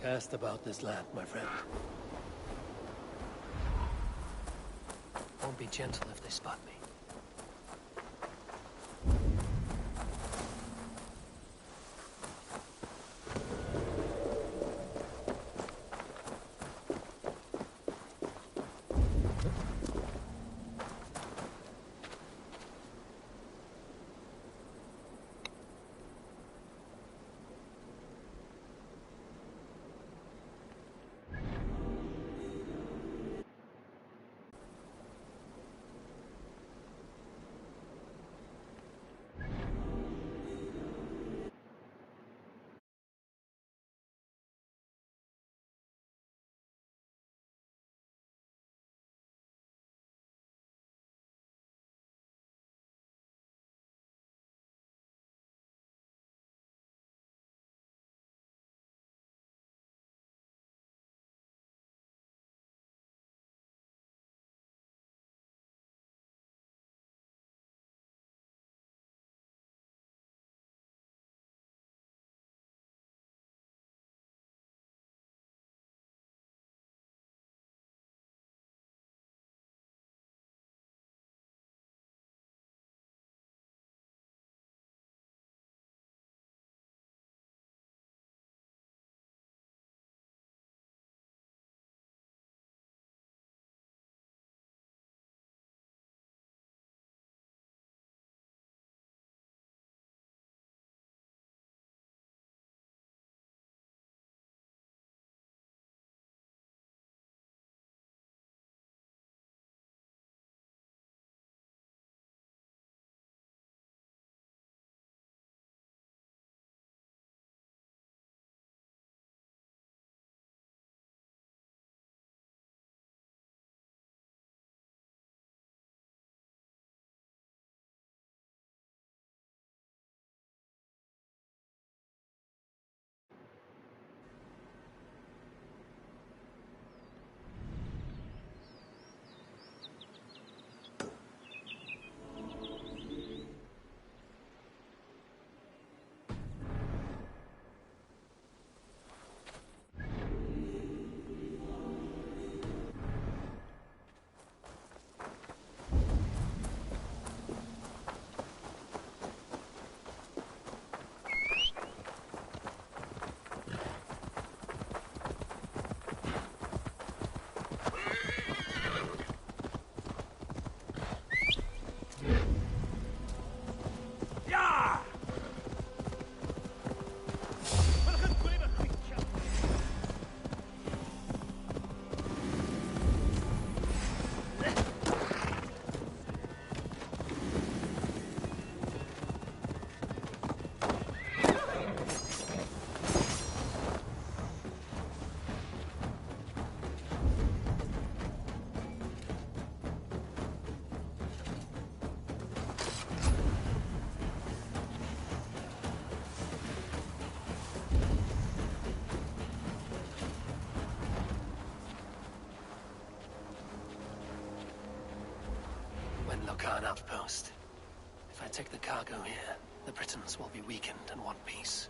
Cast about this land, my friend. Won't be gentle if they spot me. outpost. If I take the cargo here, the Britons will be weakened and want peace.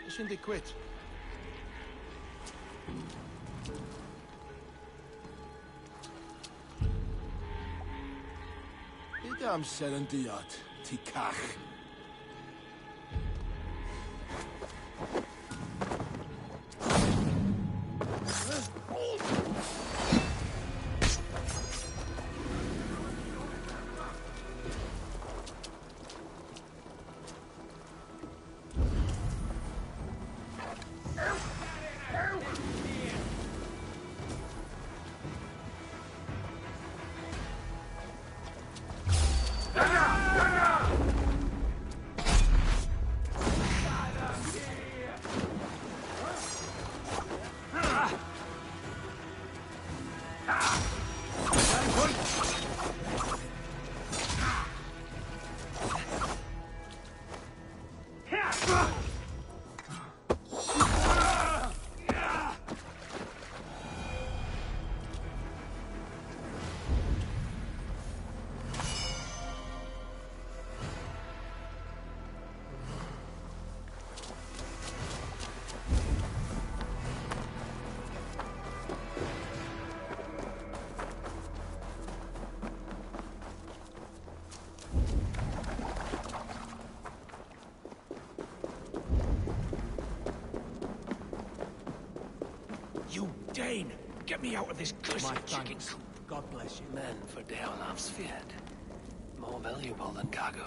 Mission they quit. Idam serendiat, tikach. You Dane! Get me out of this cursed chicken coop! God bless you. Men for Deolav's Fiat. More valuable than cargo.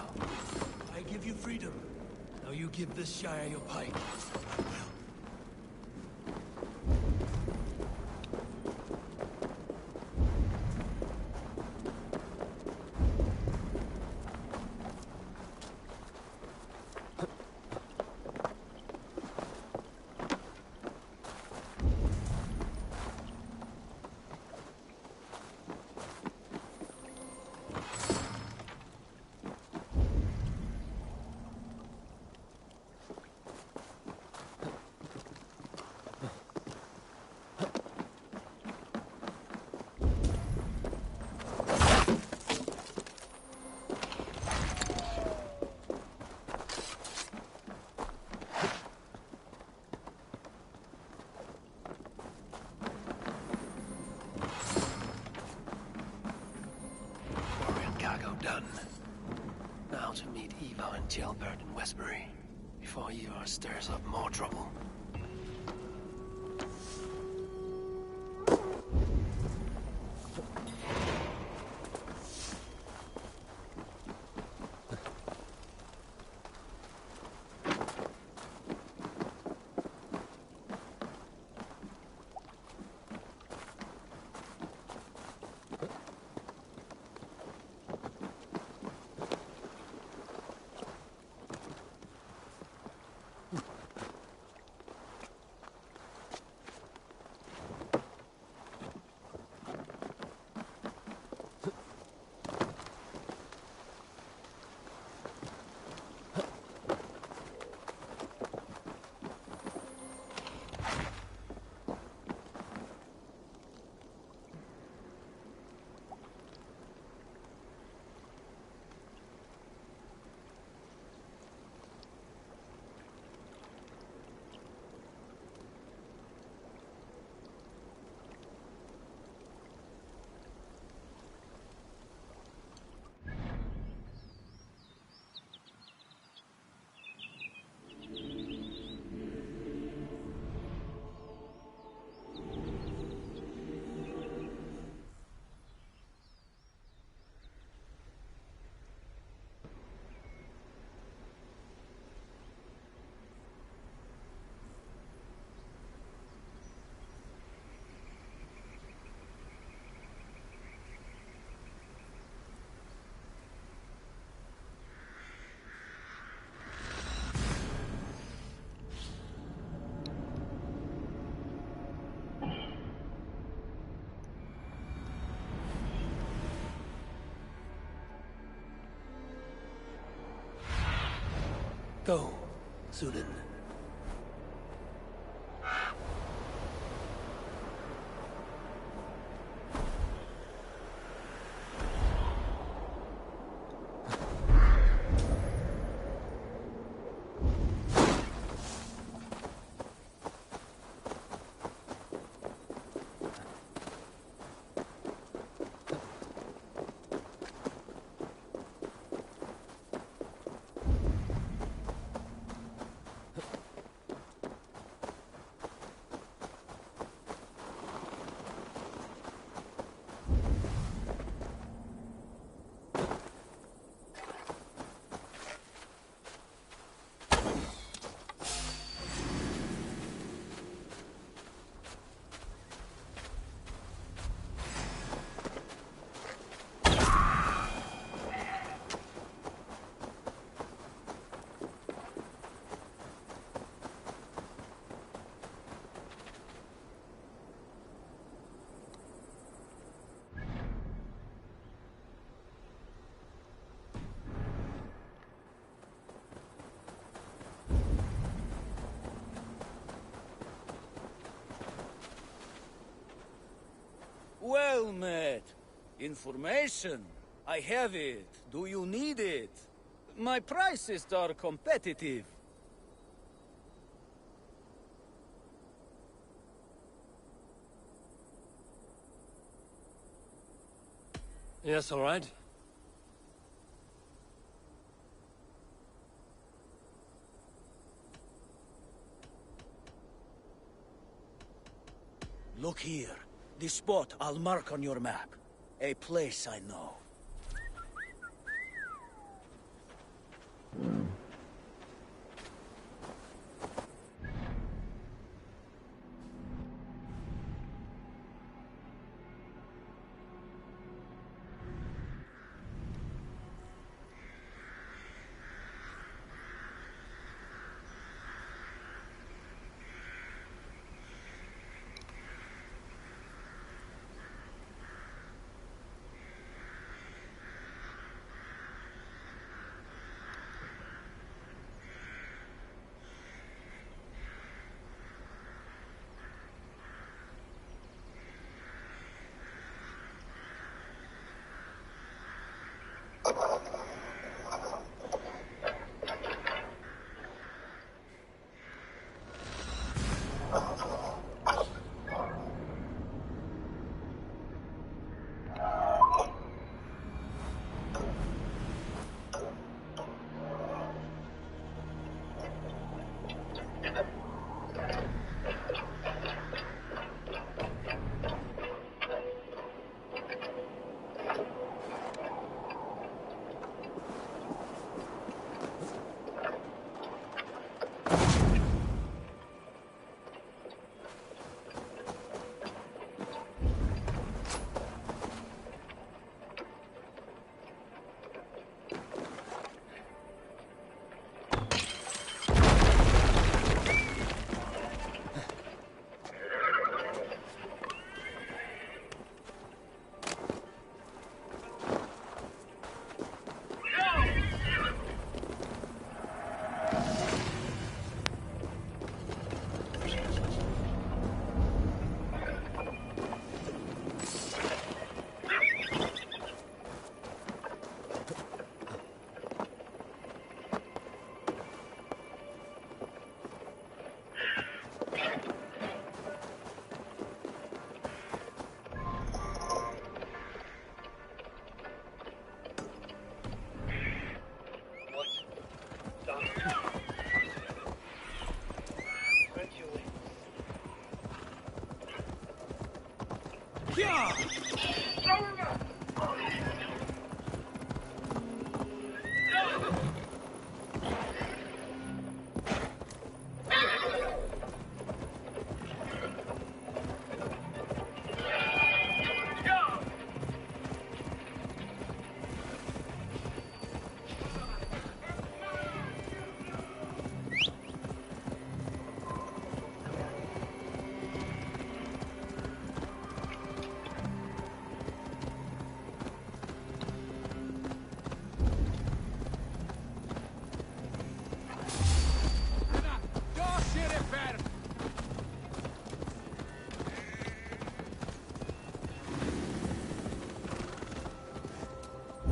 I give you freedom. Now you give this Shire your pike. Eva and Gelbert in Westbury, before Eva stirs up more trouble. Go, Sunan. Well met. Information. I have it. Do you need it? My prices are competitive. Yes, all right. Look here. This spot I'll mark on your map. A place I know.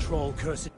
Troll curse.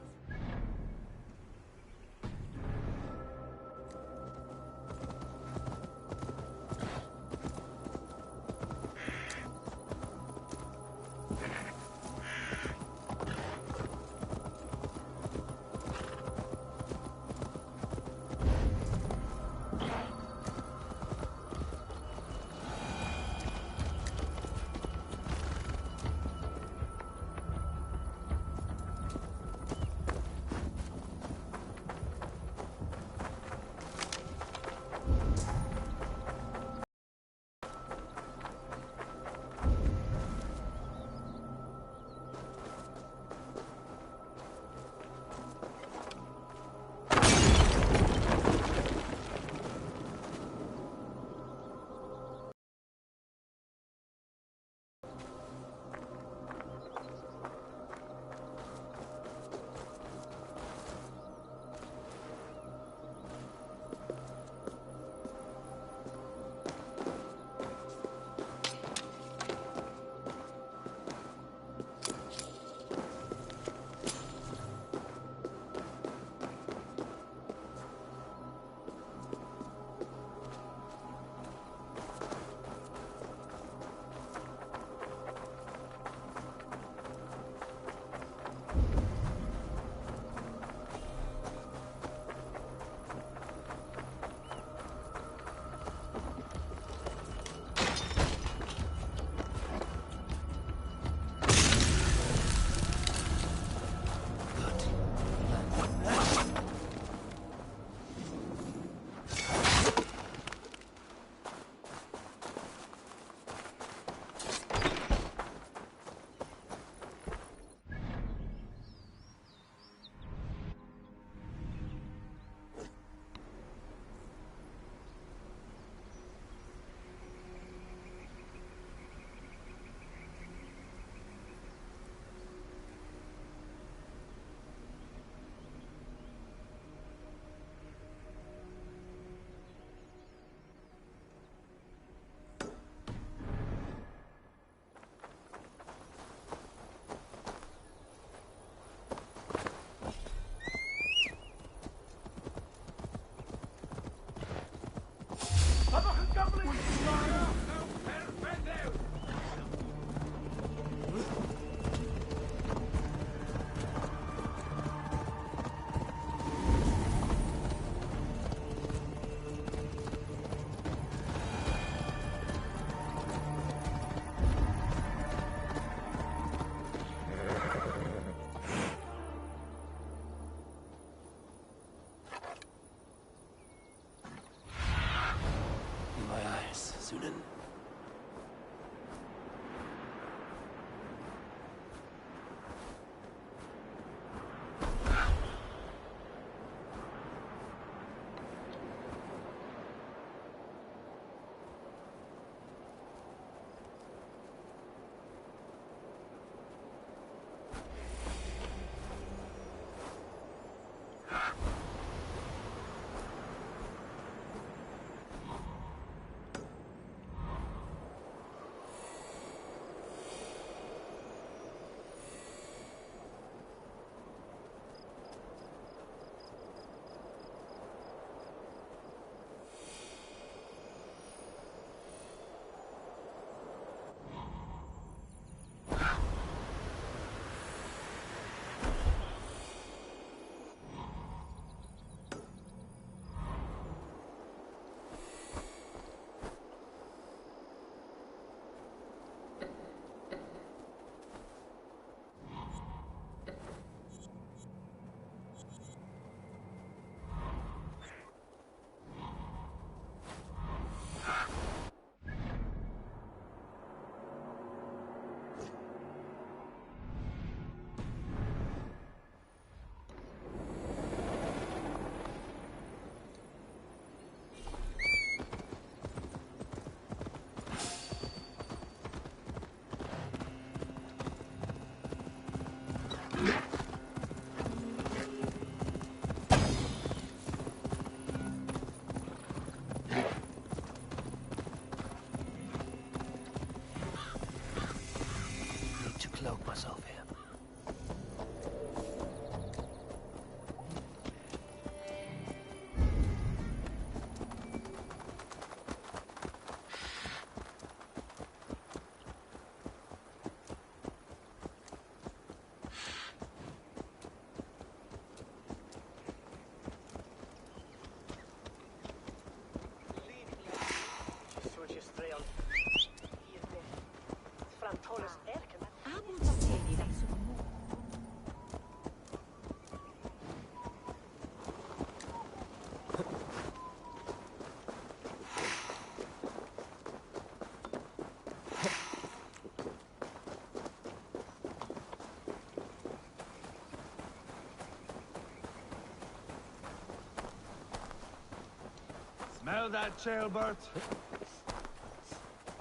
Smell that, Chaelbert?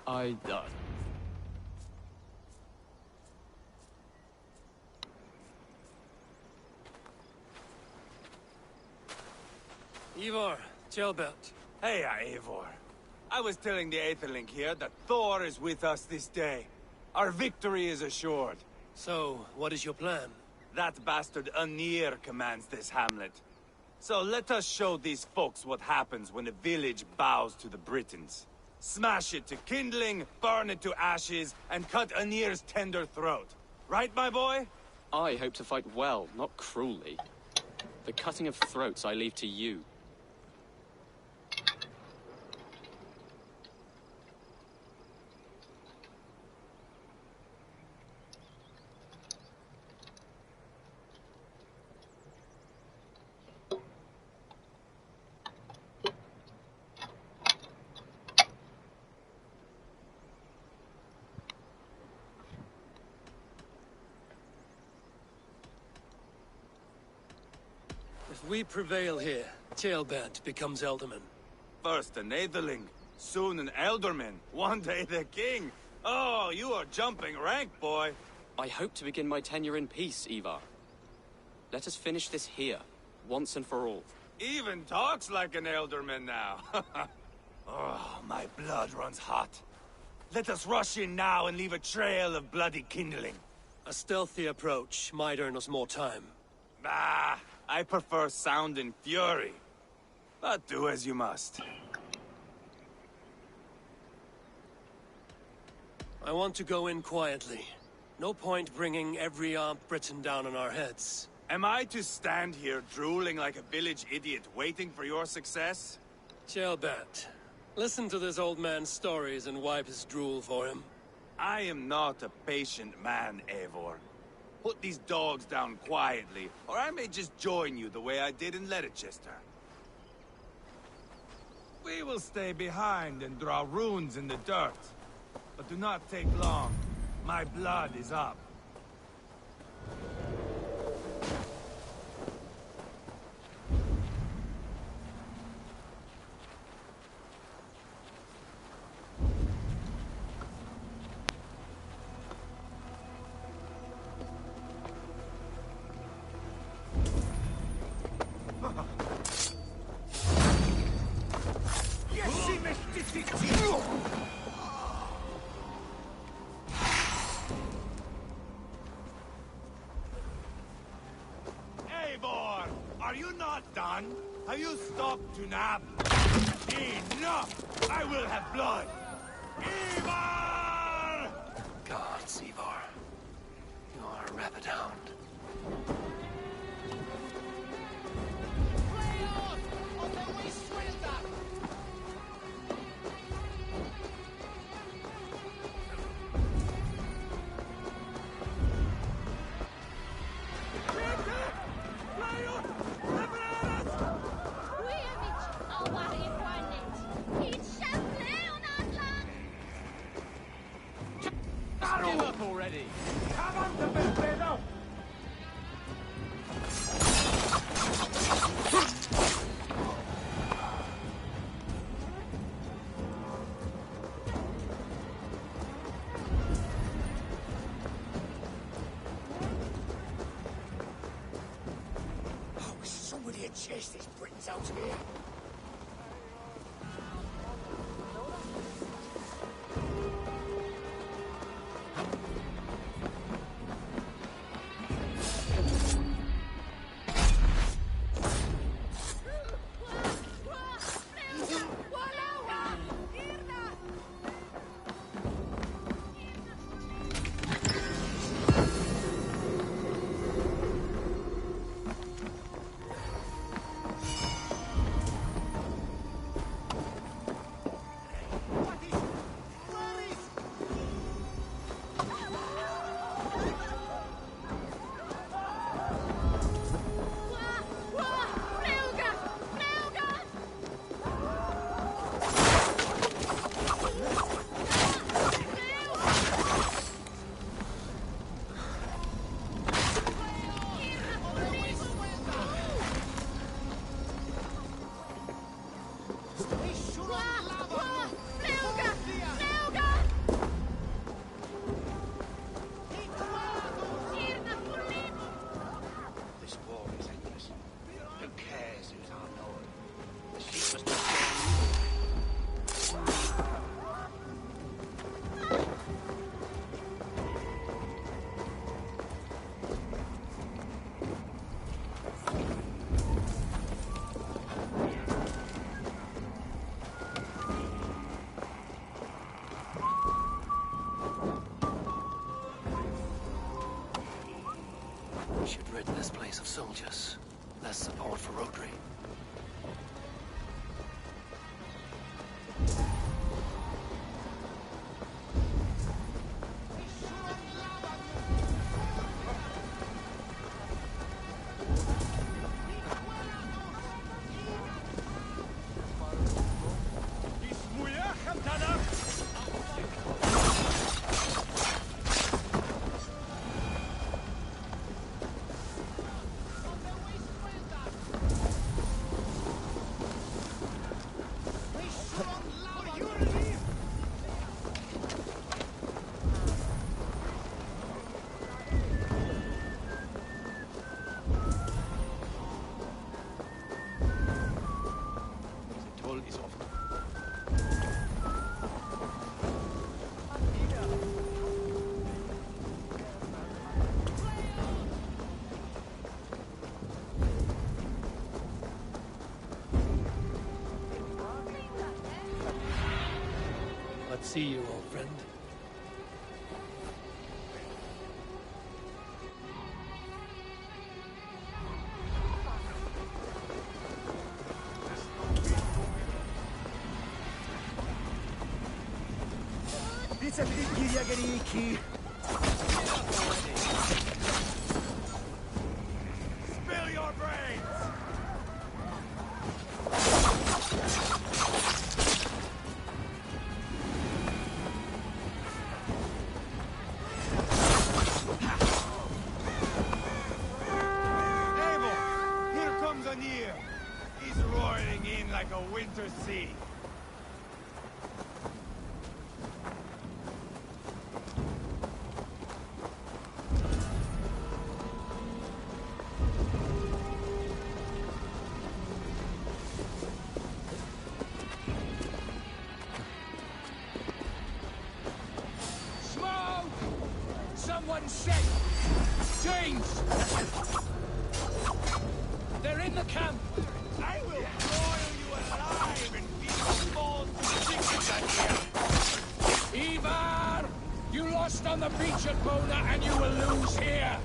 I... Ivar, Chaelbert. Hey, Eivor. I was telling the Aetherling here that Thor is with us this day. Our victory is assured. So, what is your plan? That bastard Anir commands this hamlet. So let us show these folks what happens when a village bows to the Britons. Smash it to kindling, burn it to ashes, and cut Anir's tender throat. Right, my boy? I hope to fight well, not cruelly. The cutting of throats I leave to you. If we prevail here, Chaelbert becomes Elderman. First an Aetherling, soon an Elderman, one day the king. Oh, you are jumping rank, boy. I hope to begin my tenure in peace, Ivar. Let us finish this here, once and for all. Even talks like an Elderman now. Oh, my blood runs hot. Let us rush in now and leave a trail of bloody kindling. A stealthy approach might earn us more time. Ah, I prefer sound and fury. But do as you must. I want to go in quietly. No point bringing every armed Briton down on our heads. Am I to stand here drooling like a village idiot waiting for your success? Chaelbert, listen to this old man's stories and wipe his drool for him. I am not a patient man, Eivor. Put these dogs down quietly, or I may just join you the way I did in Leicester. We will stay behind and draw runes in the dirt. But do not take long. My blood is up. Eivor, are you not done? Have you stopped to nap? Enough! I will have blood! Ivar! Gods, Ivar. You are a rabid hound. Give up already! I wish somebody had chased these Britons out of here. rid this place of soldiers. Less support for Rodri. Let's see you, old friend. Spill your brains! Abel, here comes Anir. He's roaring in like a winter sea. Smoke! Someone said! James! They're in the camp! I will broil you alive and feed your balls to chickens here. Ivar! You lost on the beach at Bona and you will lose here!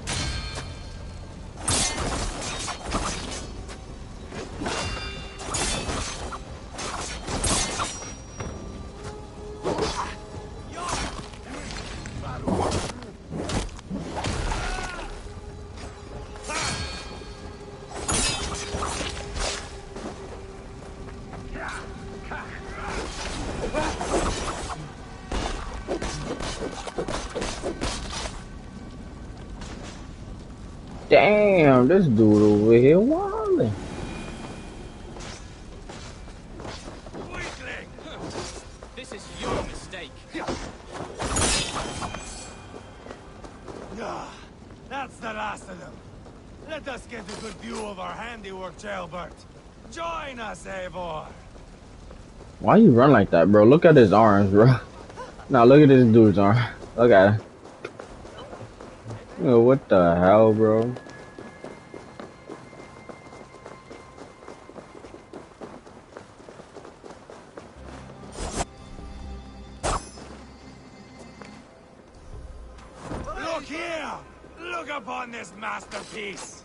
Damn, this dude over here wildin'. This is your mistake. Ah, that's the last of them. Let us get a good view of our handiwork, Jailbert. Join us, Eivor. Why you run like that, bro? Look at his arms, bro. Now look at this dude's arm. Look at him. Yo, what the hell, bro? Look here! Look upon this masterpiece!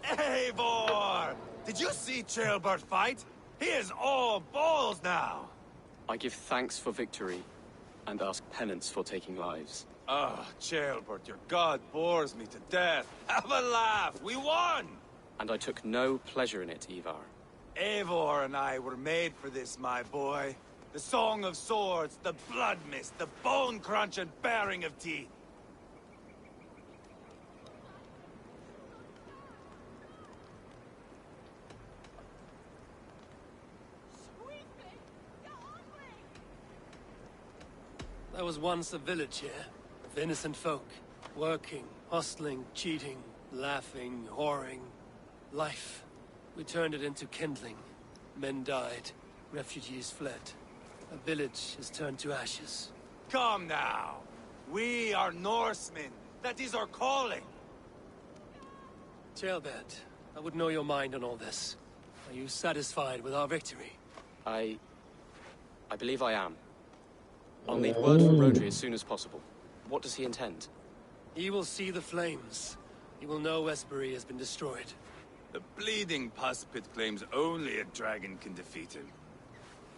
Eivor! Did you see Jailbert fight? He is all balls now! I give thanks for victory, and ask penance for taking lives. Ah, Jailbert, your god bores me to death. Have a laugh! We won! And I took no pleasure in it, Ivar. Eivor and I were made for this, my boy. The song of swords, the blood mist, the bone crunch and baring of teeth. There was once a village here, of innocent folk, working, hustling, cheating, laughing, whoring. Life. We turned it into kindling. Men died, refugees fled. A village is turned to ashes. Come now. We are Norsemen. That is our calling. Jailbert, I would know your mind on all this. Are you satisfied with our victory? I believe I am. I'll need word from Rodri as soon as possible. What does he intend? He will see the flames. He will know Espery has been destroyed. The bleeding puspit claims only a dragon can defeat him.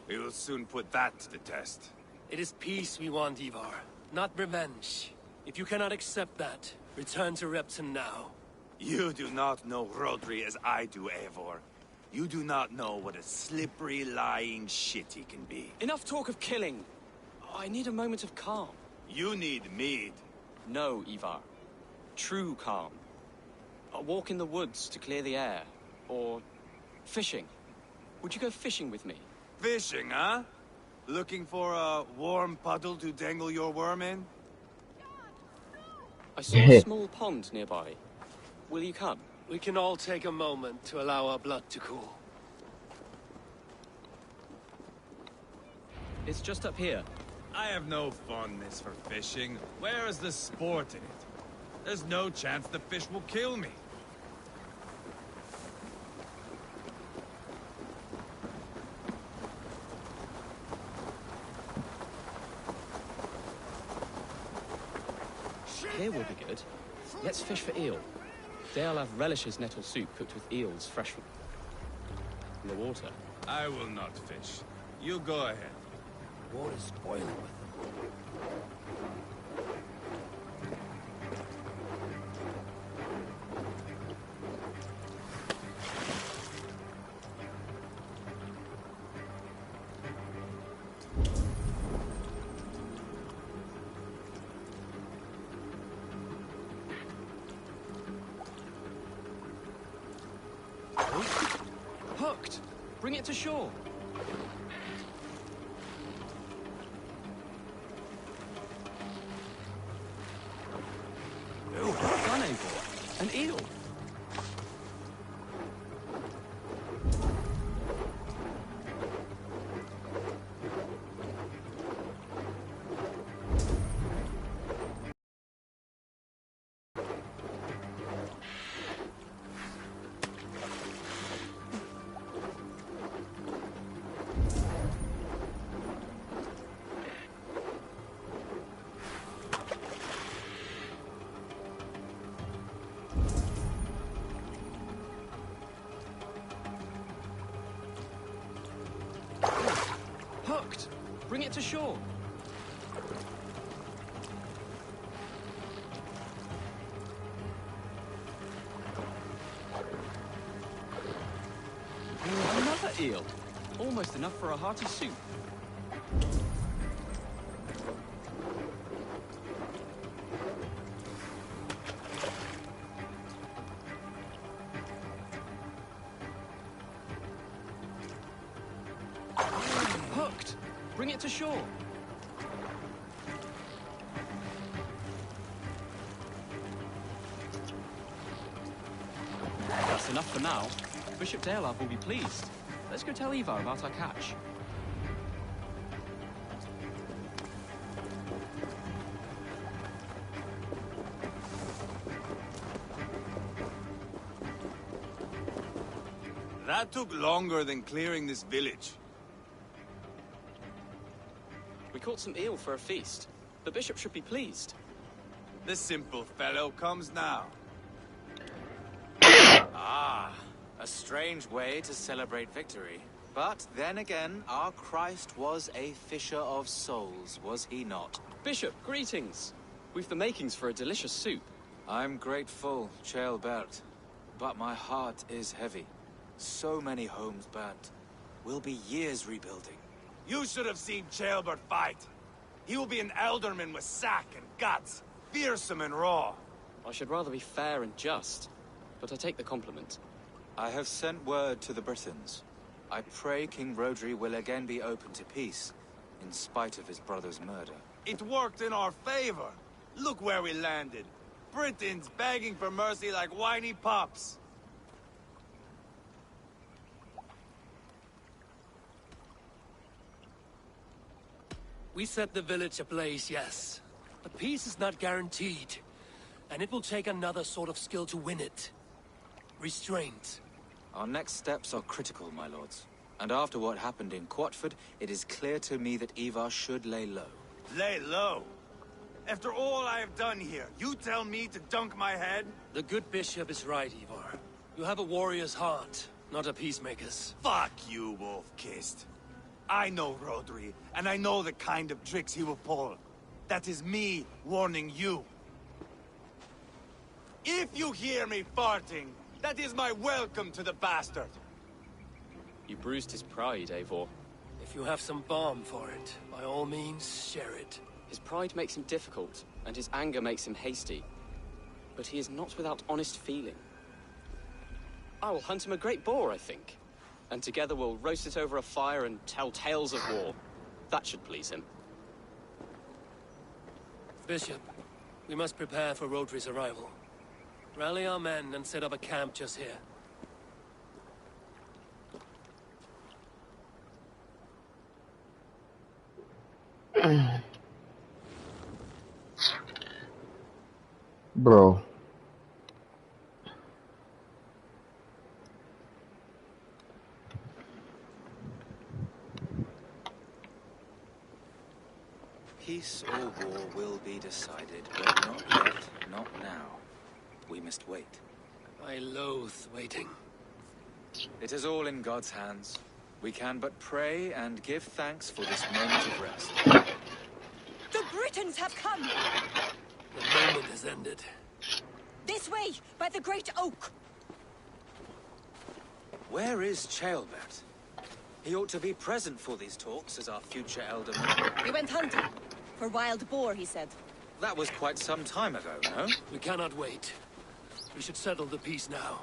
We will soon put that to the test. It is peace we want, Ivar, not revenge. If you cannot accept that, return to Repton now. You do not know Rodri as I do, Eivor. You do not know what a slippery, lying shit he can be. Enough talk of killing. I need a moment of calm. You need mead. No, Ivar. True calm. A walk in the woods to clear the air. Or fishing. Would you go fishing with me? Fishing, huh? Looking for a warm puddle to dangle your worm in? I saw a small pond nearby. Will you come? We can all take a moment to allow our blood to cool. It's just up here. I have no fondness for fishing. Where is the sport in it? There's no chance the fish will kill me. Here will be good. Let's fish for eel. Deolav relishes nettle soup cooked with eels fresh from the water. I will not fish. You go ahead. Water is boiling with them. Hooked! Bring it to shore. Done, Eivor. An eel. Hooked! Bring it to shore. Another eel. Almost enough for a hearty soup. Hooked! Bring it to shore. That's enough for now. Bishop Deolav will be pleased. Let's go tell Ivar about our catch. That took longer than clearing this village. We caught some eel for a feast. The bishop should be pleased. The simple fellow comes now. Ah, a strange way to celebrate victory. But then again, our Christ was a fisher of souls, was he not? Bishop, greetings. We've the makings for a delicious soup. I'm grateful, Ceolbert, but my heart is heavy. So many homes burnt. We'll be years rebuilding. You should have seen Ceolbert fight. He will be an alderman with sack and guts, fearsome and raw. I should rather be fair and just, but I take the compliment. I have sent word to the Britons. I pray King Rodri will again be open to peace, in spite of his brother's murder. It worked in our favor. Look where we landed. Britons begging for mercy like whiny pups. We set the village ablaze, yes. But peace is not guaranteed. And it will take another sort of skill to win it. Restraint. Our next steps are critical, my lords. And after what happened in Quatford, it is clear to me that Ivar should lay low. Lay low? After all I have done here, you tell me to dunk my head? The good bishop is right, Ivar. You have a warrior's heart, not a peacemaker's. Fuck you, Wolf-Kissed. I know Rodri, and I know the kind of tricks he will pull. That is me warning you. If you hear me farting, that is my welcome to the bastard. You bruised his pride, Eivor. If you have some balm for it, by all means, share it. His pride makes him difficult, and his anger makes him hasty. But he is not without honest feeling. I will hunt him a great boar, I think. And together we'll roast it over a fire and tell tales of war. That should please him. Bishop, we must prepare for Rodri's arrival. Rally our men and set up a camp just here. Bro. Peace or war will be decided, but not yet, not now. We must wait. I loathe waiting. It is all in God's hands. We can but pray and give thanks for this moment of rest. The Britons have come! The moment has ended. This way, by the great oak! Where is Ceolbert? He ought to be present for these talks as our future elderman. He went hunting. For wild boar, he said. That was quite some time ago, no? We cannot wait. We should settle the peace now.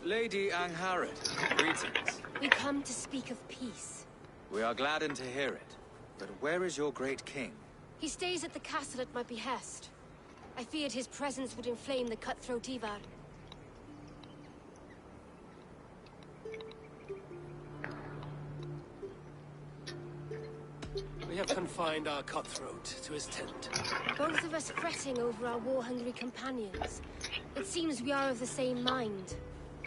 Lady Angharad, greetings. We come to speak of peace. We are gladdened to hear it. But where is your great king? He stays at the castle at my behest. I feared his presence would inflame the cutthroat Ivar. We have confined our cutthroat to his tent. Both of us fretting over our war-hungry companions. It seems we are of the same mind.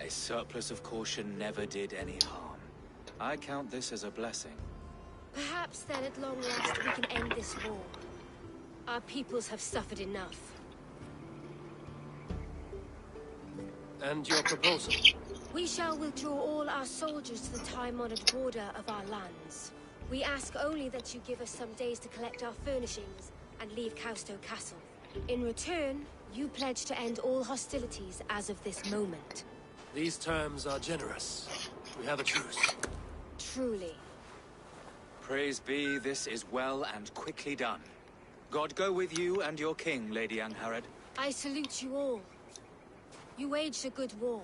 A surplus of caution never did any harm. I count this as a blessing. Perhaps then at long last we can end this war. Our peoples have suffered enough. And your proposal? We shall withdraw all our soldiers to the time-honored border of our lands. We ask only that you give us some days to collect our furnishings and leave Causto Castle. In return, you pledge to end all hostilities as of this moment. These terms are generous. We have a truce. Truly. Praise be, this is well and quickly done. God go with you and your king, Lady Angharad. I salute you all. You waged a good war.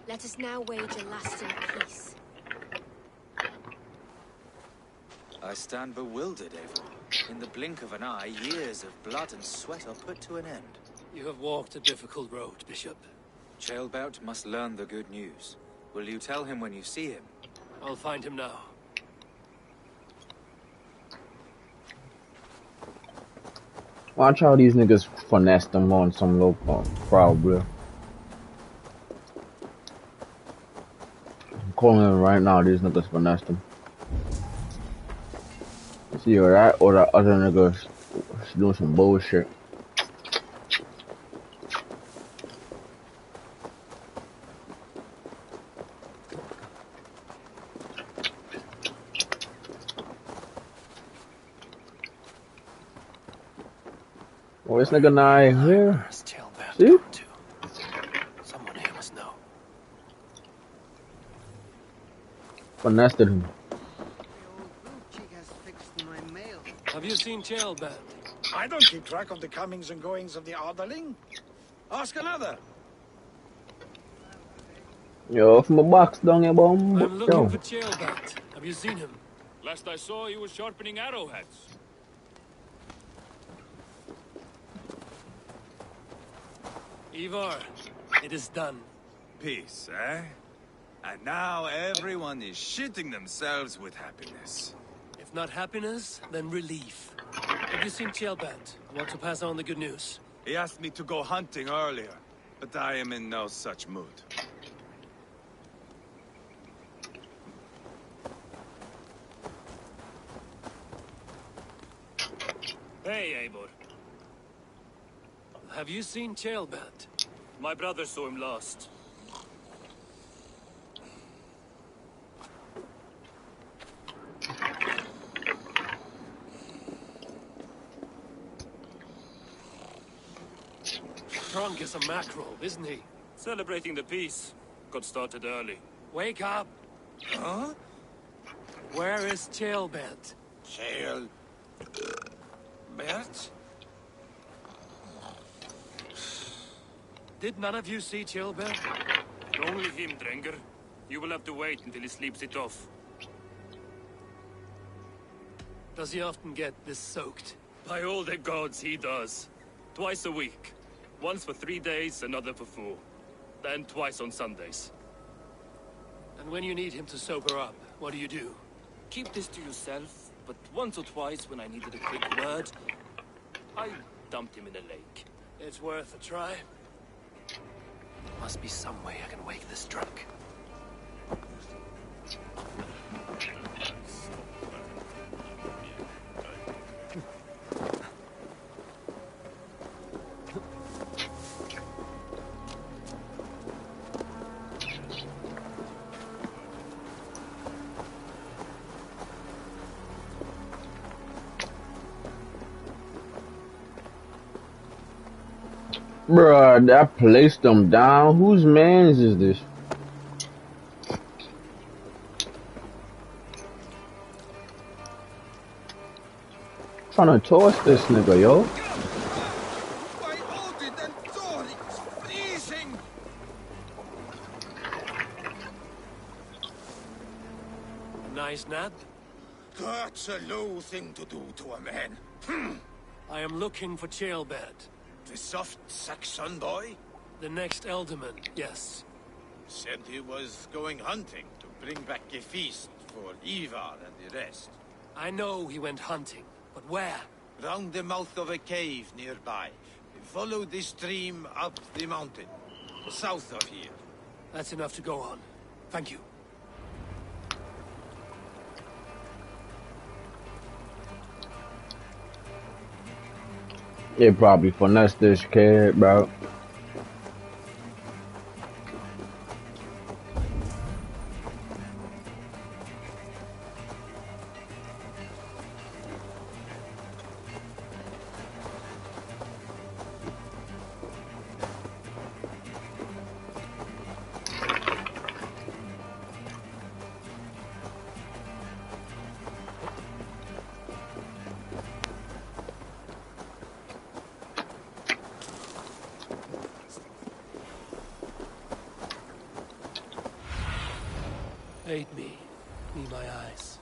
Let us now wage a lasting peace. I stand bewildered, Eivor. In the blink of an eye, years of blood and sweat are put to an end. You have walked a difficult road, Bishop. Ceolbert must learn the good news. Will you tell him when you see him? I'll find him now. Watch how these niggas finesse them on some local crowd, bro. I'm calling them right now, these niggas finesse them. It's either that or the other niggas doing some bullshit. Oh, this nigga not here. See? Someone here must know. Finessed him. Have you seen Ceolbert? I don't keep track of the comings and goings of the Arderling. Ask another. Yo, from a box down here, bum. I'm looking for Ceolbert. Have you seen him? Last I saw, he was sharpening arrowheads. Ivar, it is done. Peace, eh? And now everyone is shitting themselves with happiness. If not happiness, then relief. Have you seen Ceolbert? Want to pass on the good news? He asked me to go hunting earlier, but I am in no such mood. Hey, Eivor. Have you seen Ceolbert? My brother saw him last. Drunk as a mackerel, isn't he? Celebrating the peace. Got started early. Wake up! Huh? Where is Ceolbert? Bert? Did none of you see Ceolbert? Only him, Drenger. You will have to wait until he sleeps it off. Does he often get this soaked? By all the gods, he does. Twice a week. Once for 3 days, another for 4. Then twice on Sundays. And when you need him to sober up, what do? Keep this to yourself, but once or twice when I needed a quick word, I dumped him in a lake. It's worth a try. Must be some way I can wake this drunk. Bruh, I placed them down. Whose mans is this? Trying to toss this nigga, yo. By Odin and Thor, it's freezing! Nice nap? That's a low thing to do to a man. I am looking for Ceolbert. The soft Saxon boy? The next Elderman, yes. Said he was going hunting to bring back a feast for Ivar and the rest. I know he went hunting, but where? Round the mouth of a cave nearby. Follow the stream up the mountain, south of here. That's enough to go on. Thank you. They probably finessed this kid, bro. Aid me. Me my eyes.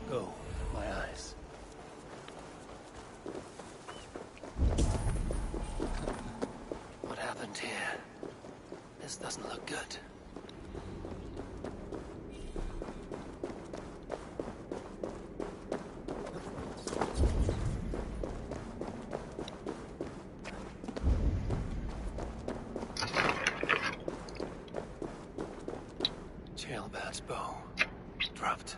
Go, my eyes. What happened here? This doesn't look good. Ceolbert's bow. Dropped.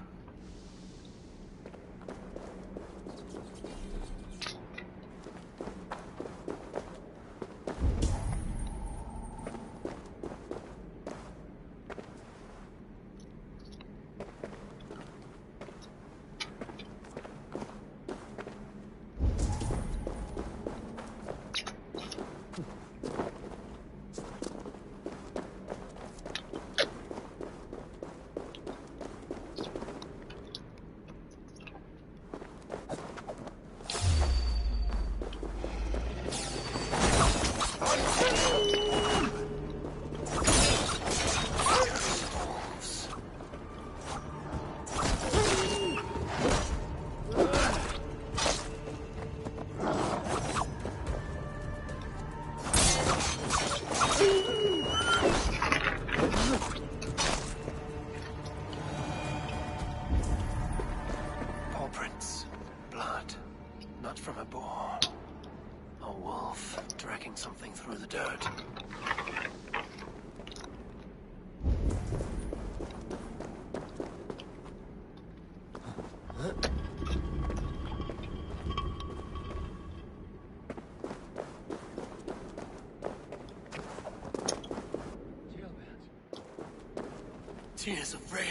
Tears of Freya.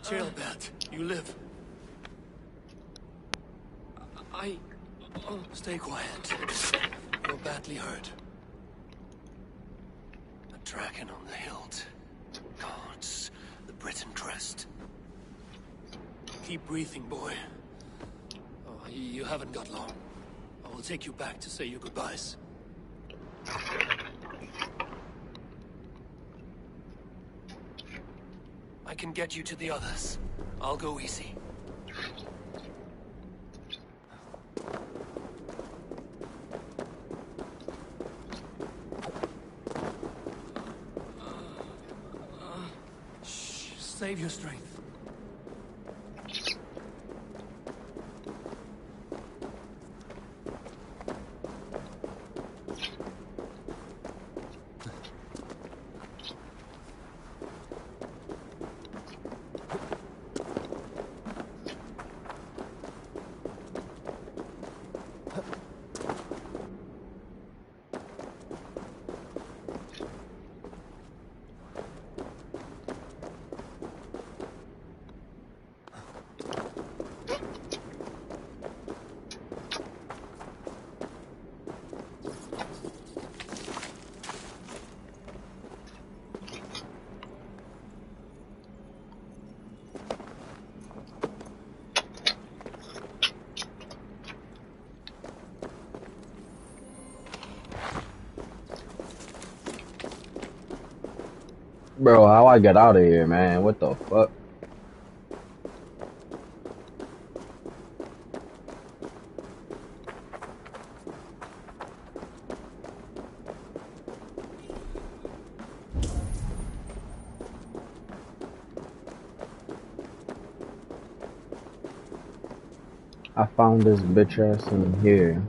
Jailbird, you live. Stay quiet. You're badly hurt. A dragon on the hilt. Guards the Britain crest. Keep breathing, boy. Oh, you haven't got long. I will take you back to say your goodbyes. I can get you to the others. I'll go easy. Save your strength. Bro, how I get out of here, man? What the fuck? I found this bitch ass in here.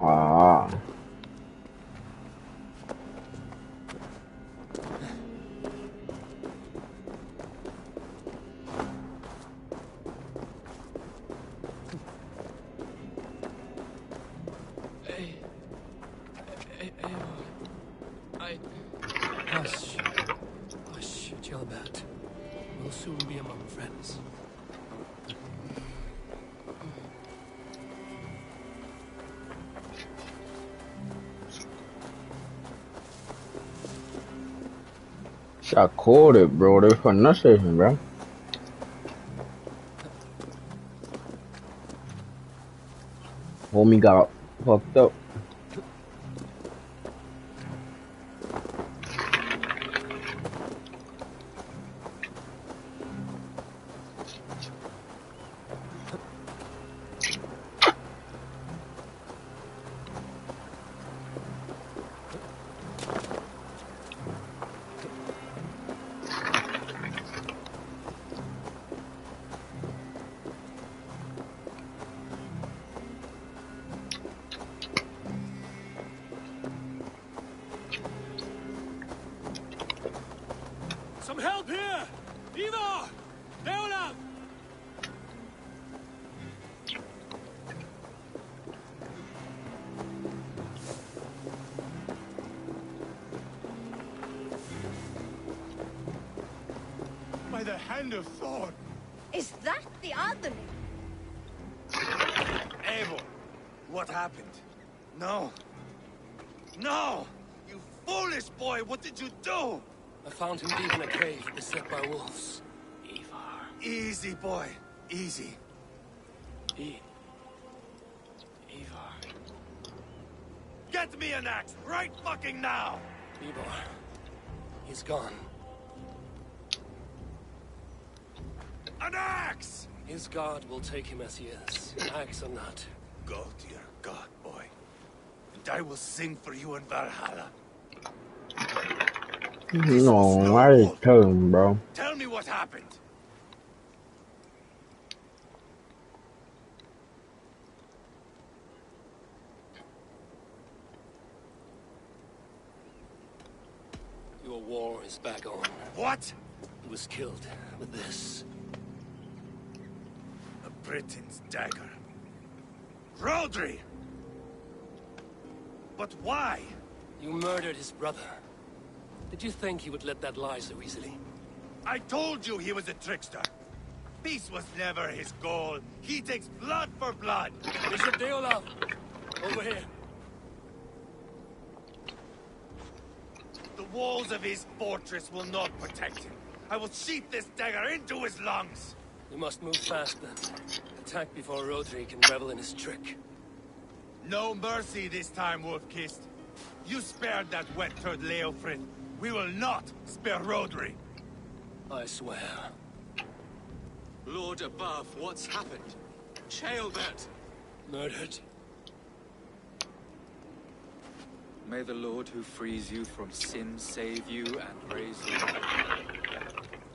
Ah. Hush. Hush, Gilbert. We'll soon be among friends. Shot called it, bro. They for nothing, bro. Homie got fucked up. Some help here! Ivar! Leonard! By the hand of Thor! Is that the other? Eivor, what happened? No. No! You foolish boy, what did you do? I found him deep in a cave beset by wolves. Ivar. Easy, boy. Easy. Ivar. Get me an axe, right fucking now! Ivar. He's gone. An axe! His God will take him as he is, axe or not. Go to your God, boy. And I will sing for you in Valhalla. No, I didn't tell him, bro. Tell me what happened. Your war is back on. What? He was killed with this. A Briton's dagger. Rodri! But why? You murdered his brother. Did you think he would let that lie so easily? I told you he was a trickster. Peace was never his goal. He takes blood for blood. Bishop Deolaf, over here. The walls of his fortress will not protect him. I will sheath this dagger into his lungs. You must move fast then. Attack before Rodri can revel in his trick. No mercy this time, Wolf-Kissed. You spared that wet-turd Leofrid. We will not spare Rodri. I swear. Lord above, what's happened? Ceolbert! Murdered. May the Lord who frees you from sin save you and raise you.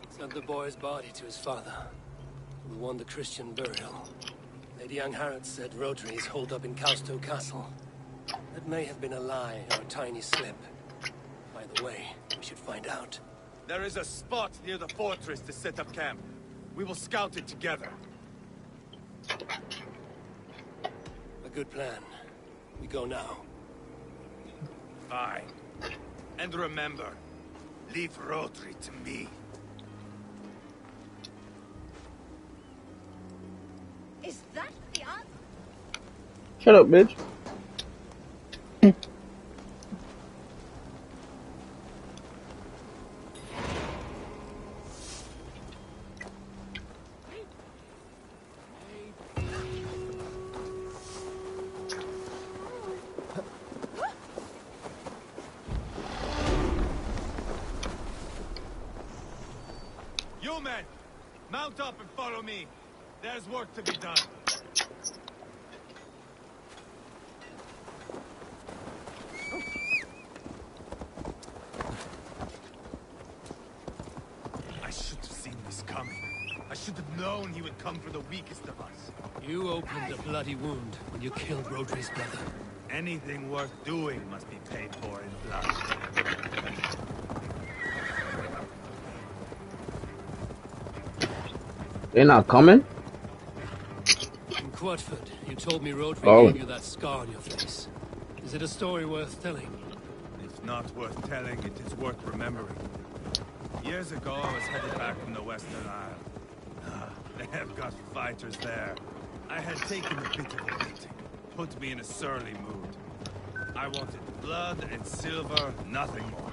Sent the boy's body to his father, who won the Christian burial. Lady Angharad said Rodri is holed up in Causto Castle. That may have been a lie or a tiny slip. By the way, we should find out. There is a spot near the fortress to set up camp. We will scout it together. A good plan. We go now. Fine. And remember, leave Rodri to me. Is that the answer? Shut up, bitch. You men, mount up and follow me. There's work to be done. I should have seen this coming. I should have known he would come for the weakest of us. You opened a bloody wound when you killed Rodri's brother. Anything worth doing must be paid for in blood. They're not coming? In Quatford, you told me Rodri gave you that scar on your face. Is it a story worth telling? If not worth telling, it is worth remembering. Years ago, I was headed back from the Western Isle. They have got fighters there. I had taken a bit of a beating. Put me in a surly mood. I wanted blood and silver, nothing more.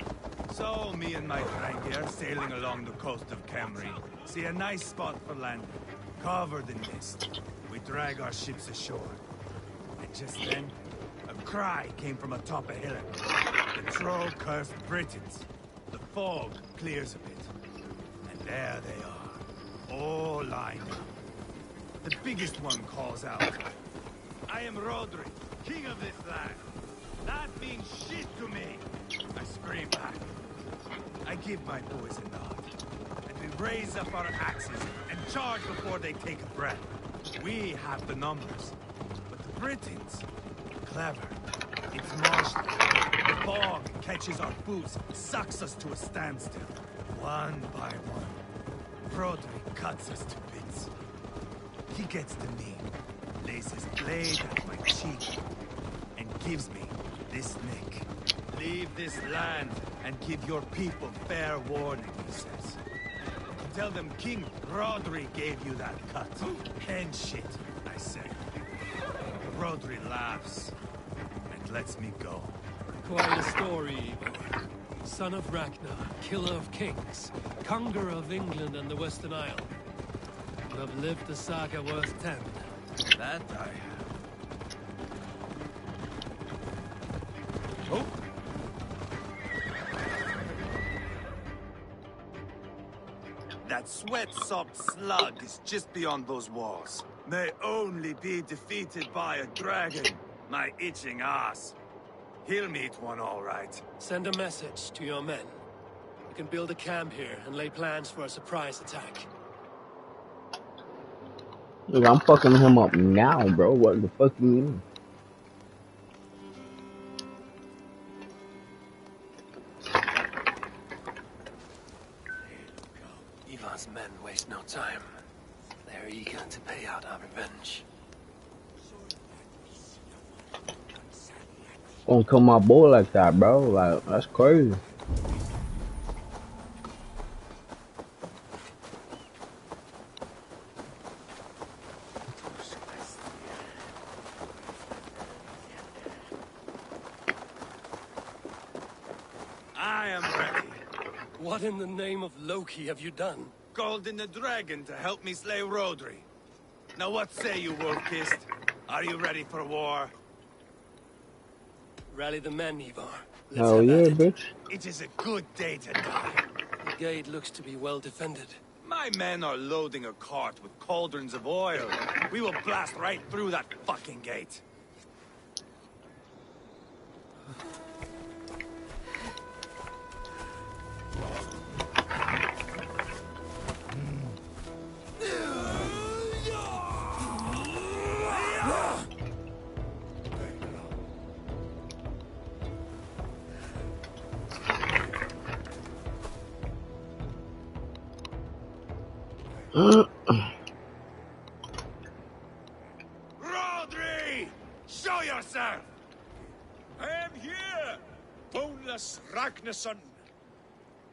So, me and my Frankier sailing along the coast of Camry, see a nice spot for landing, covered in mist. We drag our ships ashore. And just then, a cry came from atop a hillock. The troll-cursed Britons. The fog clears a bit. And there they are, all lined up. The biggest one calls out, "I am Rodri, king of this land. That means shit to me." I scream back. I give my boys a nod. And we raise up our axes and charge before they take a breath. We have the numbers. But the Britons, clever. It's martial. The fog catches our boots, sucks us to a standstill. One by one. Rodri cuts us to bits. He gets to me, lays his blade at my cheek, and gives me this nick. Leave this land and give your people fair warning, he says. Tell them King Rodri gave you that cut. And shit, I say. Rodri laughs and lets me go. Quite a story, Eivor. Son of Ragnar, killer of kings, conqueror of England and the Western Isle. You have lived a saga worth 10. That I have. Oh! That sweat-sopped slug is just beyond those walls. May only be defeated by a dragon. My itching ass. He'll meet one all right. Send a message to your men. We can build a camp here and lay plans for a surprise attack. Look, I'm fucking him up now, bro. What the fuck you mean? Ivar's men waste no time. They're eager to pay out our revenge. Gonna kill my boy like that, bro. Like, that's crazy. I am ready. What in the name of Loki have you done? Called in the dragon to help me slay Rodri. Now what say you, Wolf-Kissed? Are you ready for war? Rally the men, Ivar. Hell yeah, bitch. It is a good day to die. The gate looks to be well defended. My men are loading a cart with cauldrons of oil. We will blast right through that fucking gate. Rodri! Show yourself! I am here! Boneless Ragnarsson!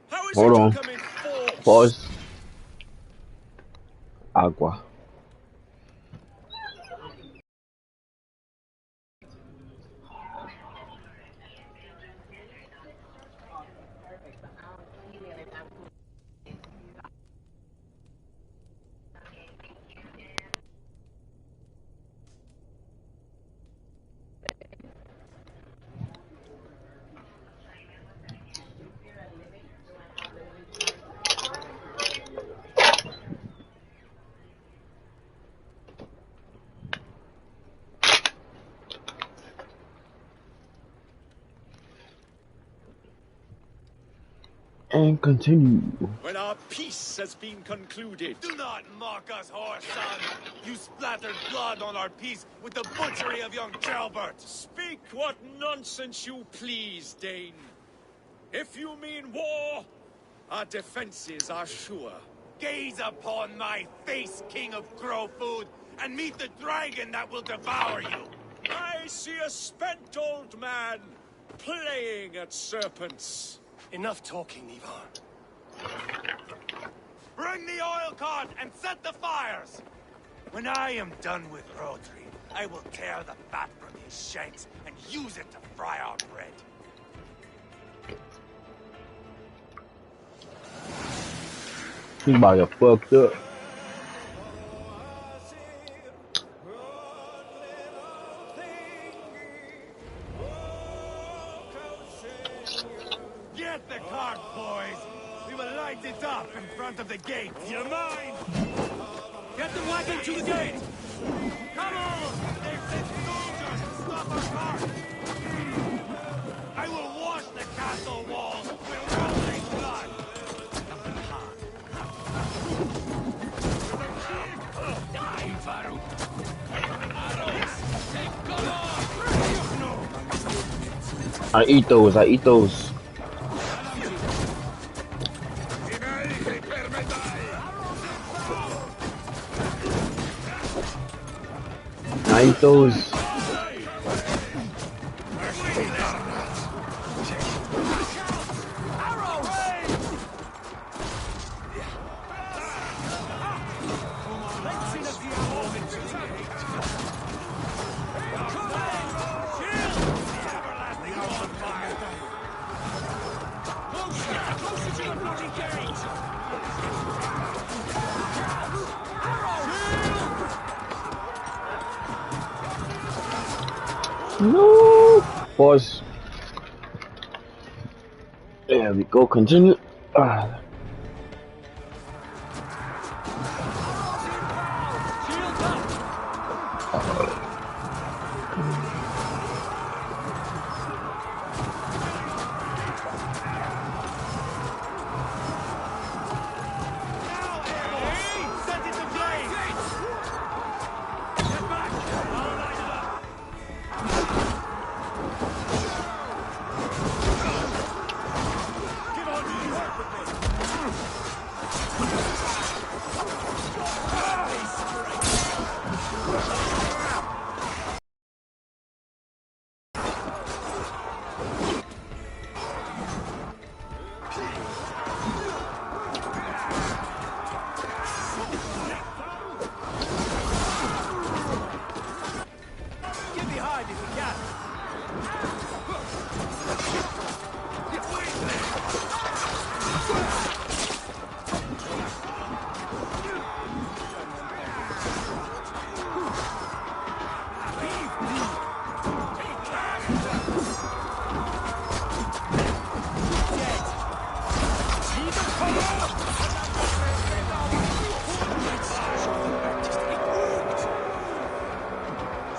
How is Hold it on. you come in force? Pause. Agua. And continue. When our peace has been concluded. Do not mock us, whore son! You splattered blood on our peace with the butchery of young Gelbert! Speak what nonsense you please, Dane. If you mean war, our defenses are sure. Gaze upon my face, king of crow food, and meet the dragon that will devour you! I see a spent old man playing at serpents. Enough talking, Ivar. Bring the oil cart and set the fires! When I am done with Rodri, I will tear the fat from his shanks and use it to fry our bread. He about to get fucked up. Get the cart, boys! We will light it up in front of the gate! You're mine! Get the wagon to the gate! Come on! They've sent soldiers to stop our cart! I will wash the castle walls with Rodri's blood! Die, Farouk! Arrows! Take cover! I eat those. I eat those. No. Pause. There we go. Continue.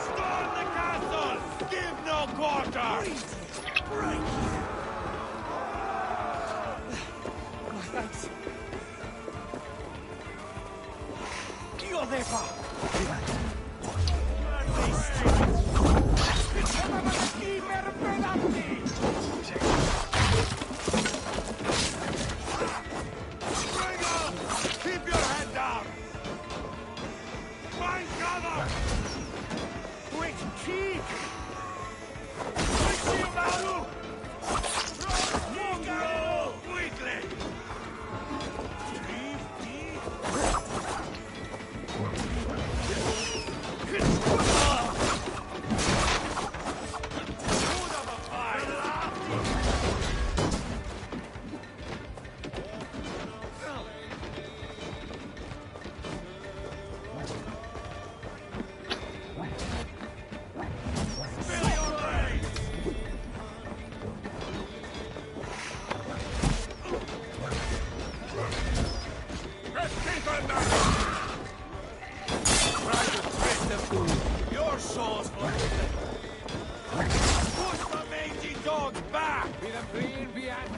Storm the castle! Give no quarter! Thanks. Io defa! Keep your head down! Find cover! Quick, keep! Quick, Maru! Mongrel! Quickly! Your soul's for push the mangy dogs back! Be them clean, Vian.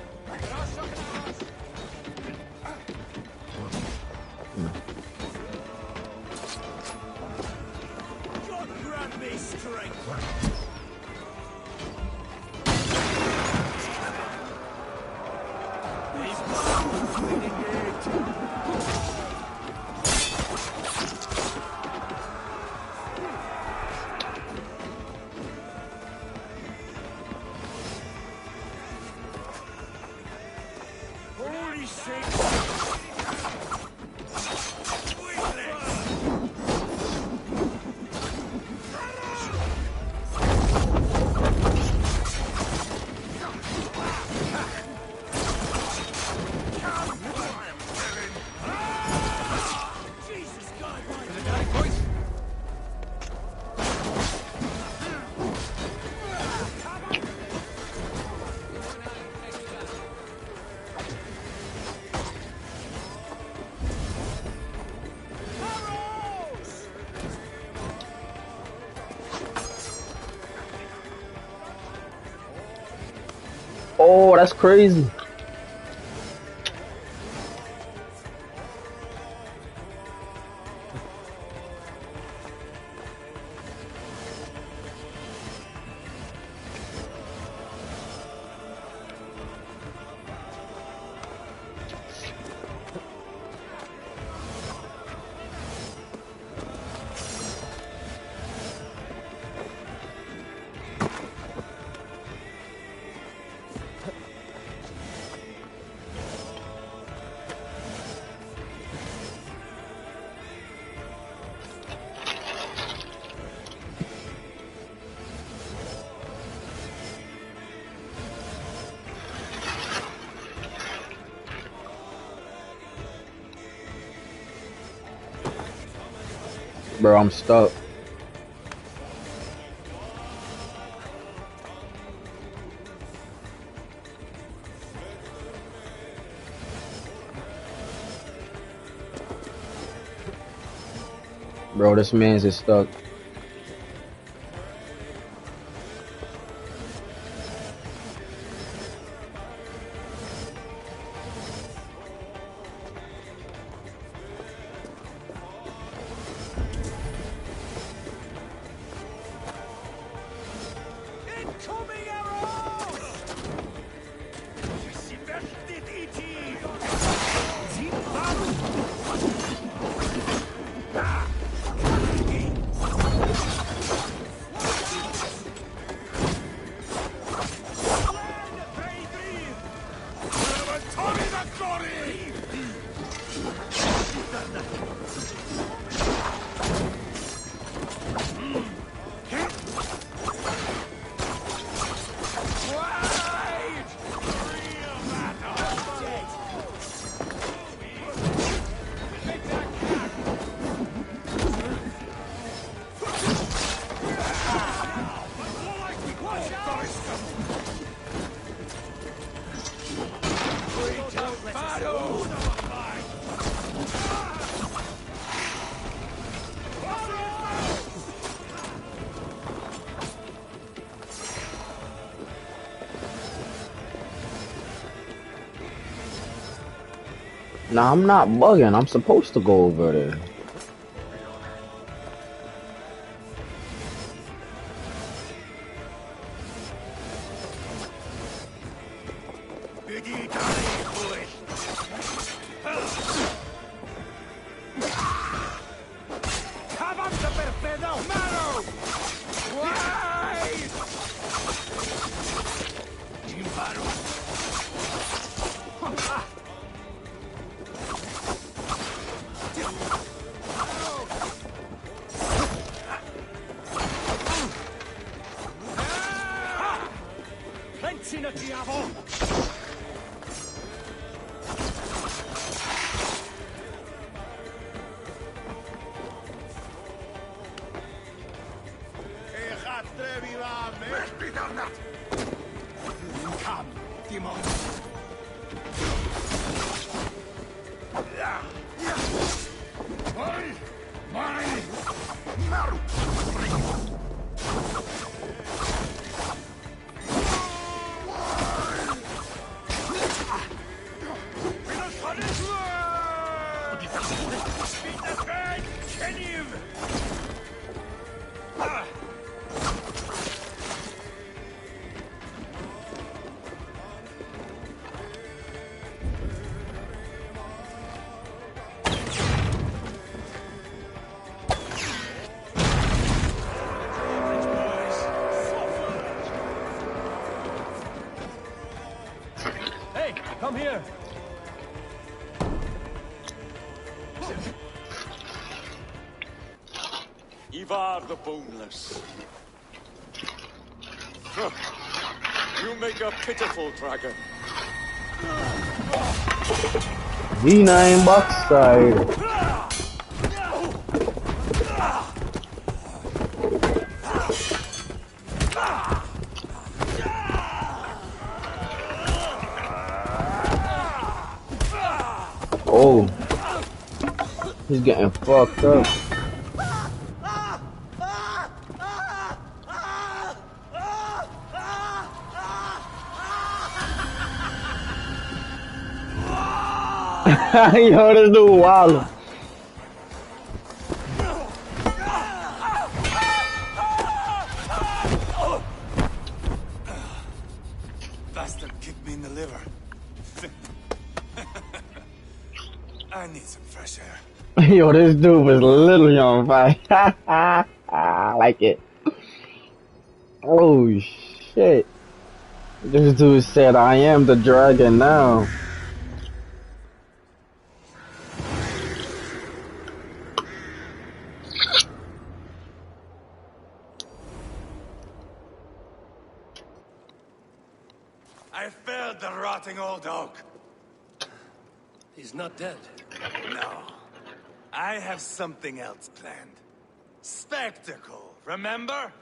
God grant me strength! Holy shit! Oh, that's crazy. Bro, I'm stuck. Bro, this man's is stuck. Incoming arrows! Invested ET! Battle! Nah, I'm not bugging. I'm supposed to go over there. Hey, come here. Ivar the Boneless. Huh. You make a pitiful dragon. V9 Buckside. Oh, he's getting fucked up. Yo, this dude wild. Bastard kicked me in the liver. I need some fresh air. Yo, this dude was literally on fire. I like it. Oh shit. This dude said, I am the dragon now. I failed the rotting old oak. He's not dead. No. I have something else planned. Spectacle, remember?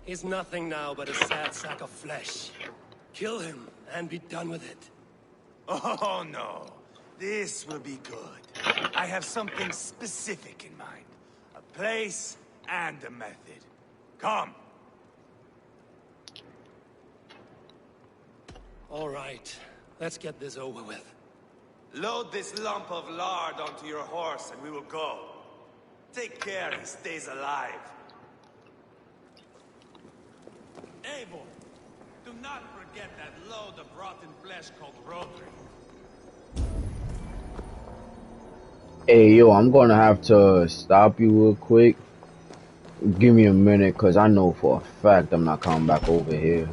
He's nothing now but a sad sack of flesh. Kill him and be done with it. Oh no. This will be good. I have something specific in mind. A place and a method. Come. All right, let's get this over with. Load this lump of lard onto your horse and we will go. Take care he stays alive. Eivor, do not forget that load of rotten flesh called Rodri. Hey, yo, I'm gonna have to stop you real quick. Give me a minute, cause I know for a fact I'm not coming back over here.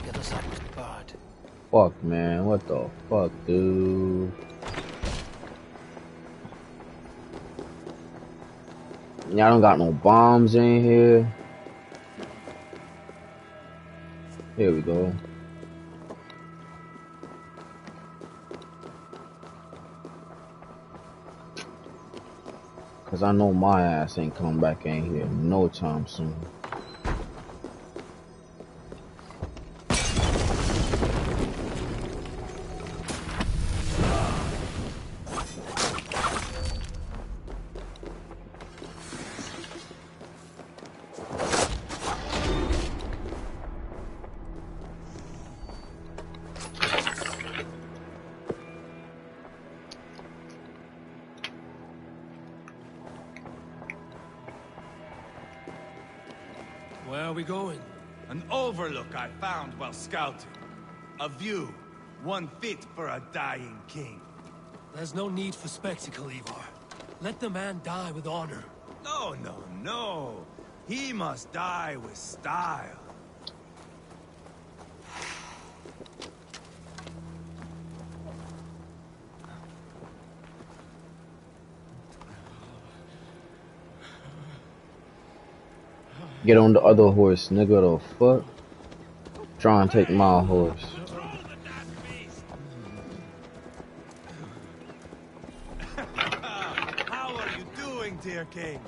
Get us out with the bird. Fuck, man. What the fuck, dude? Y'all don't got no bombs in here. Here we go. Cause I know my ass ain't coming back in here no time soon. Where are we going? An overlook I found while scouting. A view, one fit for a dying king. There's no need for spectacle, Ivar. Let the man die with honor. No, no, no. He must die with style. Get on the other horse, nigga. The fuck? Try and take my horse. How are you doing, dear king?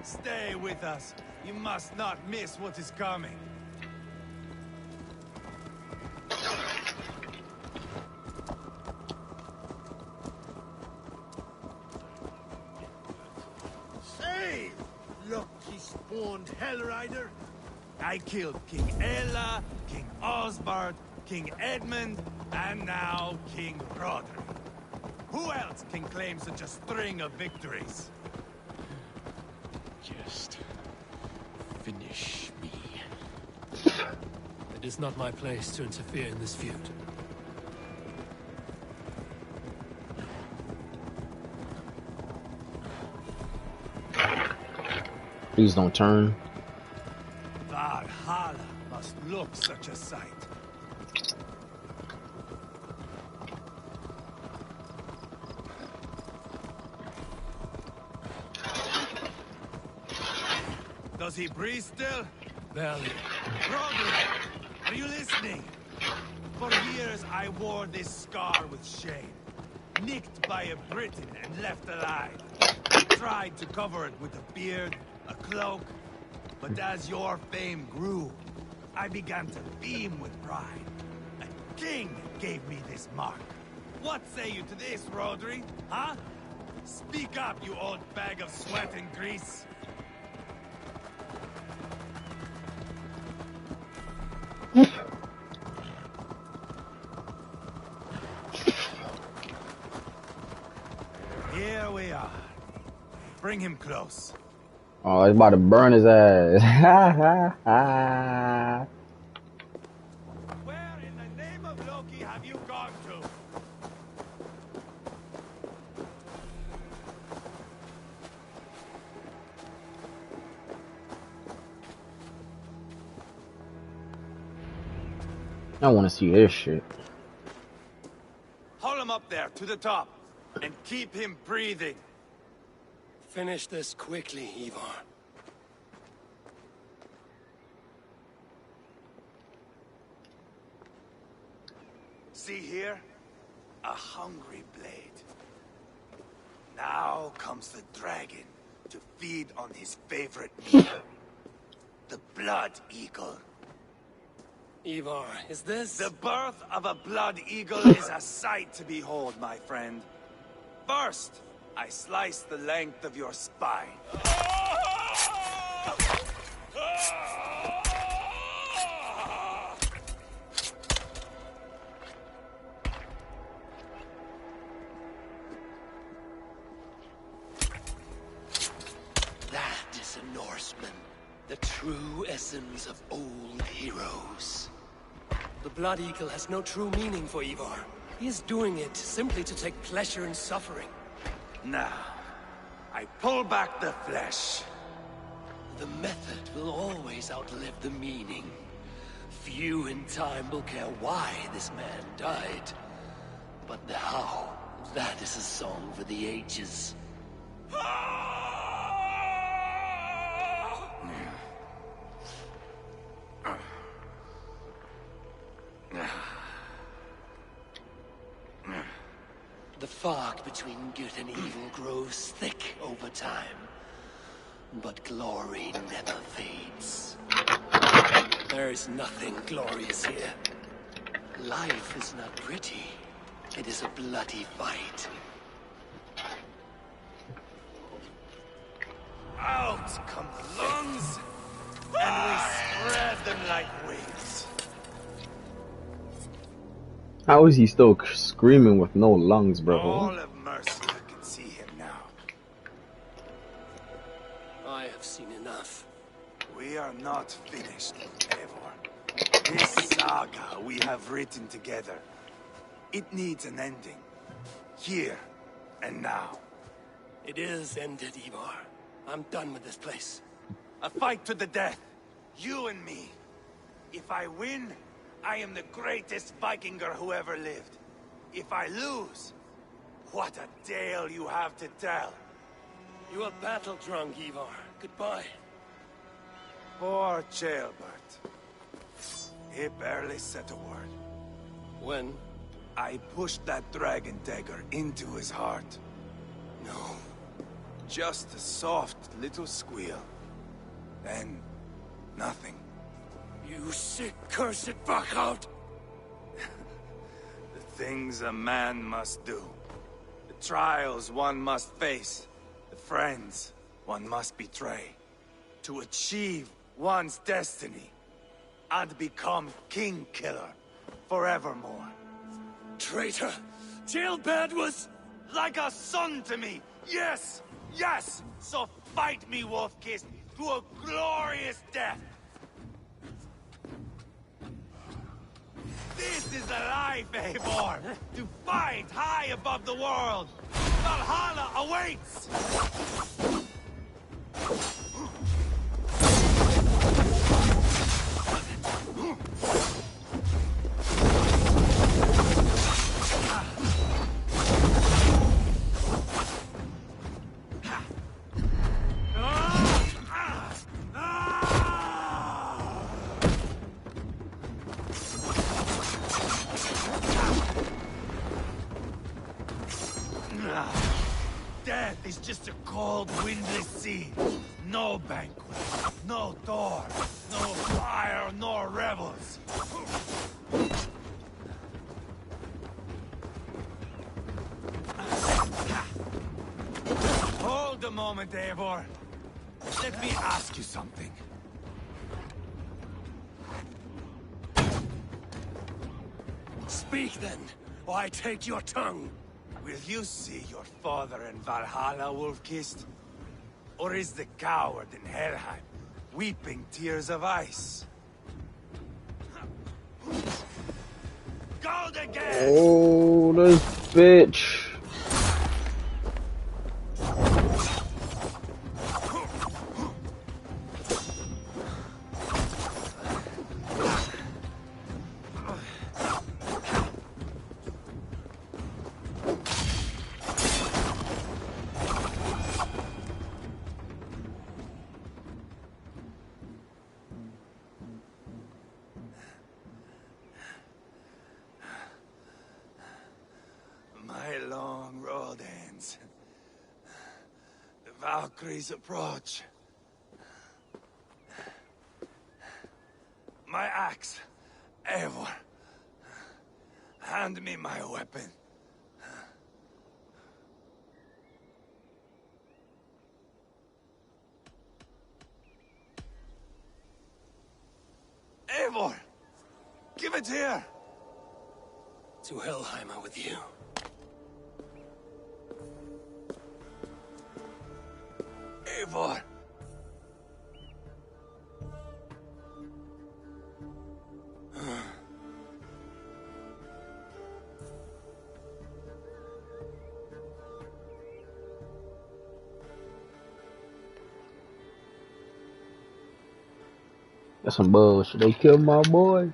Stay with us. You must not miss what is coming. Hey! Lucky spawned Hellrider! I killed King Ella, King Osbert, King Edmund, and now King Roderick. Who else can claim such a string of victories? Just finish me. It is not my place to interfere in this feud. Please don't turn. Valhalla must look such a sight. Does he breathe still? Barely. Roderick, are you listening? For years I wore this scar with shame. Nicked by a Briton and left alive. I tried to cover it with a beard, a cloak. But as your fame grew, I began to beam with pride. A king gave me this mark. What say you to this, Rodri? Huh? Speak up, you old bag of sweat and grease. Here we are. Bring him close. Oh, he's about to burn his ass. Ha ha ha. Where in the name of Loki have you gone to? I want to see this shit. Haul him up there, to the top, and keep him breathing. Finish this quickly, Ivar. See here? A hungry blade. Now comes the dragon to feed on his favorite meal. The blood eagle. Ivar, is this? The birth of a blood eagle is a sight to behold, my friend. First, I slice the length of your spine. That is a Norseman. The true essence of old heroes. The Blood Eagle has no true meaning for Ivar. He is doing it simply to take pleasure in suffering. Now, I pull back the flesh. The method will always outlive the meaning. Few in time will care why this man died. But the how, that is a song for the ages. The fog between good and evil grows thick over time. But glory never fades. There is nothing glorious here. Life is not pretty. It is a bloody fight. Out come the lungs, and we spread them like wings. How is he still screaming with no lungs, bro? All of Mercia can see him now. I have seen enough. We We are not finished, Eivor. This saga we have written together, it needs an ending. Here and now. It is ended, Ivar. I'm done with this place. A fight to the death. You and me. If I win, I am the greatest Vikinger who ever lived. If I lose, what a tale you have to tell. You are battle drunk, Ivar. Goodbye. Poor Ceolbert. He barely said a word. When? I pushed that dragon dagger into his heart. No. Just a soft little squeal. Then, nothing. You sick, cursed fuck-out! The things a man must do. The trials one must face. The friends one must betray. To achieve one's destiny. And become king killer forevermore. Traitor! Ceolbert was... like a son to me! Yes! Yes! So fight me, Wolf-Kissed, to a glorious death! This is a life, Eivor! To fight high above the world! Valhalla awaits! Death is just a cold, windless sea. No banquet, no door, no fire, nor revels. Hold a moment, Eivor. Let me ask you something. Speak then, or I take your tongue. Will you see your father in Valhalla, Wolf-Kissed? Or is the coward in Helheim weeping tears of ice? Gold again! Oh, this bitch. My long road ends. The Valkyries approach. My axe, Eivor. Hand me my weapon. Eivor! Give it here! To Helheimer with you. Eivor! That's some bullshit. They killed my boy.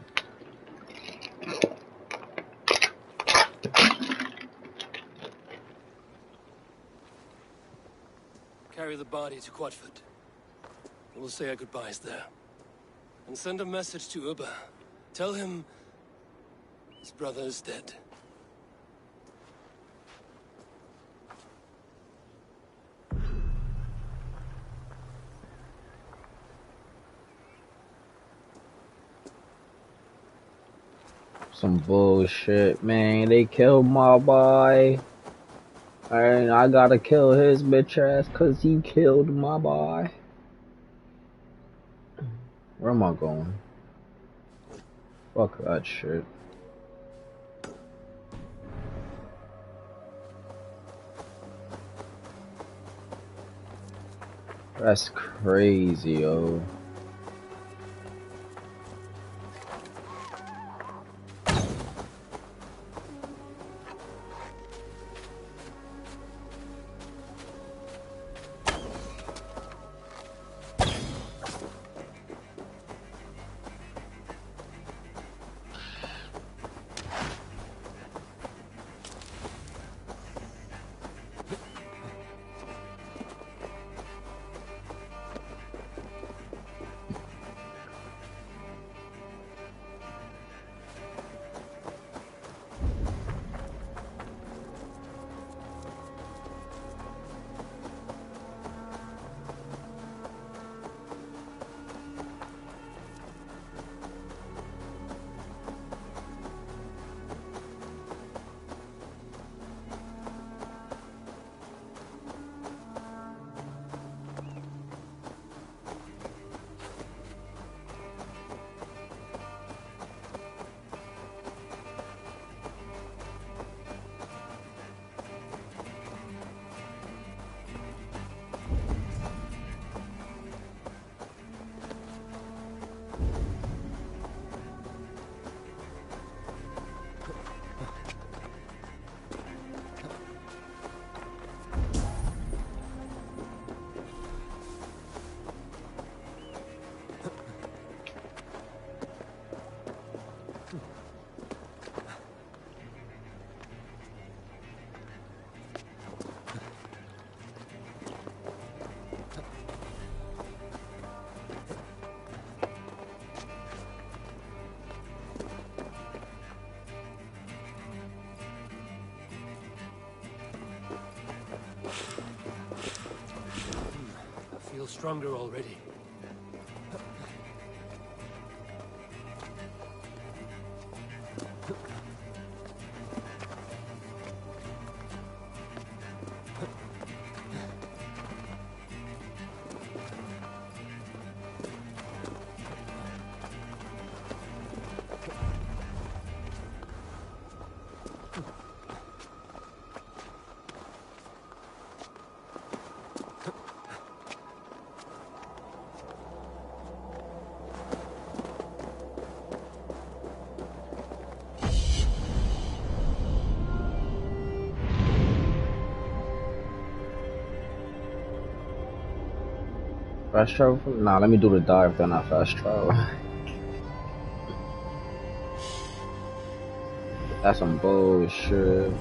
Carry the body to Quatford. We'll say our goodbyes there. And send a message to Ubba. Tell him his brother is dead. Some bullshit, man. They killed my boy. And I gotta kill his bitch ass cause he killed my boy. Where am I going? Fuck that shit. That's crazy, yo. stronger already. Fast travel? Nah, let me do the dive, then I fast travel. That's some bullshit.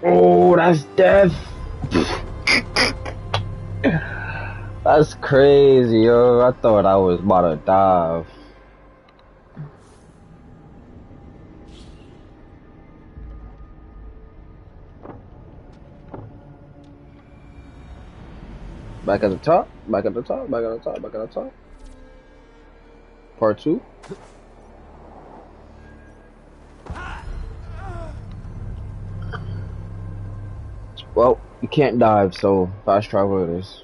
Oh, that's death. That's crazy, yo. I thought I was about to dive. Back at the top, back at the top, back at the top, back at the top. Part 2. Well, you can't dive, so fast travel it is.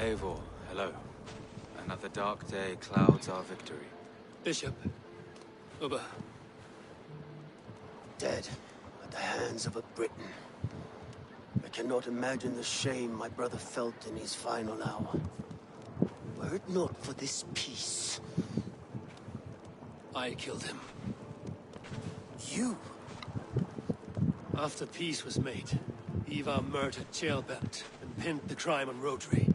Eivor, hello. Another dark day clouds our victory. Bishop. Ubba. Dead at the hands of a Briton. I cannot imagine the shame my brother felt in his final hour. Were it not for this peace... I killed him. You? After peace was made, Ivar murdered Ceolbert and pinned the crime on Rotary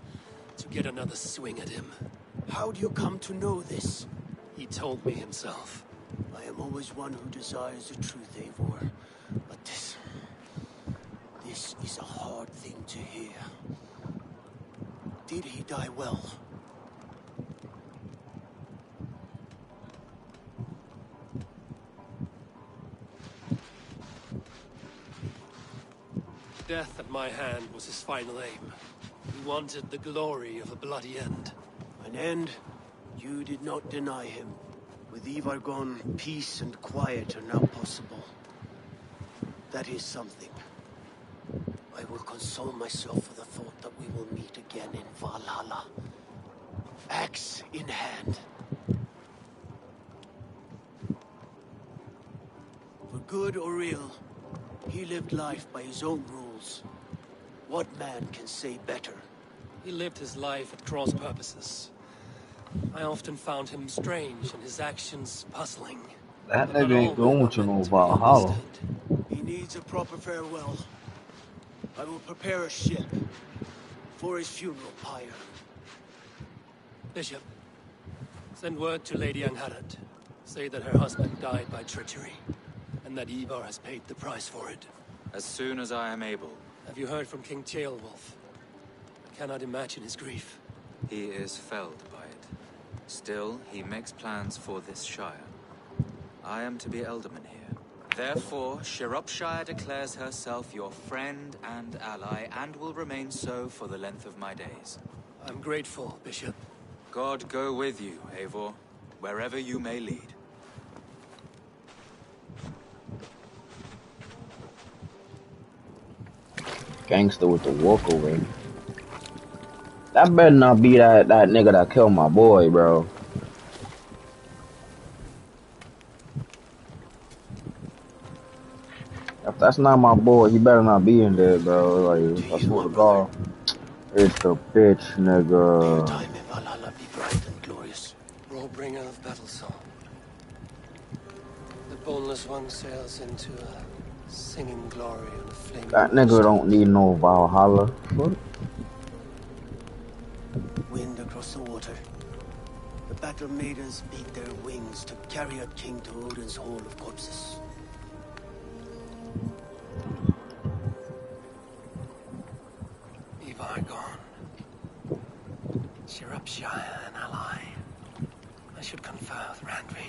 to get another swing at him. How do you come to know this? He told me himself. I am always one who desires the truth, Eivor. But this is a hard thing to hear. Did he die well? Death at my hand was his final aim. He wanted the glory of a bloody end. An end you did not deny him. With Ivar gone, peace and quiet are now possible. That is something. I will console myself for the thought that we will meet again in Valhalla. Axe in hand. For good or ill, he lived life by his own rules. What man can say better? He lived his life at cross purposes. I often found him strange and his actions puzzling. That nigga ain't going to no Valhalla. He needs a proper farewell. I will prepare a ship for his funeral pyre. Bishop, send word to Lady Angharad. Say that her husband died by treachery, and that Ivar has paid the price for it. As soon as I am able. Have you heard from King Ceolwulf? I cannot imagine his grief. He is felled by it. Still, he makes plans for this shire. I am to be Elderman here. Therefore, Shropshire declares herself your friend and ally, and will remain so for the length of my days. I'm grateful, Bishop. God go with you, Eivor, wherever you may lead. Gangster with the walk away. That better not be that nigga that killed my boy, bro. If that's not my boy, he better not be in there, bro. Like, I swear to God. It's the bitch, nigga. May Valhalla be bright and glorious. Roll-bringer of battle song. The boneless one sails into a singing glory on a flaming That nigga don't need no Valhalla. Fuck. Wind across the water. The battle maidens beat their wings to carry a king to Odin's hall of corpses. Ivar gone. Shropshire an ally. I should confer with Randvi.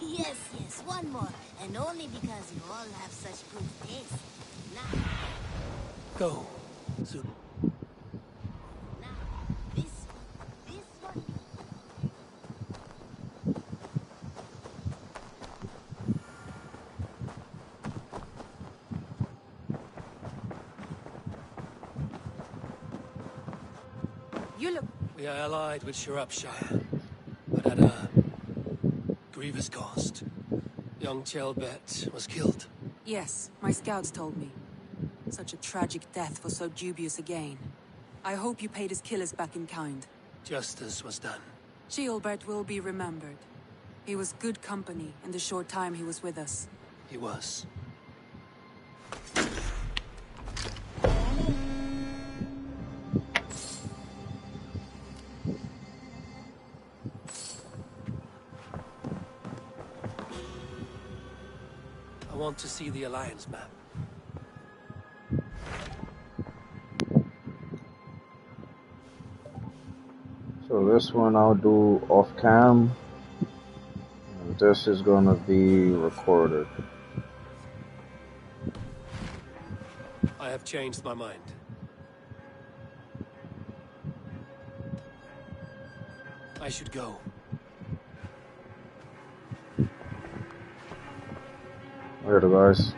Yes, one more. And only because you all have such good taste. Now, Go. Soon. this one. You look... We are allied with Shropshire, but at a grievous cost. Young Chelbet was killed. Yes, my scouts told me. Such a tragic death for so dubious a gain. I hope you paid his killers back in kind. Justice was done. Ceolbert will be remembered. He was good company in the short time he was with us. He was. I want to see the Alliance map. So this one I'll do off cam. And this is gonna be recorded. I have changed my mind. I should go. Later, guys.